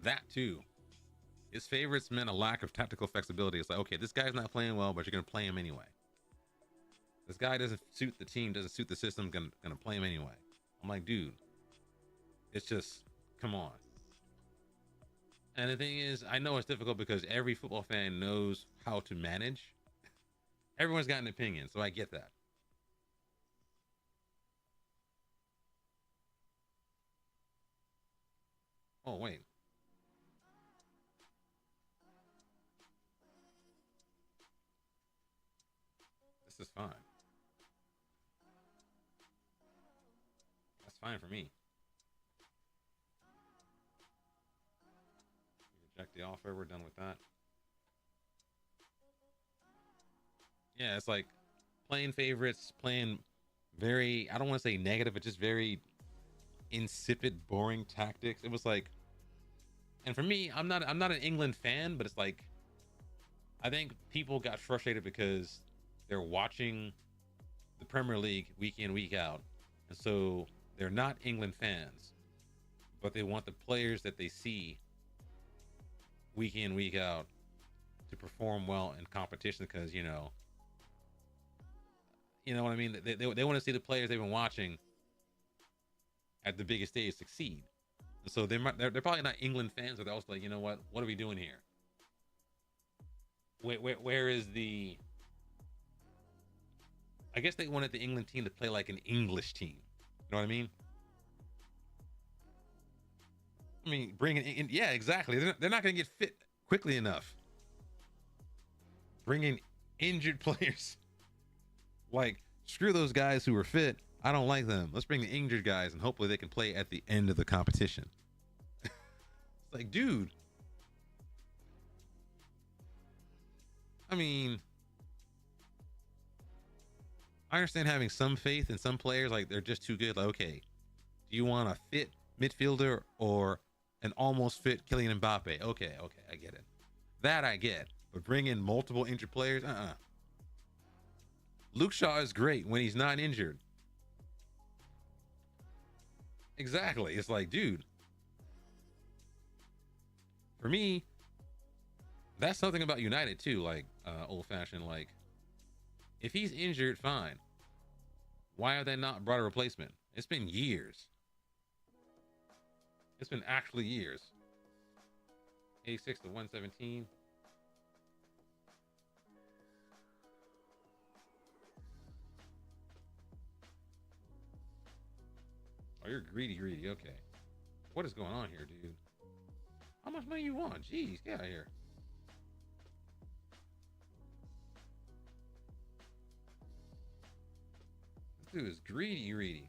That too. His favorites meant a lack of tactical flexibility. It's like, okay, this guy's not playing well, but you're gonna play him anyway. This guy doesn't suit the team, doesn't suit the system, gonna play him anyway. I'm like, dude, it's just, come on. And the thing is, I know it's difficult because every football fan knows how to manage. Everyone's got an opinion, so I get that. Oh wait, this is fine. That's fine for me. Reject the offer. We're done with that. Yeah, it's like playing favorites, playing very, I don't want to say negative, but just very insipid, boring tactics. It was like, and for me, I'm not an England fan, but it's like I think people got frustrated because they're watching the Premier League week in, week out. And so they're not England fans, but they want the players that they see week in, week out to perform well in competition because, You know what I mean? They want to see the players they've been watching at the biggest stage succeed. So they're probably not England fans, but they're also like, you know what are we doing here? Where is the? I guess they wanted the England team to play like an English team. You know what I mean? I mean, bringing in, yeah, exactly. They're not going to get fit quickly enough. Bringing injured players, like screw those guys who are fit. I don't like them. Let's bring the injured guys and hopefully they can play at the end of the competition. It's like, dude. I mean, I understand having some faith in some players, like they're just too good. Like, okay, do you want a fit midfielder or an almost fit Kylian Mbappe? Okay, I get it. That I get. But bring in multiple injured players? Luke Shaw is great when he's not injured. Exactly. It's like, dude. For me, that's something about United too, like old fashioned, like if he's injured, fine. Why have they not brought a replacement? It's been years. It's been actually years. 86 to 117. Oh, you're greedy. Okay. What is going on here, dude? How much money you want? Jeez, get out of here. This dude is greedy.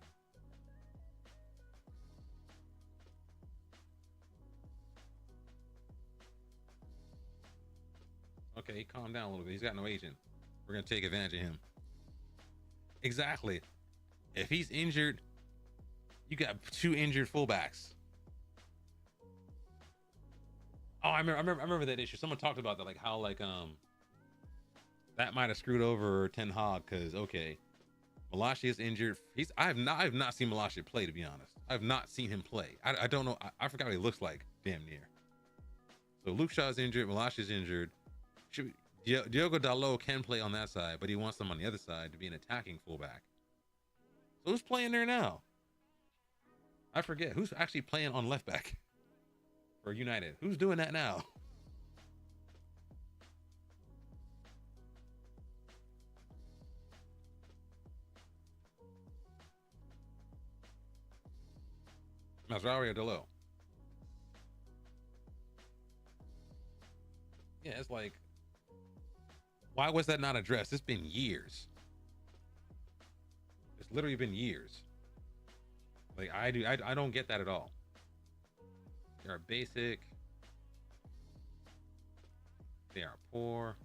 Okay, calm down a little bit. He's got no agent. We're going to take advantage of him. Exactly. If he's injured, you got two injured fullbacks. Oh, I remember that issue. Someone talked about that, like how that might have screwed over Ten Hag because okay, Malacia is injured. I have not seen Malacia play, to be honest. I've not seen him play. I don't know. I forgot what he looks like. Damn near. So Luke Shaw is injured. Malacia is injured. Diogo Dalot can play on that side, but he wants them on the other side to be an attacking fullback. So who's playing there now? I forget. Who's actually playing on left back for United? Who's doing that now? Mazraoui or Dalot? Yeah, it's like, why was that not addressed? It's been years. It's literally been years. Like I don't get that at all. They are basic. They are poor.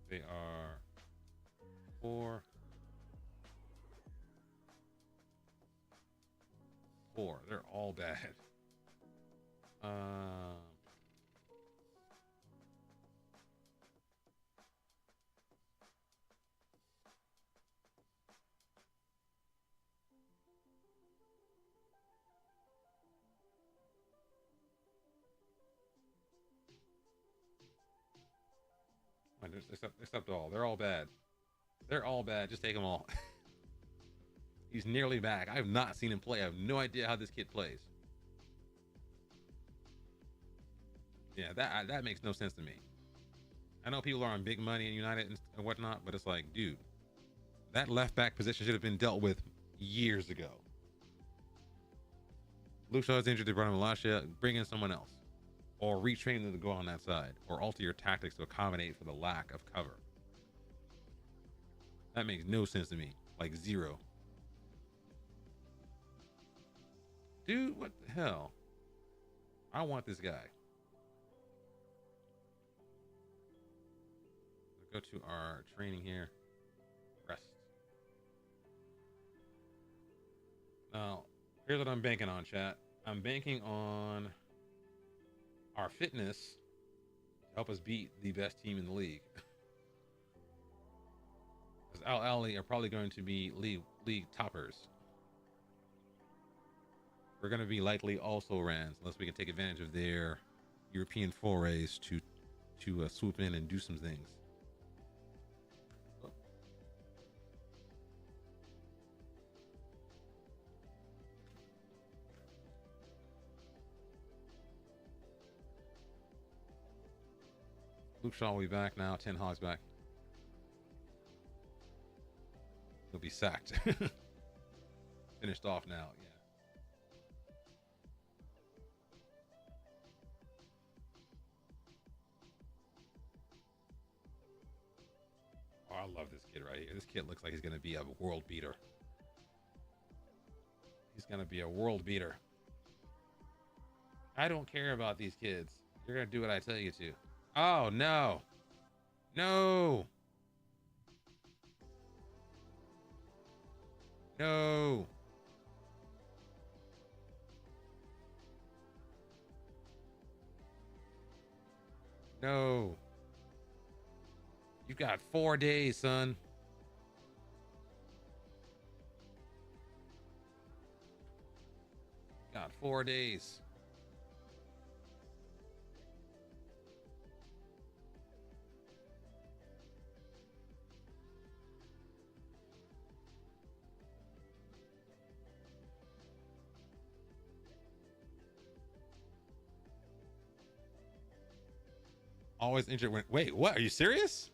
They are poor. Poor. They're all bad. Except all. They're all bad. They're all bad. Just take them all. He's nearly back. I have not seen him play. I have no idea how this kid plays. Yeah, that makes no sense to me. I know people are on big money in United and whatnot, but it's like, dude, that left back position should have been dealt with years ago. Luke Shaw is injured. They brought in Malacia. Bring in someone else, or retrain them to go on that side, or alter your tactics to accommodate for the lack of cover. That makes no sense to me. Like zero. Dude, what the hell? I want this guy. Go to our training here. Rest. Now, here's what I'm banking on, chat. I'm banking on our fitness to help us beat the best team in the league. Because Al Ahly are probably going to be league toppers. We're going to be likely also Rans, unless we can take advantage of their European forays to swoop in and do some things. Luke Shaw will be back now. 10 Hogs back. He'll be sacked. Finished off now. Yeah. Oh, I love this kid right here. This kid looks like he's going to be a world beater. He's going to be a world beater. I don't care about these kids. You're going to do what I tell you to. Oh, no. No. No. No. You've got 4 days, son. Got 4 days. Always injured when. Wait, what? Are you serious?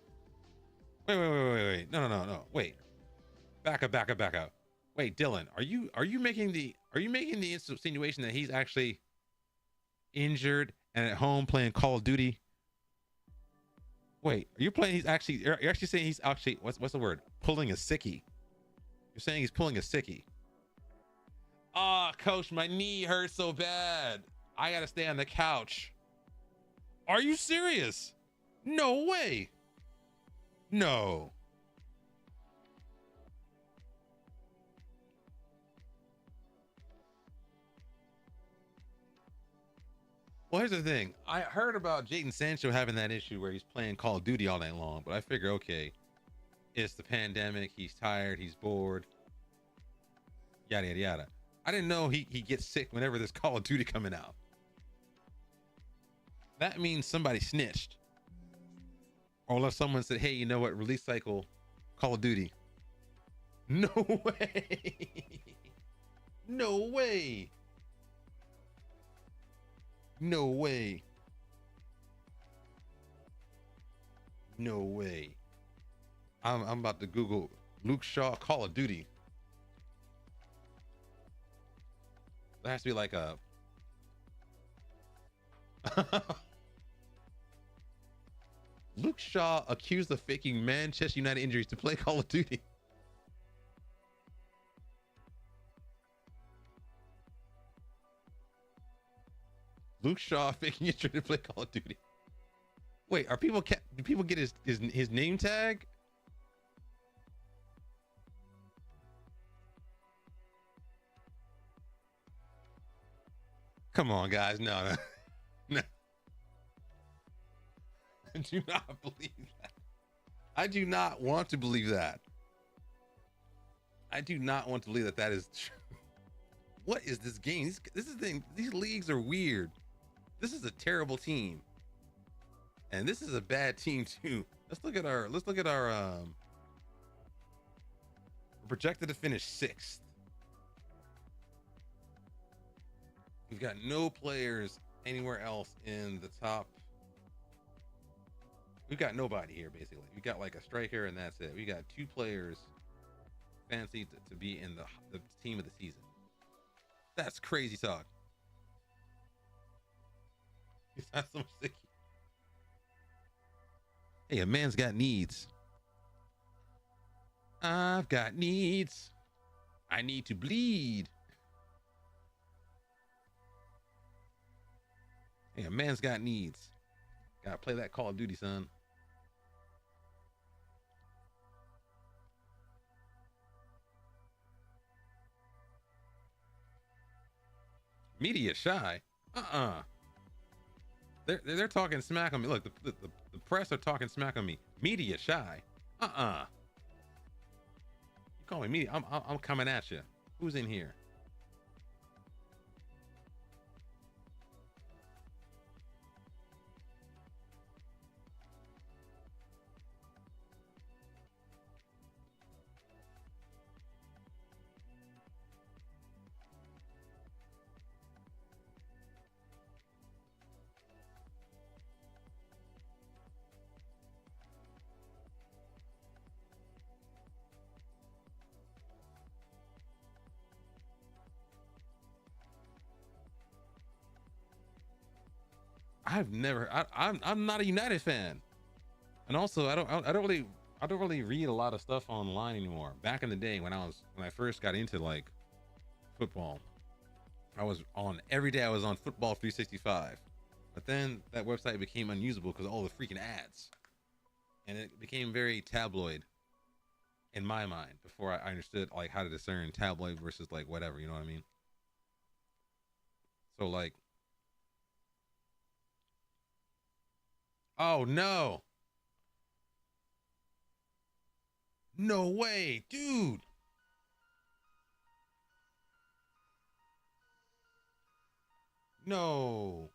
Wait. No. Wait. Back up. Wait, Dylan, are you making the insinuation that he's actually injured and at home playing Call of Duty? Wait, you're actually saying he's actually what's the word? Pulling a sickie. You're saying he's pulling a sickie. Ah, coach, my knee hurts so bad. I gotta stay on the couch. Are you serious? No way. No. Well, here's the thing. I heard about Jadon Sancho having that issue where he's playing Call of Duty all night long, but I figure, okay, it's the pandemic. He's tired. He's bored. Yada, yada, yada. I didn't know he gets sick whenever there's Call of Duty coming out. That means somebody snitched. Or unless someone said, hey, you know what? Release cycle, Call of Duty. No way. No way. No way. No way. I'm about to Google Luke Shaw Call of Duty. There has to be like a Luke Shaw accused of faking Manchester United injuries to play Call of Duty. Luke Shaw faking injury to play Call of Duty. Wait, do people get his name tag? Come on, guys. No. I do not believe that. I do not want to believe that. I do not want to believe that is true. What is this game? This is the thing. These leagues are weird. This is a terrible team, and this is a bad team too. Let's look at our. We're projected to finish 6th. We've got no players anywhere else in the top. We've got nobody here, basically. We got like a striker, and that's it. We got 2 players fancy to be in the team of the season. That's crazy talk. He's not so much sick. Hey, a man's got needs. I've got needs. I need to bleed. Hey, a man's got needs. Gotta play that Call of Duty, son. Media shy. They're talking smack on me. Look, the press are talking smack on me. Media shy. You call me media? I'm coming at you. Who's in here? I've never. I'm not a United fan, and also I don't really read a lot of stuff online anymore. Back in the day when I first got into like football, I was on every day. I was on Football 365, but then that website became unusable because of all the freaking ads, and it became very tabloid in my mind before I understood like how to discern tabloid versus like whatever. You know what I mean? So like, oh no, no way, dude. No.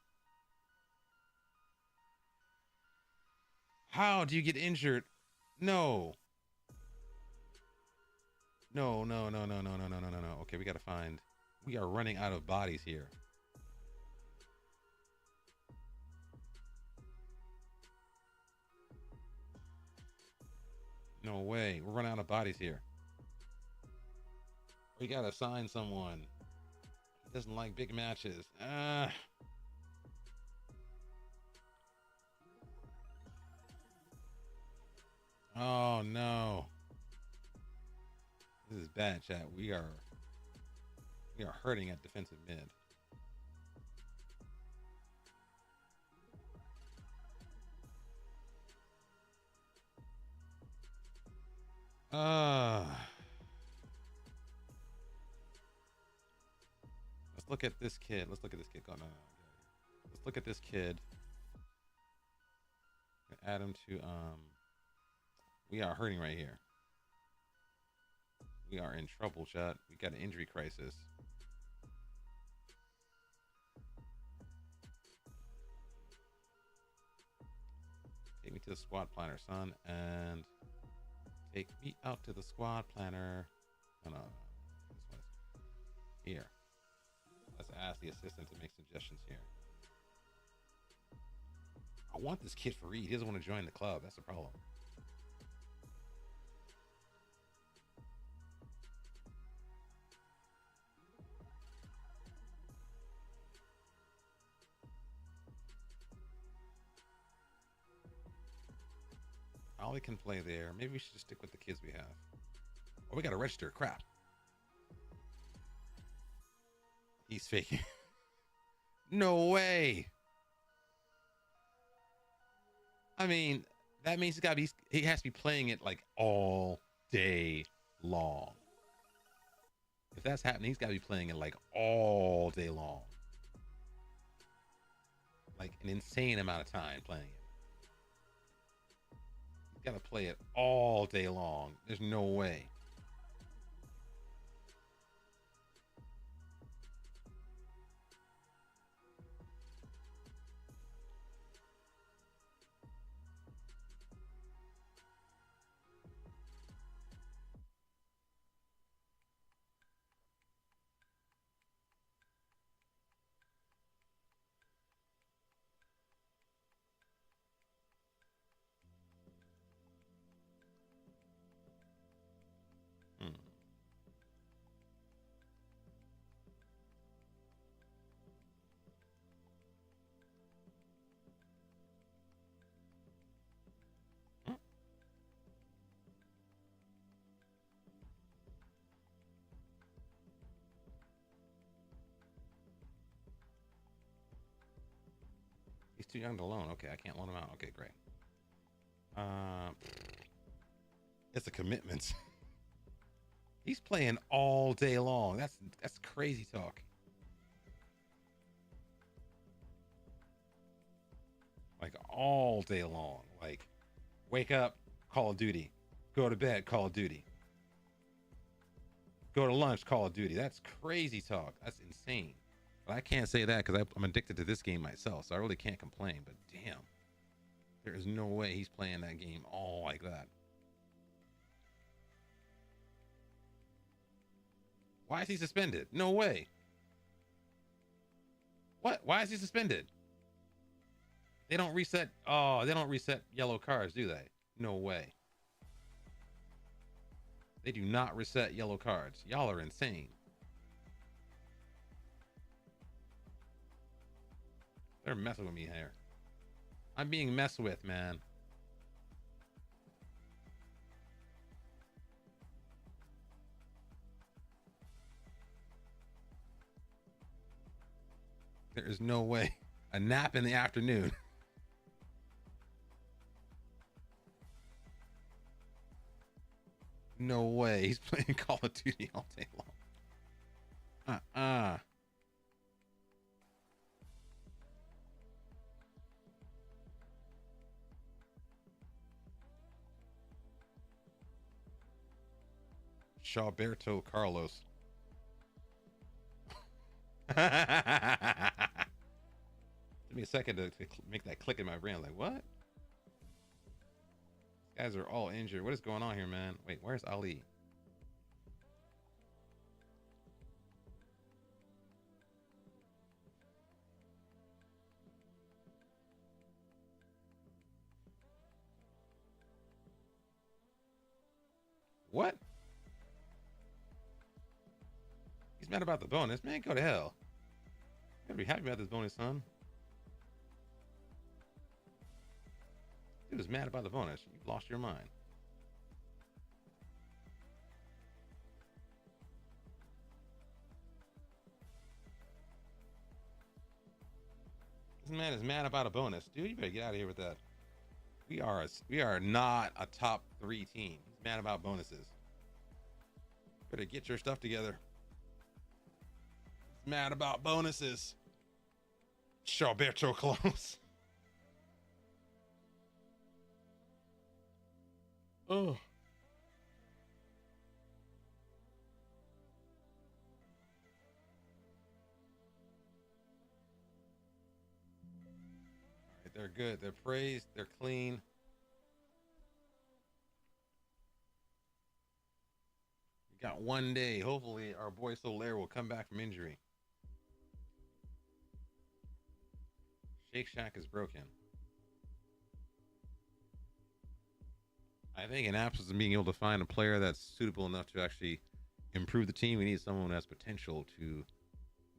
How do you get injured? No. No, no, no, no, no, no, no, no, no, no. Okay, we gotta find. We are running out of bodies here. No way. We're running out of bodies here. We gotta sign someone. He doesn't like big matches. Oh no. This is bad, chat. We are hurting at defensive mid. Let's look at this kid. Let's look at this kid. Oh, no, no, no. Let's look at this kid. Add him to we are hurting right here. We are in trouble, chat. We got an injury crisis. Take me to the squad planner, son, and take me out to the squad planner. No, no, no. This one is here. Let's ask the assistant to make suggestions here. I want this kid for Reed. He doesn't want to join the club. That's the problem. Ollie can play there. Maybe we should just stick with the kids we have. Oh, we got to register. Crap. He's faking. No way. I mean, that means he has to be playing it like all day long. If that's happening, he's got to be playing it like all day long. Like an insane amount of time playing it. He's got to play it all day long. There's no way. He's too young to loan. Okay, I can't loan him out. Okay, great. It's a commitment. He's playing all day long. That's crazy talk. Like all day long. Like wake up, Call of Duty. Go to bed, Call of Duty. Go to lunch, Call of Duty. That's crazy talk. That's insane. But I can't say that because I'm addicted to this game myself, so I really can't complain. But damn, there is no way he's playing that game all like that. Why is he suspended? No way. What? Why is he suspended? They don't reset. Oh, they don't reset yellow cards, do they? No way. They do not reset yellow cards. Y'all are insane. They're messing with me here. I'm being messed with, man. There is no way. A nap in the afternoon. No way. He's playing Call of Duty all day long. Shawberto Carlos. Took me a second to make that click in my brain. Like, what? These guys are all injured. What is going on here, man? Wait, where's Ali? What? He's mad about the bonus. Man, go to hell. You gotta be happy about this bonus, son. Dude is mad about the bonus. You've lost your mind. This man is mad about a bonus. Dude, you better get out of here with that. We are not a top 3 team. He's mad about bonuses. Better get your stuff together. He's mad about bonuses. Shawberto close. Oh. All right, they're good. They're praised. They're clean. We got one day. Hopefully, our boy Solaire will come back from injury. Shake Shack is broken. I think in absence of being able to find a player that's suitable enough to actually improve the team, we need someone who has potential to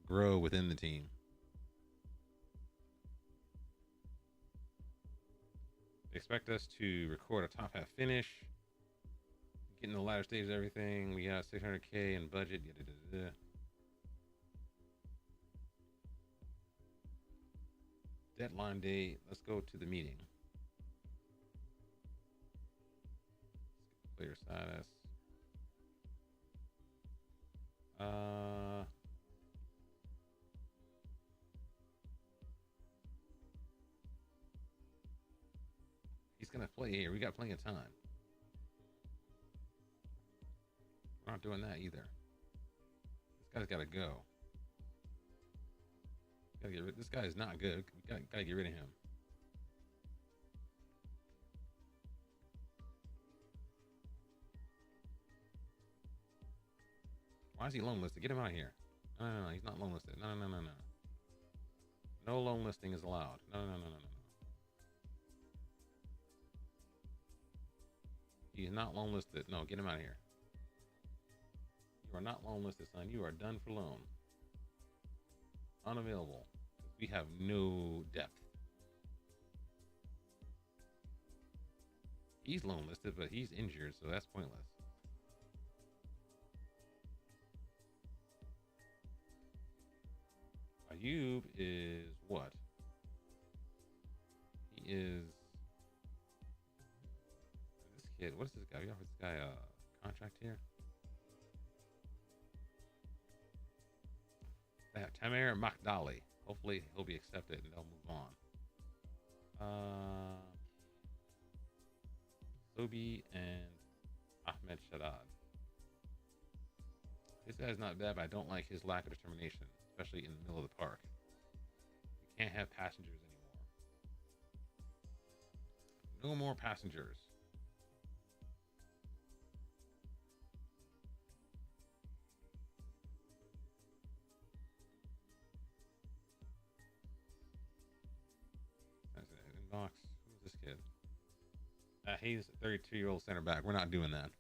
grow within the team. They expect us to record a top half finish. Getting the latter stage of everything. We got 600K in budget. Deadline day. Let's go to the meeting. Player status. He's gonna play here. We got plenty of time. We're not doing that either. This guy's gotta go. This guy is not good. We gotta get rid of him. Why is he loan listed? Get him out of here. No, he's not loan listed. No. No loan listing is allowed. No. He's not loan listed. No, get him out of here. You are not loan listed, son. You are done for loan. Unavailable. We have no depth. He's loan listed, but he's injured, so that's pointless. Ayub is what? He is this kid. What is this guy? We offered this guy a contract here. They have Tamer Makdali. Hopefully he'll be accepted and they'll move on. Sobi and Ahmed Shadad. This guy's not bad, but I don't like his lack of determination, especially in the middle of the park. We can't have passengers anymore. No more passengers. Inbox. Who's this kid? He's a 32-year-old center back. We're not doing that.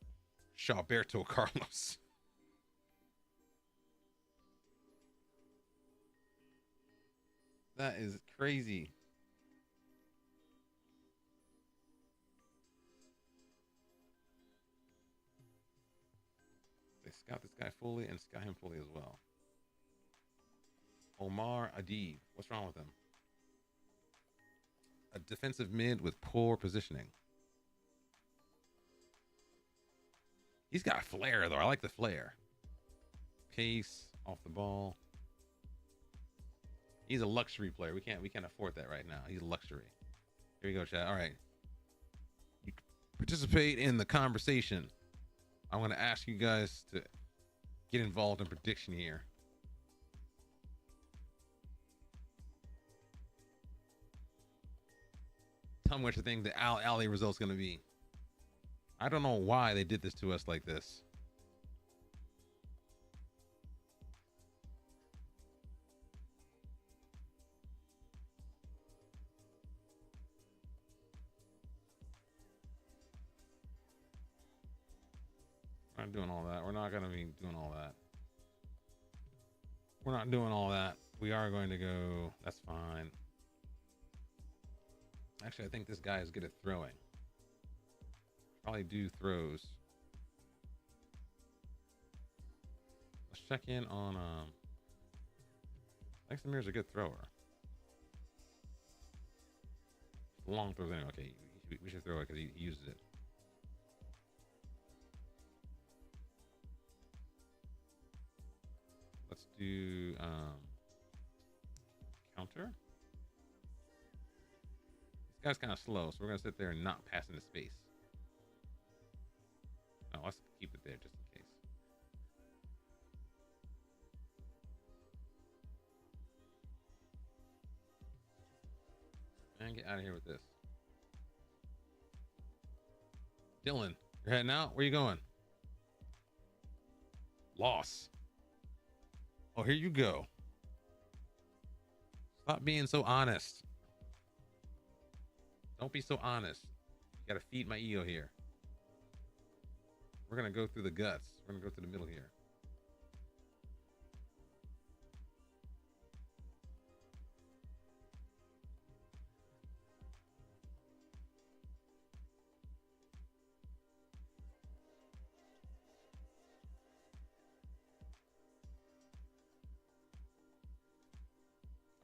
Shawberto Carlos. That is crazy. Scout this guy fully and scout him fully as well. Omar Adib. What's wrong with him? A defensive mid with poor positioning. He's got flair though. I like the flair. Pace, off the ball. He's a luxury player. We can't afford that right now. He's a luxury. Here we go, chat. All right. You participate in the conversation. I'm gonna ask you guys to get involved in prediction here. Tell me what you think the Al Ali result's gonna be. I don't know why they did this to us like this. We're not doing all that. We're not gonna be doing all that. We're not doing all that. We are going to go. That's fine. Actually, I think this guy is good at throwing. Probably do throws. Let's check in on I think Samir's a good thrower. Long throws anyway. Okay, we should throw it because he uses it. Let's do counter. This guy's kind of slow, so we're gonna sit there and not pass into space. No, let's keep it there just in case. Man, get out of here with this. Dylan, you're heading out? Where you going? Loss. Oh, here you go. Stop being so honest. Don't be so honest. You gotta feed my ego here. We're gonna go through the guts. We're gonna go through the middle here.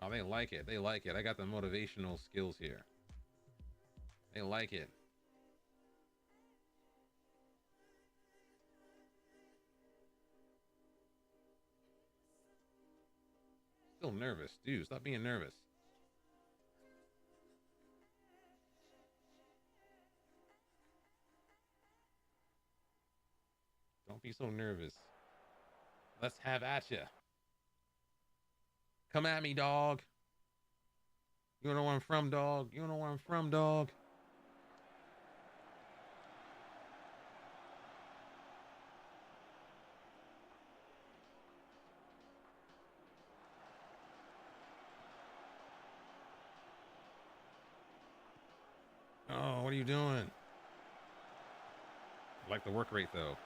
Oh, they like it. They like it. I got the motivational skills here. They like it. Still nervous. Dude, stop being nervous. Don't be so nervous. Let's have at ya. Come at me, dog. You don't know where I'm from, dog. You don't know where I'm from, dog. Oh, what are you doing? I like the work rate, though.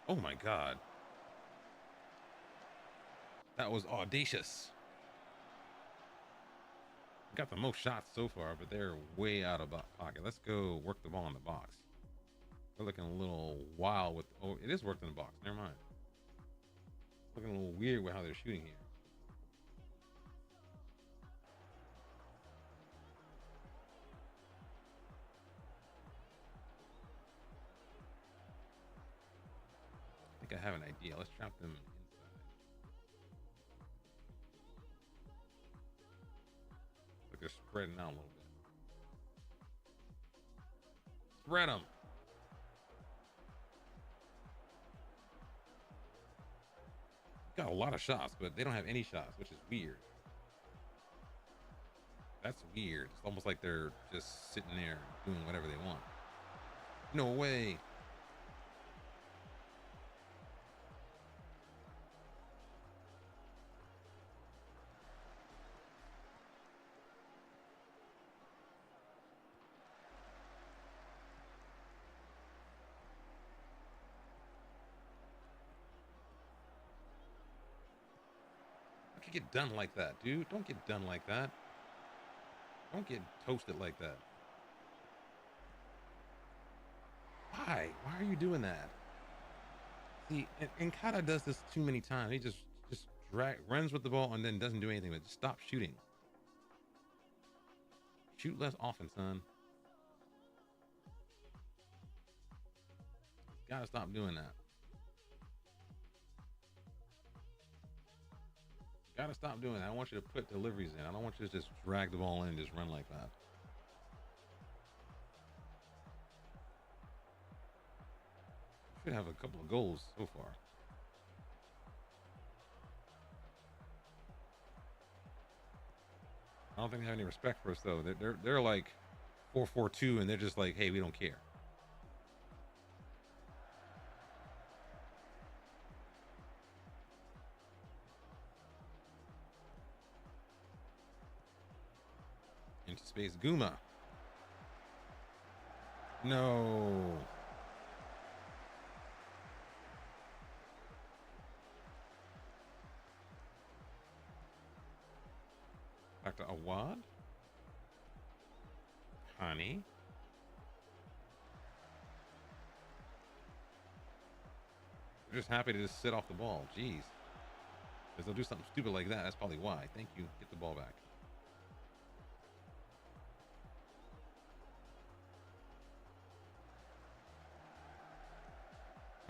Oh, my God. That was audacious. Got the most shots so far, but they're way out of pocket. Let's go work the ball in the box. We're looking a little wild with... Oh, it is worked in the box. Never mind. Looking a little weird with how they're shooting here. I think I have an idea. Let's trap them inside. Look, they're spreading out a little bit. Spread them. Got a lot of shots, but they don't have any shots, which is weird. That's weird. It's almost like they're just sitting there doing whatever they want. No way. Don't get done like that, dude. Don't get done like that. Don't get toasted like that. Why? Why are you doing that? See, and Kata does this too many times. He just runs with the ball and then doesn't do anything. But just stop shooting. Shoot less often, son. Gotta stop doing that. Gotta stop doing that. I want you to put deliveries in. I don't want you to just drag the ball in and just run like that. Should have a couple of goals so far. I don't think they have any respect for us though. They're like 4-4-2 and they're just like, hey, we don't care. Into space, Guma. No. Back to Awad. Honey. They're just happy to just sit off the ball. Jeez. Because they'll do something stupid like that. That's probably why. Thank you. Get the ball back.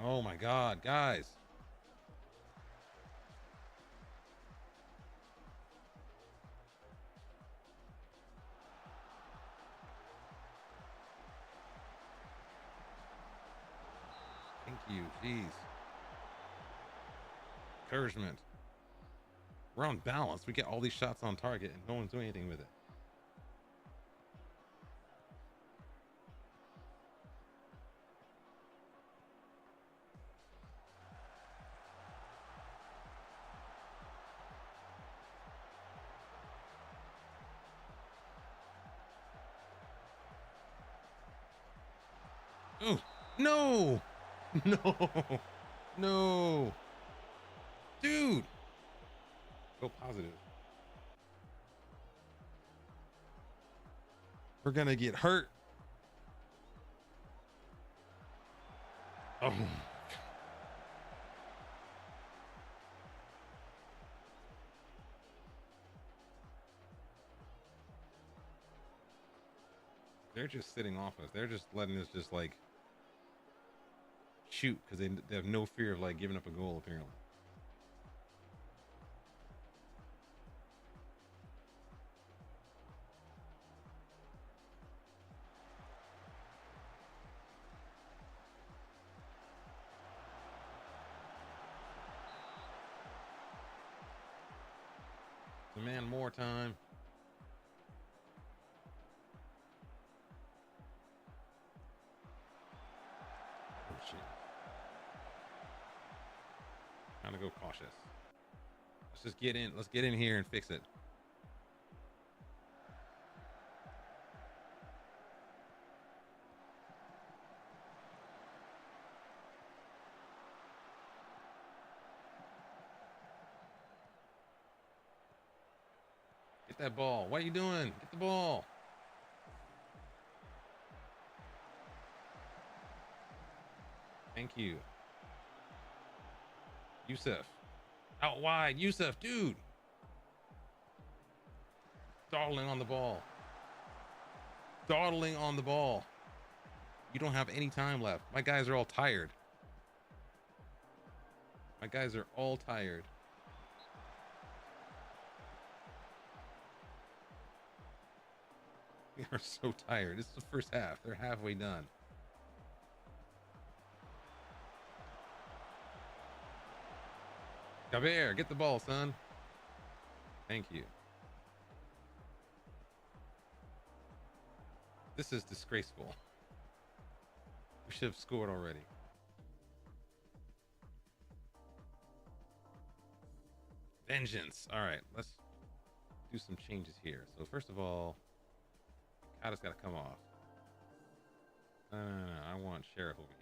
Oh my God, guys. Thank you. Jeez. Encouragement. We're on balance. We get all these shots on target and no one's doing anything with it. Oh, no. No. No. Dude. Go positive. We're gonna get hurt. Oh. They're just sitting off us. They're just letting us just like shoot because they have no fear of like giving up a goal apparently. Demand more time. Oh shit. Trying to go cautious. Let's just get in. Let's get in here and fix it. Get that ball. What are you doing? Get the ball. Thank you. Yusuf. Out wide. Yusuf, dude. Dawdling on the ball. Dawdling on the ball. You don't have any time left. My guys are all tired. My guys are all tired. They are so tired. This is the first half. They're halfway done. Javier, get the ball, son. Thank you. This is disgraceful. We should have scored already. Vengeance. All right, let's do some changes here. So first of all, Kata's got to come off. No, I want Sheriff over here.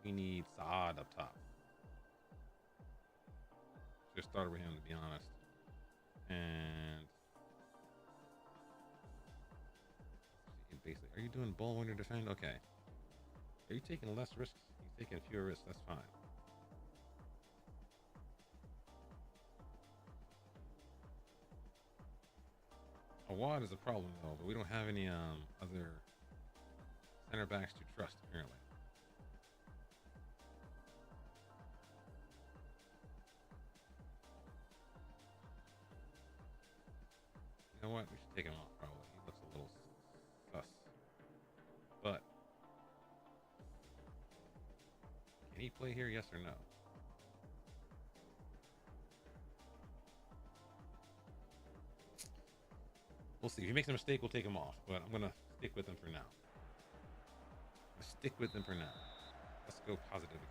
We need Saad up top. Just started with him, to be honest. And basically, are you doing ball winner defend? Okay. Are you taking less risks? You're taking fewer risks. That's fine. A wad is a problem though, but we don't have any other center backs to trust apparently. You know what? We should take him off probably. He looks a little sus. But can he play here? Yes or no? We'll see. If he makes a mistake, we'll take him off. But I'm gonna stick with him for now. Stick with him for now. Let's go positive again.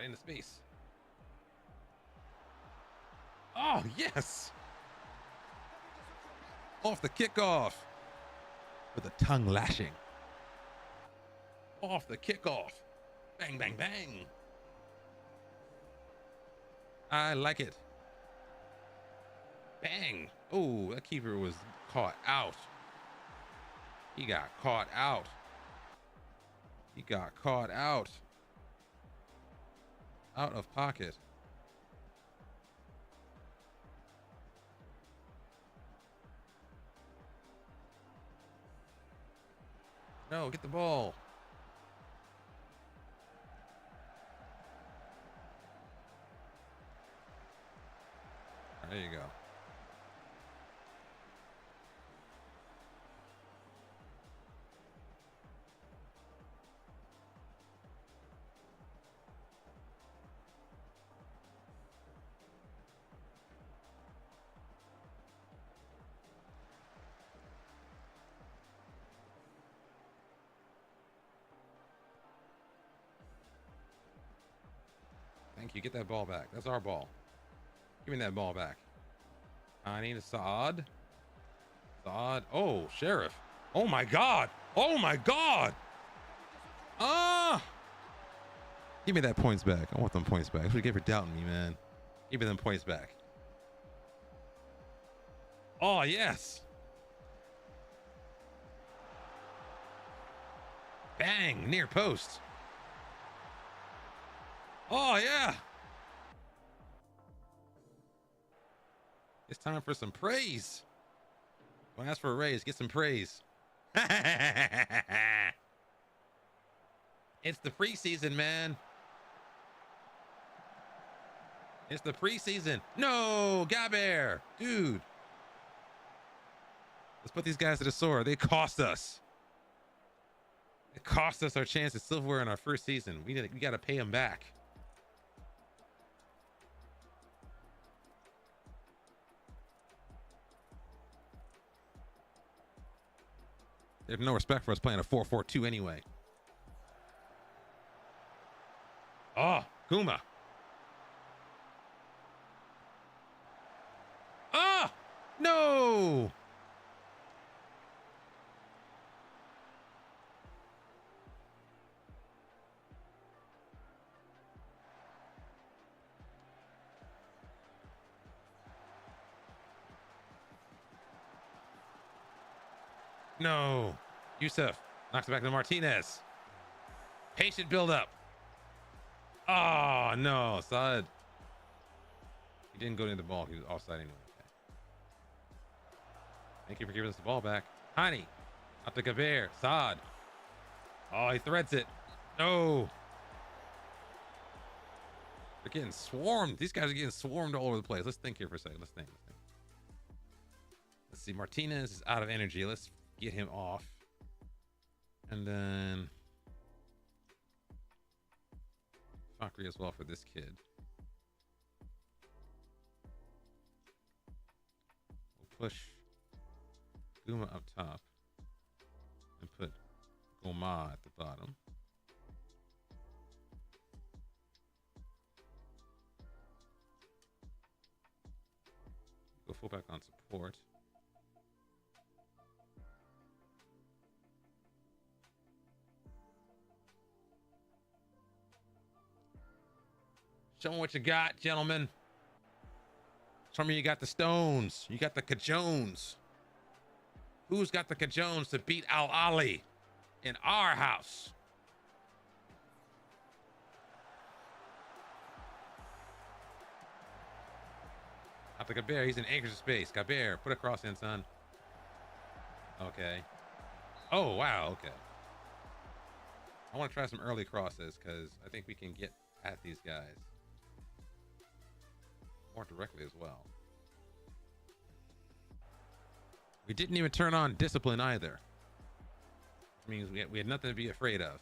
Into space. Oh, yes! Off the kickoff with a tongue lashing. Off the kickoff. Bang, bang, bang. I like it. Bang. Oh, that keeper was caught out. He got caught out. He got caught out. Out of pocket. No, get the ball. There you go. Thank you. Get that ball back. That's our ball. Give me that ball back. I need a Saad. Saad. Oh, Sheriff. Oh my God. Oh my God. Ah. Give me that points back. I want them points back. That's what you get for doubting me, man. Give me them points back. Oh, yes. Bang. Near post. Oh, yeah. It's time for some praise. Don't ask for a raise. Get some praise. It's the preseason, man. It's the preseason. No, Gaber. Dude. Let's put these guys to the sword. They cost us. It cost us our chance at silverware in our first season. We got to pay them back. They have no respect for us playing a 4-4-2 anyway. Oh, Kuma. Ah, no. No. Yusuf knocks it back to Martinez. Patient build up. Oh, no. Saad. He didn't go near the ball. He was offside anyway. Okay. Thank you for giving us the ball back. Hani. Up to Gaber. Saad. Oh, he threads it. No. They're getting swarmed. These guys are getting swarmed all over the place. Let's think here for a second. Let's think. Let's see. Martinez is out of energy. Let's get him off. And then Fakri as well for this kid. We'll push Guma up top and put Goma at the bottom. Go fullback on support. Show me what you got, gentlemen. Some of you got the stones. You got the cajones. Who's got the cajones to beat Al Ali in our house? Not the Kabir. He's in anchors of space. Kabir, put a cross in, son. Okay. Oh, wow. Okay. I want to try some early crosses because I think we can get at these guys more directly as well. We didn't even turn on discipline either. Which means we had nothing to be afraid of.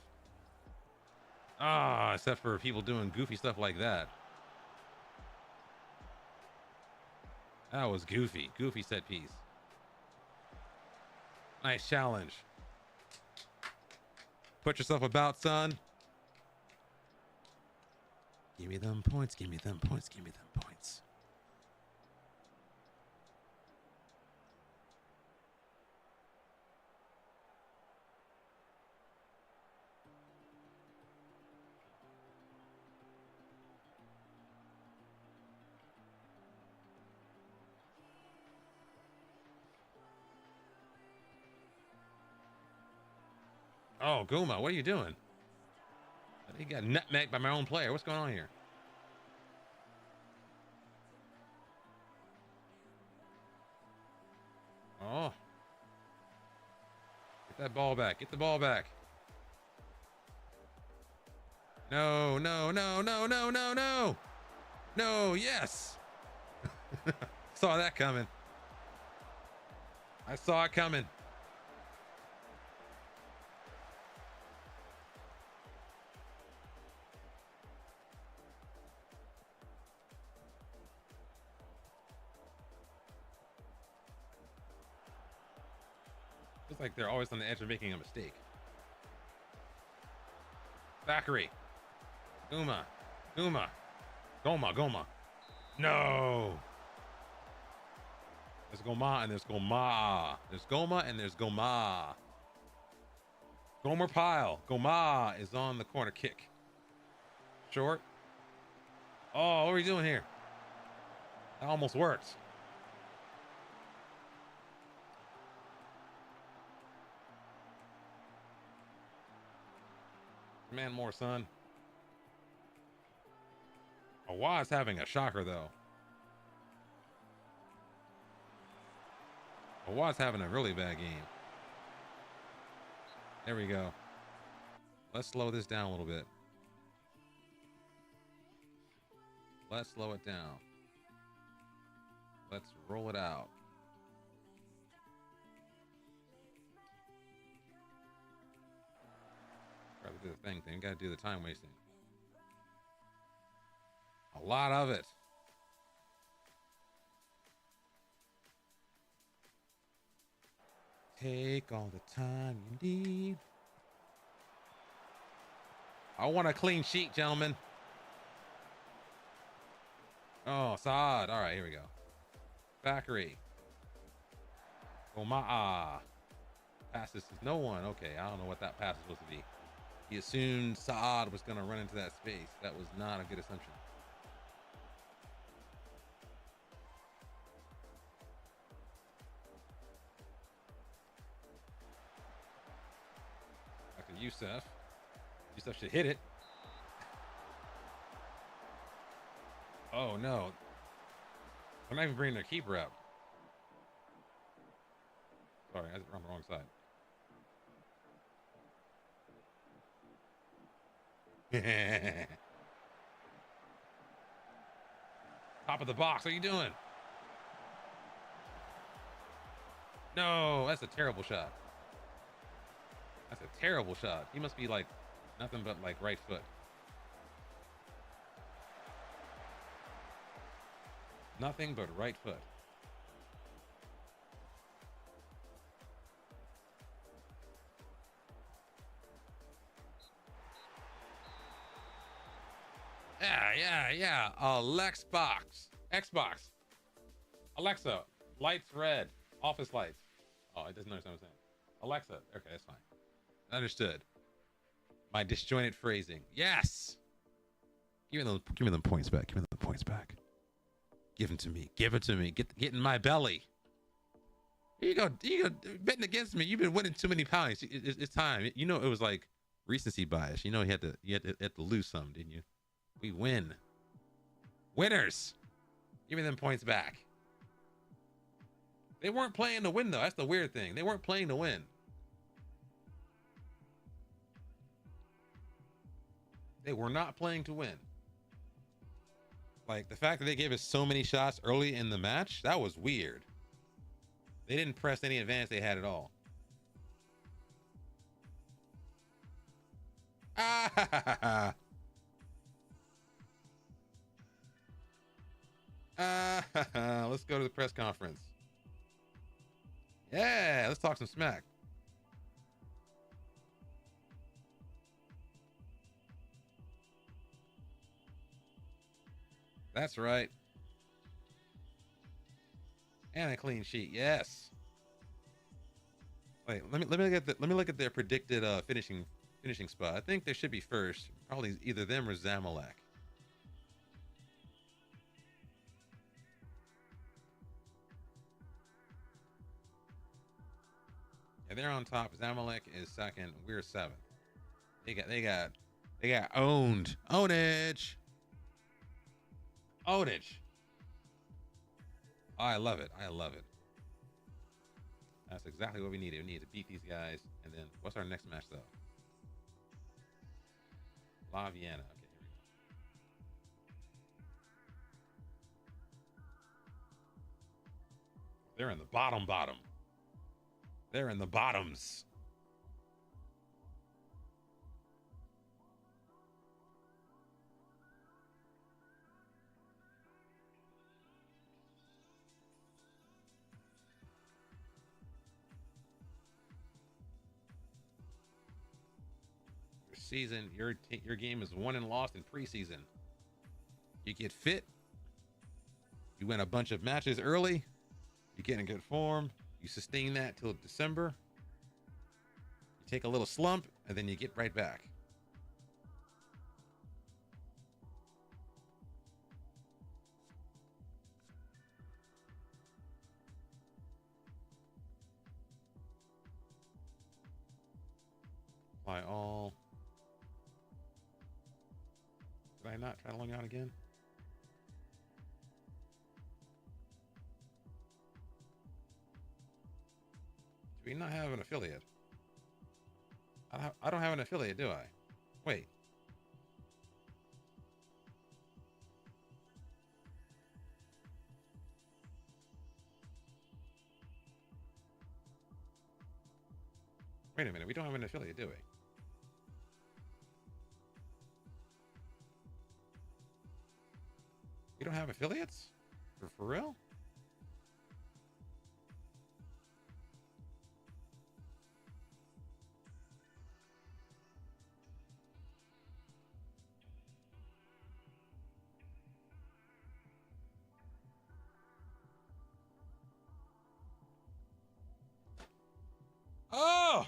Ah, except for people doing goofy stuff like that. That was goofy. Goofy set piece. Nice challenge. Put yourself about, son. Give me them points. Give me them points. Give me them points. Oh, Guma, what are you doing? I think he got nutmegged by my own player. What's going on here? Oh. Get that ball back. Get the ball back. No, no, no, no, no, no, no. No, yes. Saw that coming. I saw it coming. It's like they're always on the edge of making a mistake. Thackeray. Guma. Guma. Goma. Goma. No. There's Goma and there's Goma. There's Goma and there's Goma. Gomer Pyle. Goma is on the corner kick. Short. Oh, what are we doing here? That almost worked. Man more, son. Awad's having a shocker, though. Awad's having a really bad game. There we go. Let's slow this down a little bit. Let's slow it down. Let's roll it out. Gotta do the thing. Gotta do the time wasting. A lot of it. Take all the time you need. I want a clean sheet, gentlemen. Oh, Saad. All right, here we go. Thackeray. Oma'a. Passes to no one. Okay, I don't know what that pass was supposed to be. He assumed Saad was going to run into that space. That was not a good assumption. Back to Youssef. Youssef should hit it. Oh, no. I'm not even bringing their keeper out. Sorry, I was on the wrong side. Top of the box. What are you doing? No, that's a terrible shot. That's a terrible shot. He must be like nothing but like right foot. Nothing but right foot. Yeah. Xbox. Alexa, lights red. Office lights. Oh, it doesn't understand what I'm saying. Alexa. Okay, that's fine. Understood. My disjointed phrasing. Yes. Give me them points back. Give me the points back. Give them to me. Give it to me. Get in my belly. Here you go. You go betting against me. You've been winning too many points. It's time. You know it was like recency bias. You know you had to lose some, didn't you? We win. Winners. Give me them points back. They weren't playing to win though. That's the weird thing. They weren't playing to win. They were not playing to win. Like the fact that they gave us so many shots early in the match, that was weird. They didn't press any advance they had at all. Ah, let's go to the press conference. Yeah, let's talk some smack. That's right. And a clean sheet. Yes. Wait, let me look at their predicted finishing spot. I think they should be first. Probably either them or Zamalek. Yeah, they're on top. Zamalek is second. We're seventh. They got owned. Ownage. Ownage. Oh, I love it. I love it. That's exactly what we needed. We need to beat these guys. And then what's our next match though? La Vienna. Okay, here we go. They're in the bottom. They're in the bottoms. Season, your game is won and lost in preseason. You get fit, you win a bunch of matches early, you get in good form, you sustain that till December, you take a little slump, and then you get right back. Apply all. Did I not try to log out again? Do we not have an affiliate? I don't have an affiliate, do I? Wait. Wait a minute, we don't have an affiliate, do we? We don't have affiliates? For real? Oh!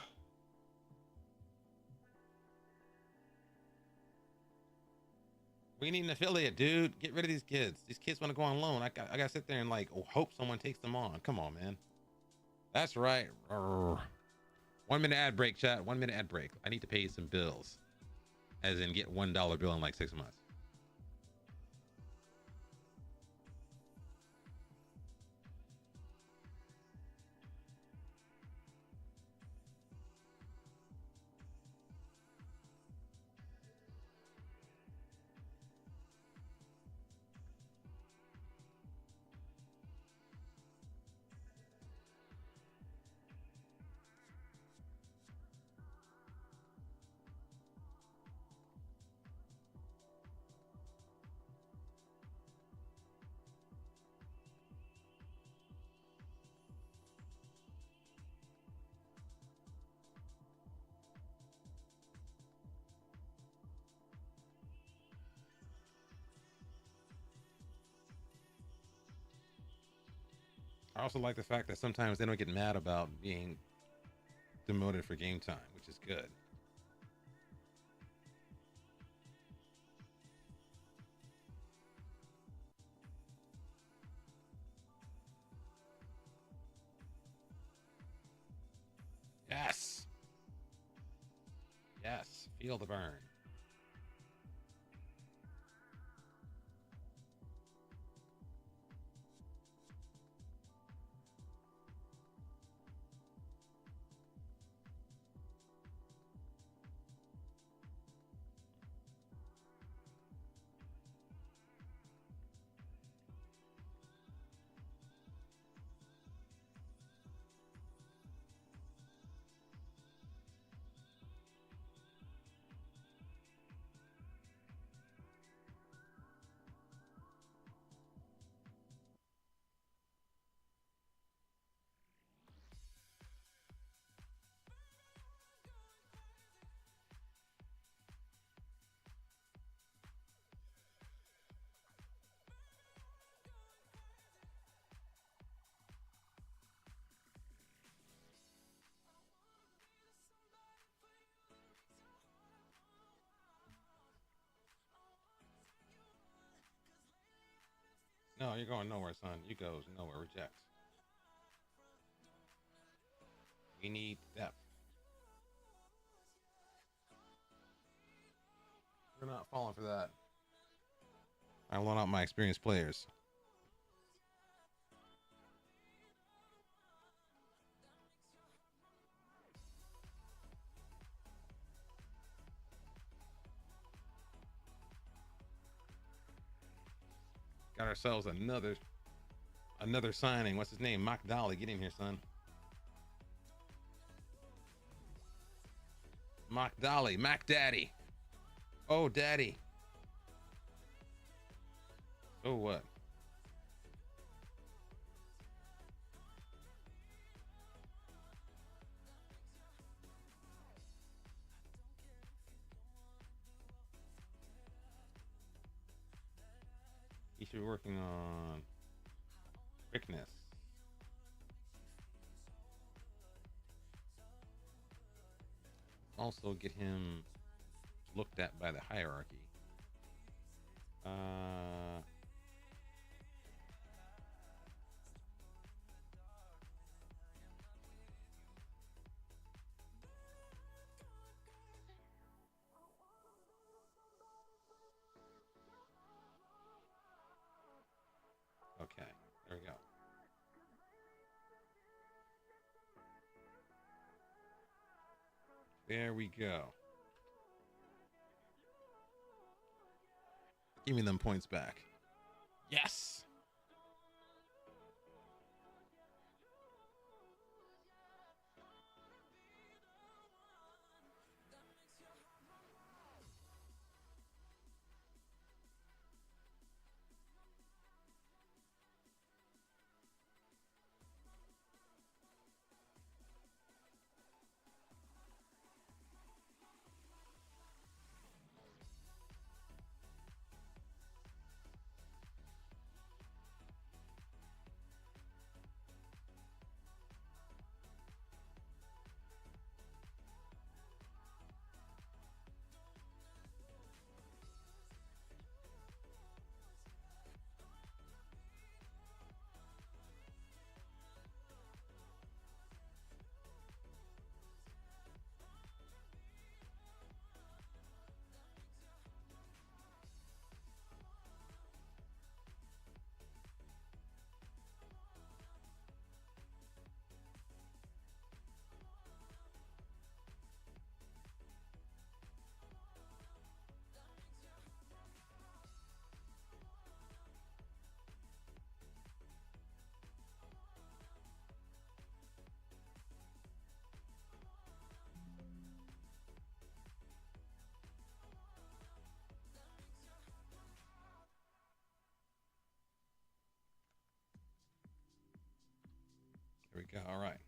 We need an affiliate, dude. Get rid of these kids. These kids want to go on loan. I gotta sit there and like hope someone takes them on. Come on, man. That's right. 1 minute ad break, chat. 1 minute ad break. I need to pay some bills. As in get $1 bill in like 6 months. I also like the fact that sometimes they don't get mad about being demoted for game time, which is good. Which is good. Yes, feel the burn. No, you're going nowhere, son. You goes nowhere. Reject. We need depth. We're not falling for that. I loan out my experienced players. Got ourselves another signing. What's his name? Mock Dolly. Get in here, son. Mock Dolly. Mac Daddy. Oh, Daddy. So what? He should be working on quickness. Also get him looked at by the hierarchy. Okay, there we go. There we go. Give me them points back. Yes. There we go. All right.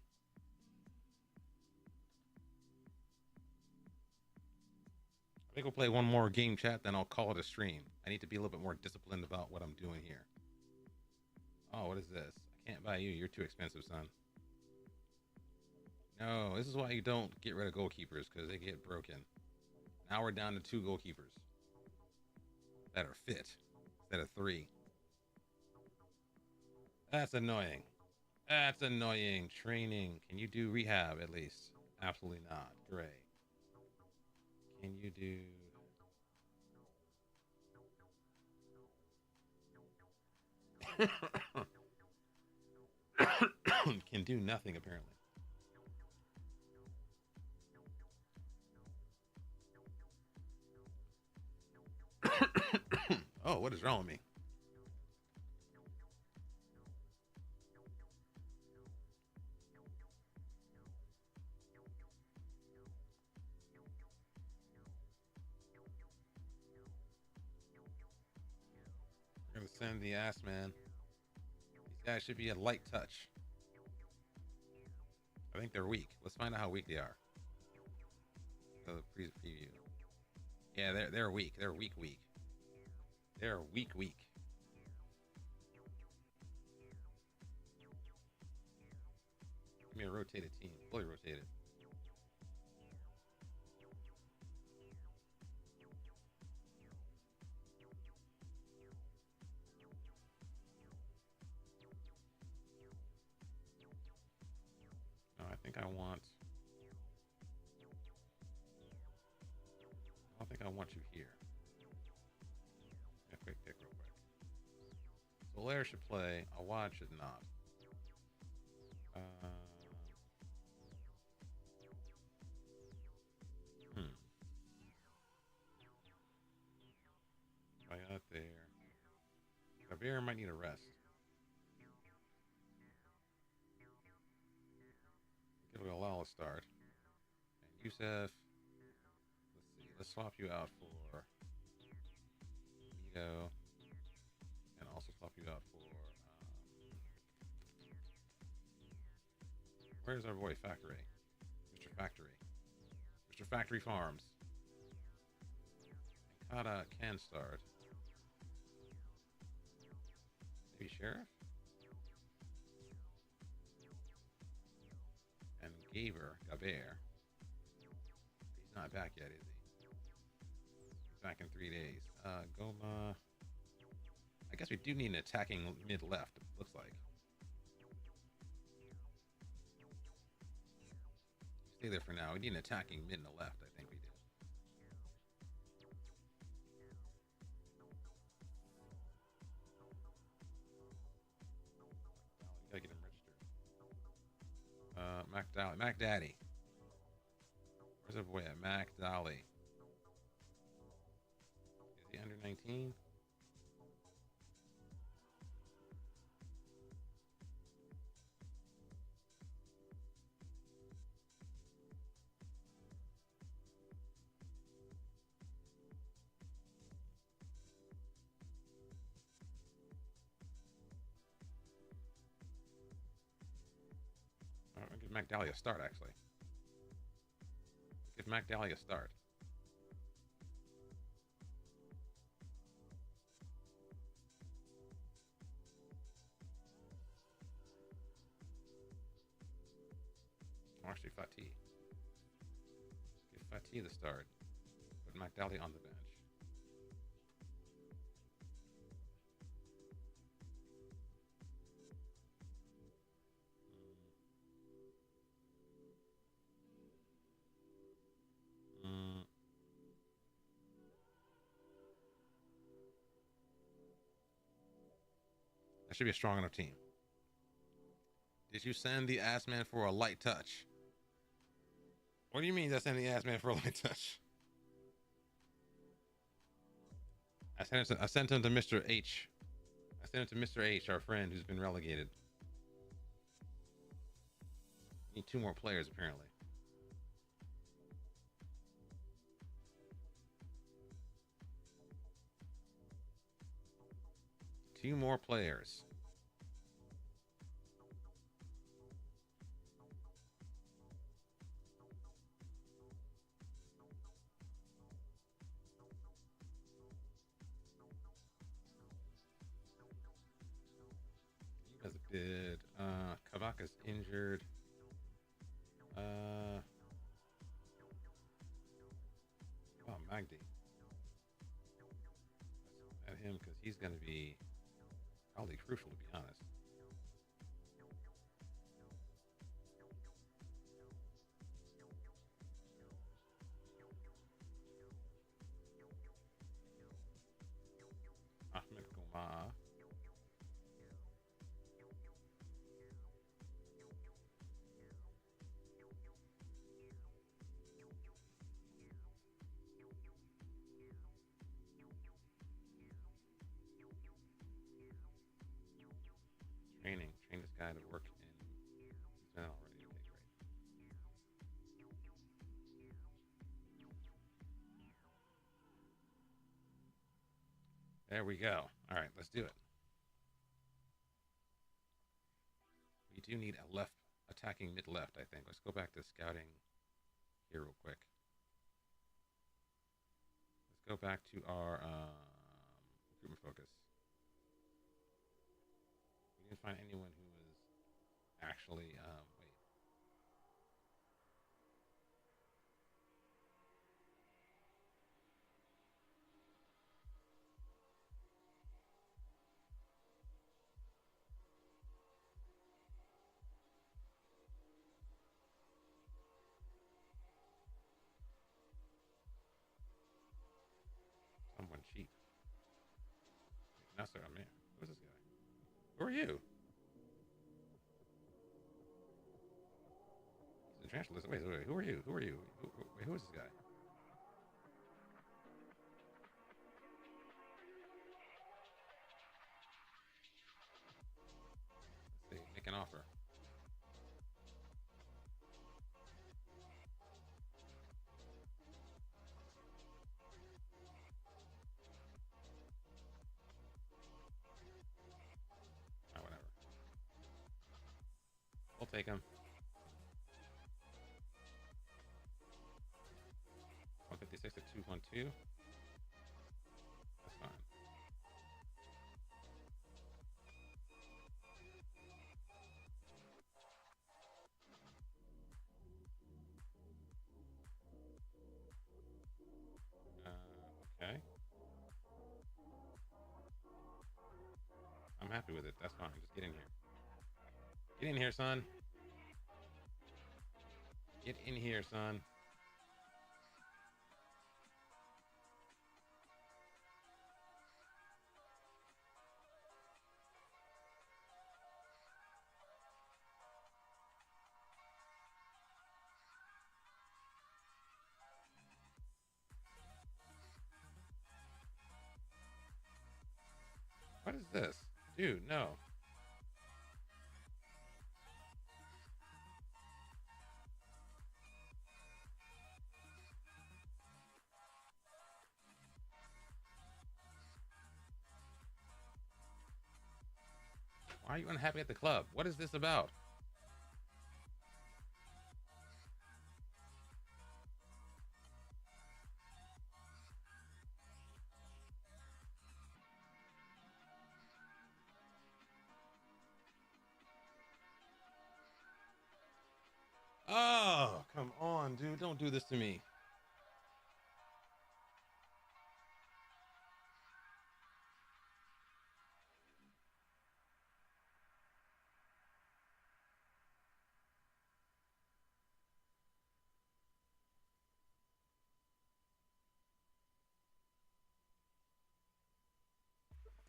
I think we'll play one more game, chat, then I'll call it a stream. I need to be a little bit more disciplined about what I'm doing here. Oh, what is this? I can't buy you. You're too expensive, son. No, this is why you don't get rid of goalkeepers, because they get broken. Now we're down to 2 goalkeepers that are fit instead of 3. That's annoying. That's annoying. Training. Can you do rehab at least? Absolutely not. Gray. Can you do? Can do nothing apparently. Oh, what is wrong with me? We're gonna send the ass man. These guys should be a light touch. I think they're weak. Let's find out how weak they are. So the preview. Yeah, they're weak. They're weak. They're weak. Give me a rotated team, fully rotated. No, I think I want. I don't think I want you here. A quick pick, real quick. Solaire should play. Awad should not. I got there. Kabir might need a rest. Give it a Lala start. And Youssef, let's see. Let's swap you out for Mito, and also swap you out for. Where's our boy Factory? Mr. Factory. Mr. Factory Farms. And Kata can start. Maybe Sheriff? And Gaber. He's not back yet, is he? He's back in 3 days. Goma. I guess we do need an attacking mid-left, it looks like. Stay there for now. We need an attacking mid and a left, I think we do. Gotta get him registered. Mac Daddy. Where's our boy at? Mac Dolly. Is he under 19? I'll give Mac Dally a start, actually. Give Mac Dally a start. Oh, actually, Fatih. Give Fatih the start. Put Mac Dally on the bench. That should be a strong enough team. Did you send the ass man for a light touch? What do you mean I sent the ass man for a light touch? I sent him to Mr. H. I sent him to Mr. H, our friend who's been relegated. Need 2 more players, apparently. Two more players. You guys a bid. Kavaka's injured. Oh, Magdi. At him because he's going to be probably crucial, to be honest. There we go. All right, let's do it. We do need a left attacking mid left, I think. Let's go back to scouting here real quick. Let's go back to our recruitment focus. We didn't find anyone who was actually wait. Someone cheap. No, sir, I'm here. Who's this guy? Who are you? He's a transfer list. Wait, who are you? Who are you? Who is this guy? Let's see. Make an offer. Oh, whatever. We'll take him. 156 to 212. That's fine. Okay. I'm happy with it. That's fine. Just get in here. Get in here, son. Get in here, son. What is this? Dude, no. Why are you unhappy at the club? What is this about? Oh, come on, dude. Don't do this to me.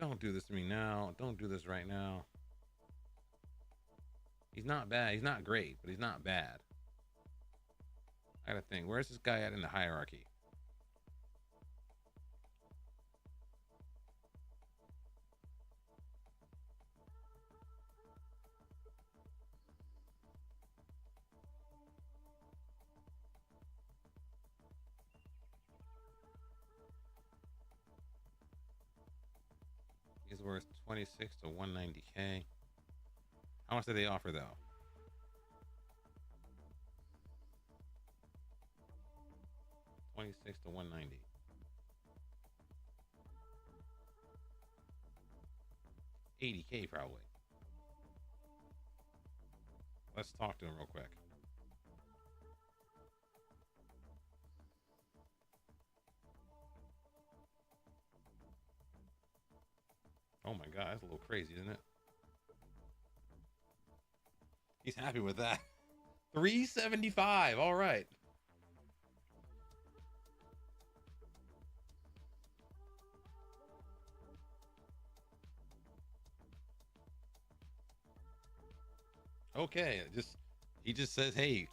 Don't do this to me now. Don't do this right now. He's not bad. He's not great, but he's not bad. I gotta think. Where's this guy at in the hierarchy? He's worth 26 to 190K. How much do they offer though? 26 to 190. 80K probably. Let's talk to him real quick. Oh my god, that's a little crazy, isn't it? He's happy with that. 375. All right. Okay, he just says, "Hey,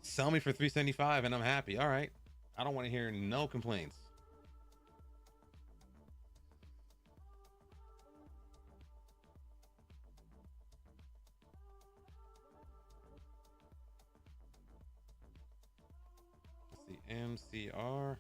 sell me for 375 and I'm happy." All right. I don't want to hear no complaints. Let's see, MCR.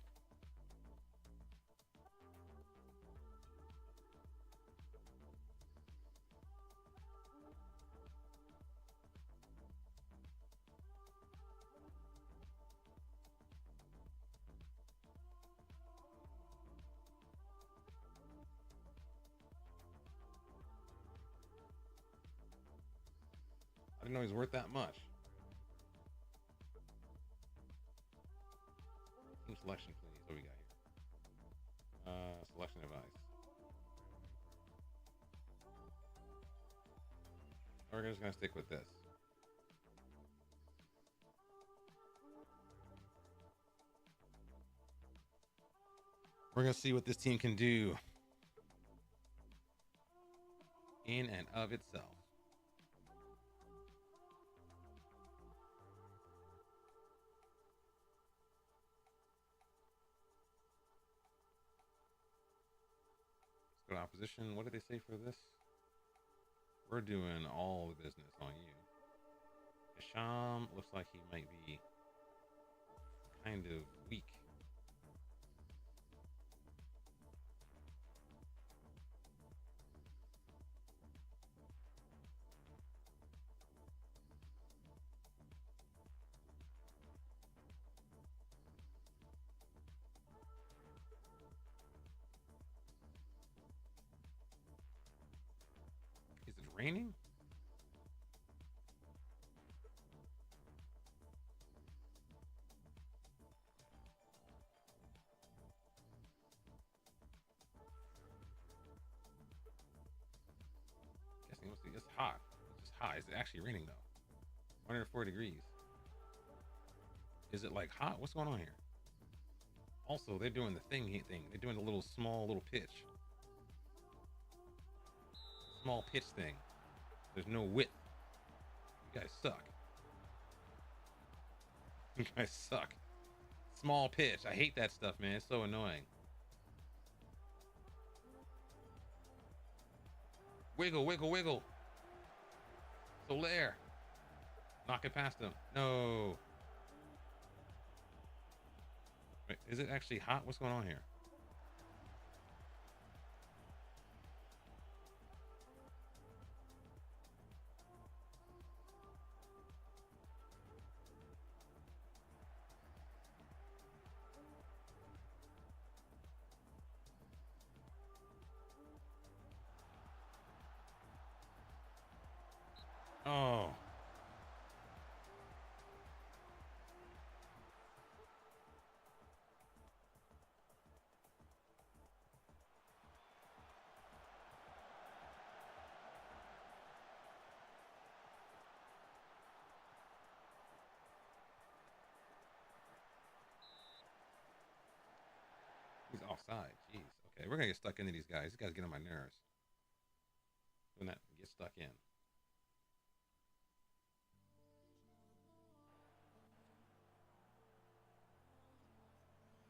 didn't know he's worth that much. Team selection, please. What we got here? Selection device. We're just gonna stick with this. We're gonna see what this team can do in and of itself. Let's go to opposition. What did they say for this? We're doing all the business on you. Hisham looks like he might be kind of weak. Is it raining? Guessing it's hot. It's just hot. Is it actually raining though? 104 degrees. Is it like hot? What's going on here? Also, they're doing the thing. They're doing a little small pitch. Small pitch thing. There's no width. You guys suck. You guys suck. Small pitch. I hate that stuff, man. It's so annoying. Wiggle, wiggle, wiggle. Solaire. Knock it past him. No. Wait, is it actually hot? What's going on here? Oh. He's offside. Jeez. Okay, we're gonna get stuck into these guys. These guys get on my nerves. When that get stuck in.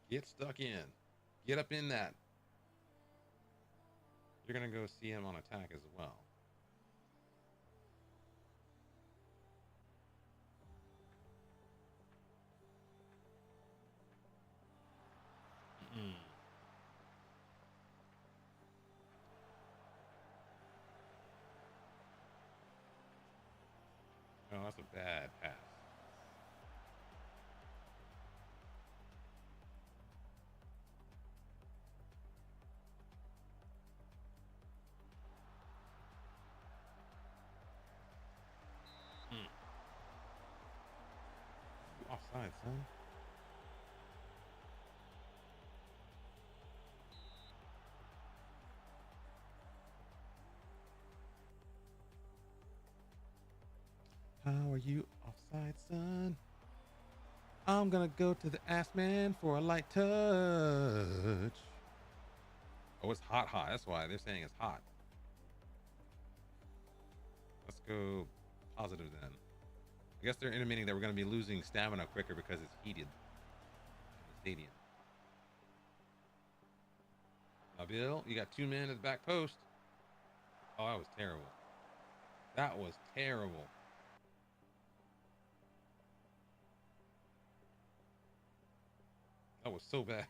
Get stuck in. Get up in that. You're gonna go see him on attack as well. Oh, that's a bad pass. Offside, son. How are you offside, son? I'm gonna go to the ass man for a light touch. Oh, it's hot. That's why they're saying it's hot. Let's go positive then. I guess they're intimating that we're going to be losing stamina quicker because it's heated in the stadium. Nabil, you got 2 men at the back post. Oh, that was terrible. That was terrible. That was so bad.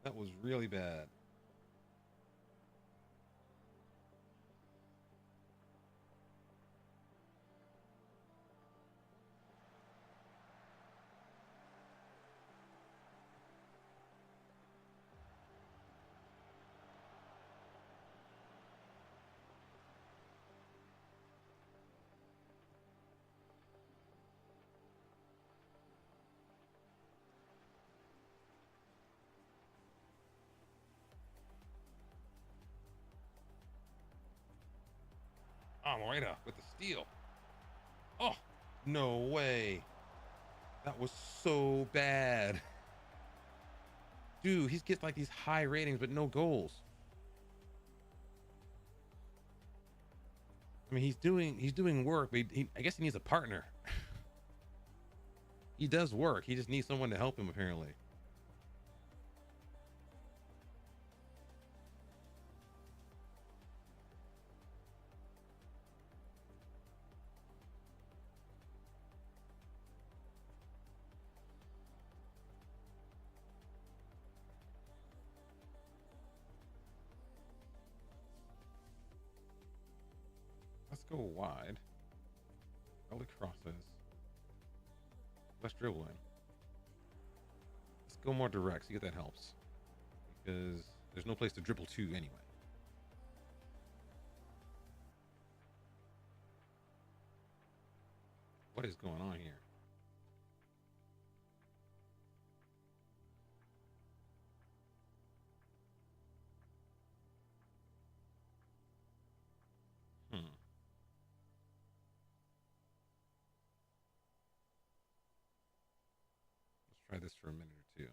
That was really bad. Moira with the steal. Oh, no way. That was so bad. Dude, he's getting like these high ratings, but no goals. I mean, he's doing work, but I guess he needs a partner. He does work. He just needs someone to help him, apparently. Let's go wide. Early crosses. Let's dribble in. Let's go more direct. See if that helps. Because there's no place to dribble to anyway. What is going on here? Let's try this for a minute or two.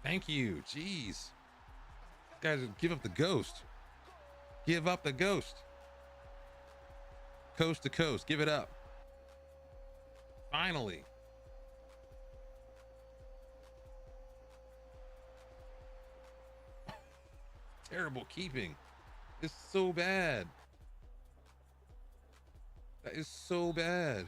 Thank you. Jeez. Guys, give up the ghost. Give up the ghost. Coast to coast. Give it up. Finally. Terrible keeping. It's so bad. That is so bad.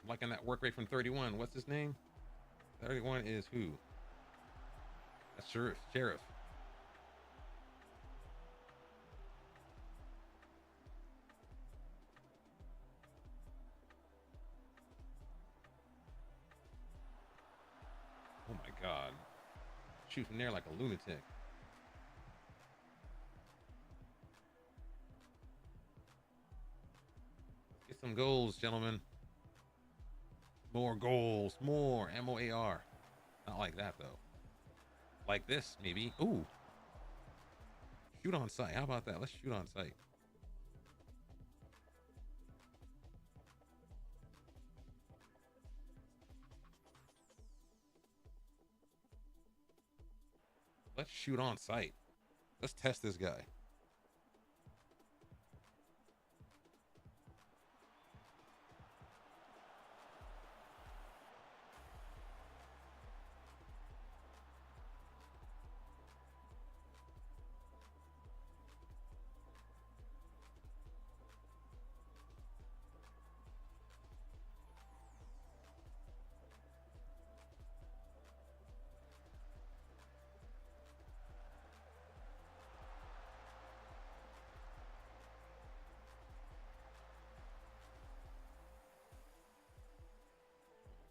Liking that work rate from 31. What's his name? 31 is who? That's Sheriff. Oh my God. Shoot from there like a lunatic. Get some goals, gentlemen. More goals, more MOAR. Not like that though. Like this, maybe. Ooh. Shoot on sight. How about that? Let's shoot on sight. Let's shoot on sight. Let's test this guy.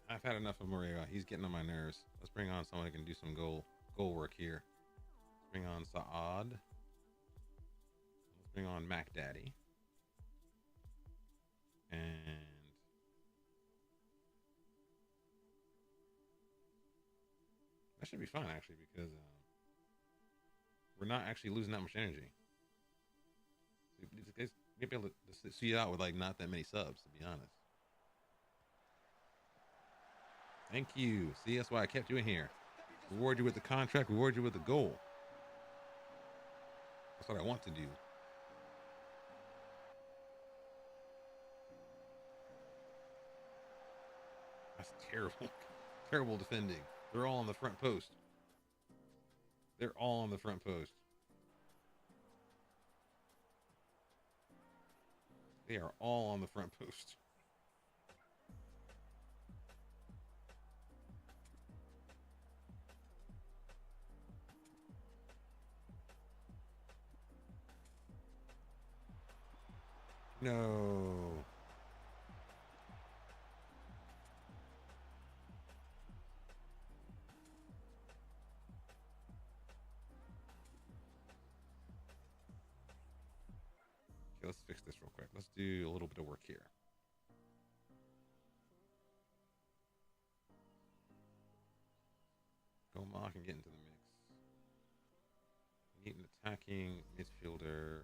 I've had enough of Moria. He's getting on my nerves. Let's bring on someone who can do some goal work here. Let's bring on Saad. Let's bring on Mac Daddy. And that should be fun actually, because we're not actually losing that much energy. These guys may be able to see it out with like not that many subs, to be honest. Thank you. See, that's why I kept you in here. Reward you with the contract, reward you with the goal. That's what I want to do. That's terrible. Terrible defending. They're all on the front post. They're all on the front post. They are all on the front post. No. Okay, let's fix this real quick. Let's do a little bit of work here. Go mock and get into the mix. Need an attacking midfielder.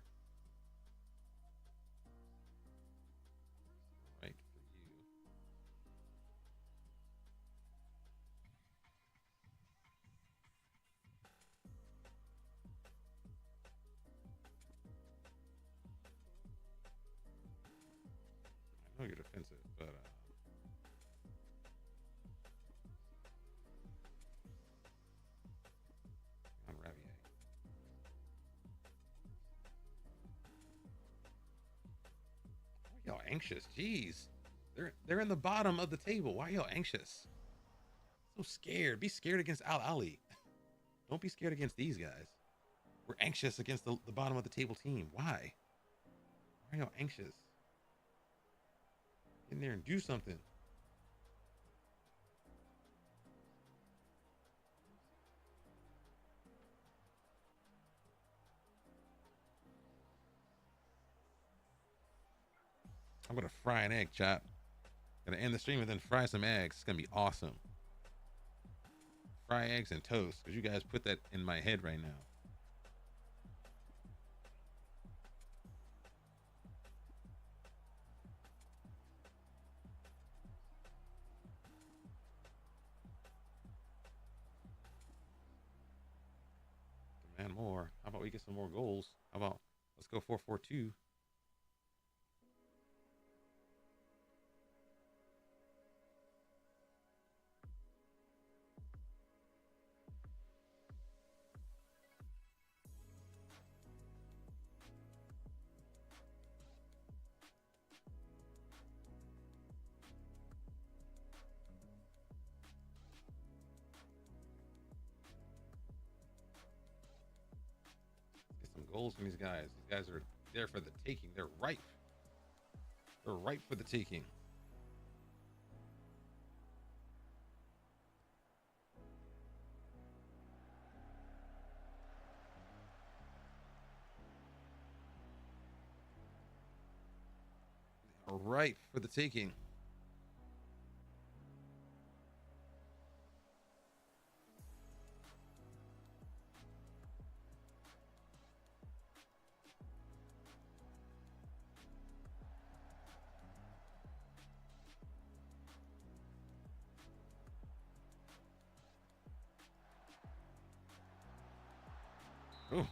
Right for you. I know you're defensive, but on Ravier. Why y'all anxious? Jeez. They're in the bottom of the table. Why y'all anxious? So scared. Be scared against Al Ali. Don't be scared against these guys. We're anxious against the bottom of the table team. Why? Why are y'all anxious? Get in there and do something. I'm gonna fry an egg, chop. Gonna end the stream and then fry some eggs. It's gonna be awesome. Fry eggs and toast, because you guys put that in my head right now. Demand more. How about we get some more goals? How about let's go 4-4-2. Get some goals from these guys. These guys are there for the taking. They're ripe. They're ripe for the taking. They are ripe for the taking. Oh.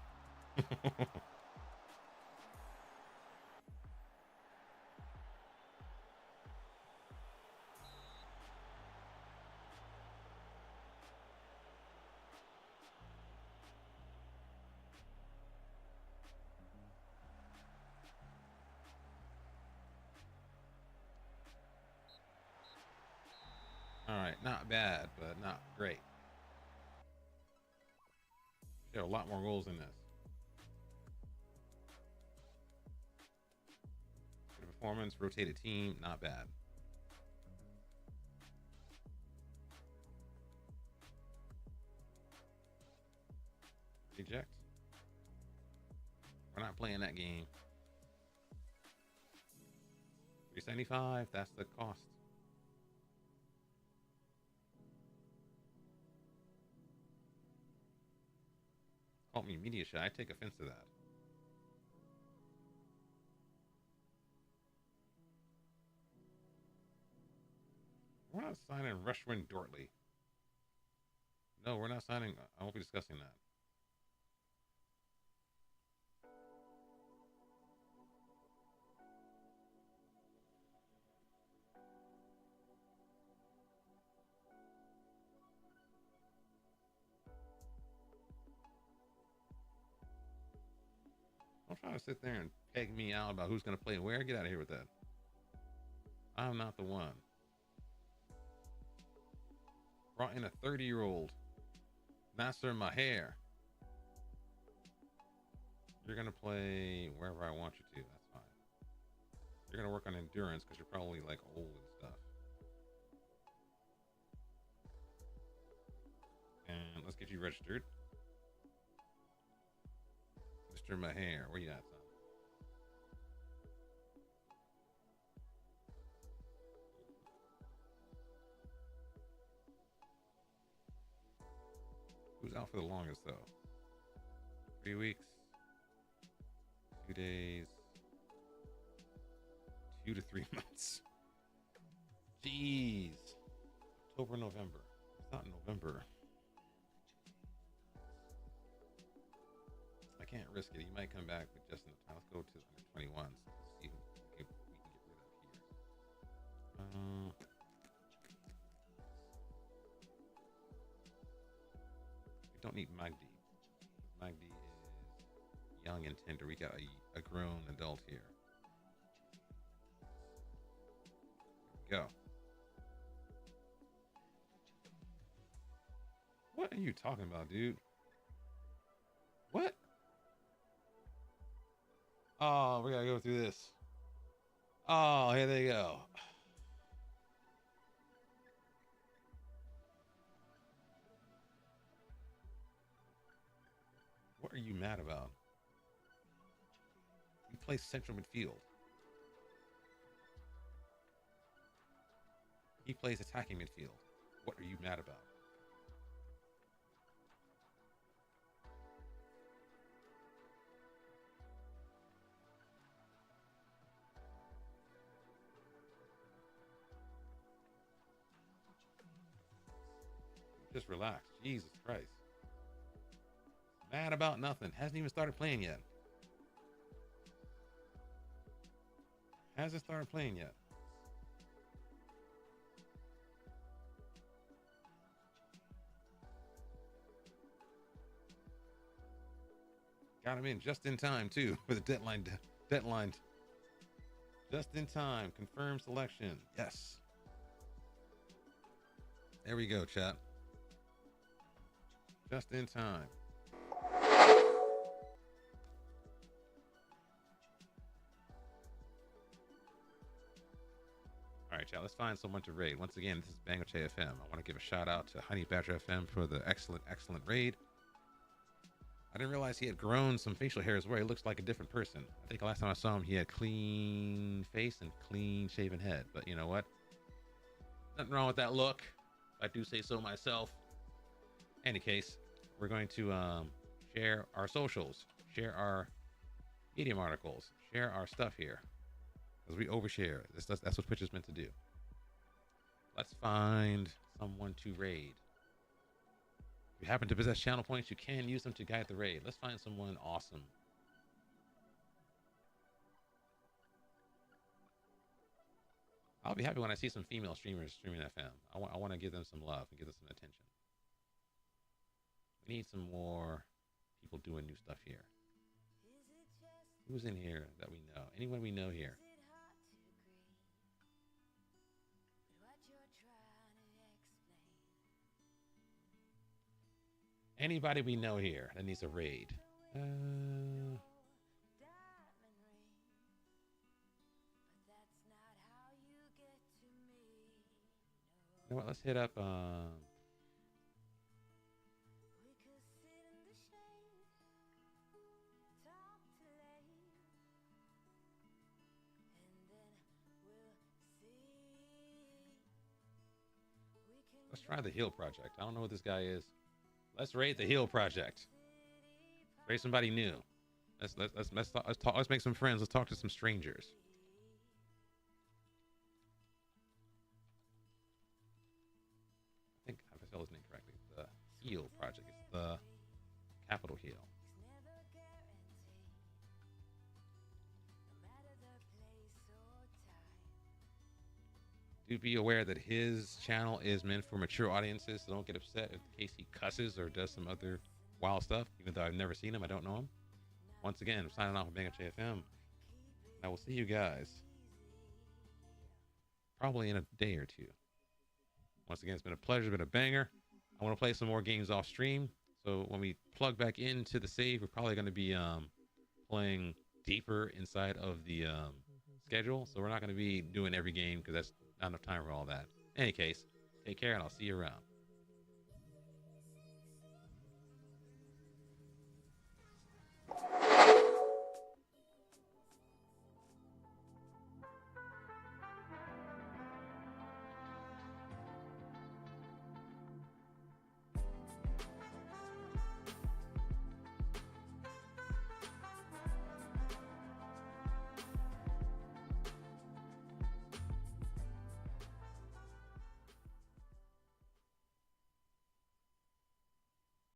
All right, not bad, but not great. There are a lot more goals in this. Good performance, rotated team, not bad. Eject. We're not playing that game. 375, that's the cost. Call me media shy. I take offense to that. We're not signing Rushwin Dortley. No, we're not signing. I won't be discussing that. trying to sit there and peg me out about who's gonna play where. Get out of here with that. I'm not the one. Brought in a 30-year-old. Master my hair. You're gonna play wherever I want you to. That's fine. You're gonna work on endurance because you're probably like old and stuff. And let's get you registered. Mr. Maher, where you at, son? Who's out for the longest though? 3 weeks, 2 days, 2 to 3 months. Jeez. October, November. It's not November. I can't risk it. He might come back with just enough time. Let's go to the under 21s. See who we can get rid of here. We don't need Magdi. Magdi is young and tender. We got a grown adult here. There we go. What are you talking about, dude? What? Oh, we gotta go through this. Oh, here they go. What are you mad about? You play central midfield. He plays attacking midfield. What are you mad about? Just relax. Jesus Christ. Mad about nothing. Hasn't even started playing yet. Hasn't started playing yet. Got him in just in time too for the deadline. Just in time. Confirmed selection. Yes. There we go, chat. Just in time. All right, chat. Let's find someone to raid. Once again, this is Bangoche FM. I want to give a shout out to Honey Badger FM for the excellent raid. I didn't realize he had grown some facial hairs where he looks like a different person. I think last time I saw him, he had clean face and clean shaven head. But you know what? Nothing wrong with that look. I do say so myself. Any case, we're going to share our socials, share our Medium articles, share our stuff here, because we overshare. That's what Twitch is meant to do. Let's find someone to raid. If you happen to possess channel points, you can use them to guide the raid. Let's find someone awesome. I'll be happy when I see some female streamers streaming FM. I want to give them some love and give them some attention. We need some more people doing new stuff here. Who's in here that we know? Anyone we know here? Anybody we know here that needs a raid? You know what? Let's hit up. Let's try the Heal Project. I don't know what this guy is. Let's raid the Heal Project. Raid somebody new. Let's make some friends. Let's talk to some strangers. I think I spelled his name correctly. The Heal Project. It's the capital Heal. Do be aware that his channel is meant for mature audiences, so don't get upset in case he cusses or does some other wild stuff. Even though I've never seen him, I don't know him. Once again, I'm signing off with Bangoche FM. I will see you guys probably in a day or two. Once again, it's been a pleasure, been a banger. I want to play some more games off stream. So when we plug back into the save, we're probably going to be playing deeper inside of the schedule. So we're not going to be doing every game because that's not enough time for all that. In any case, take care and I'll see you around.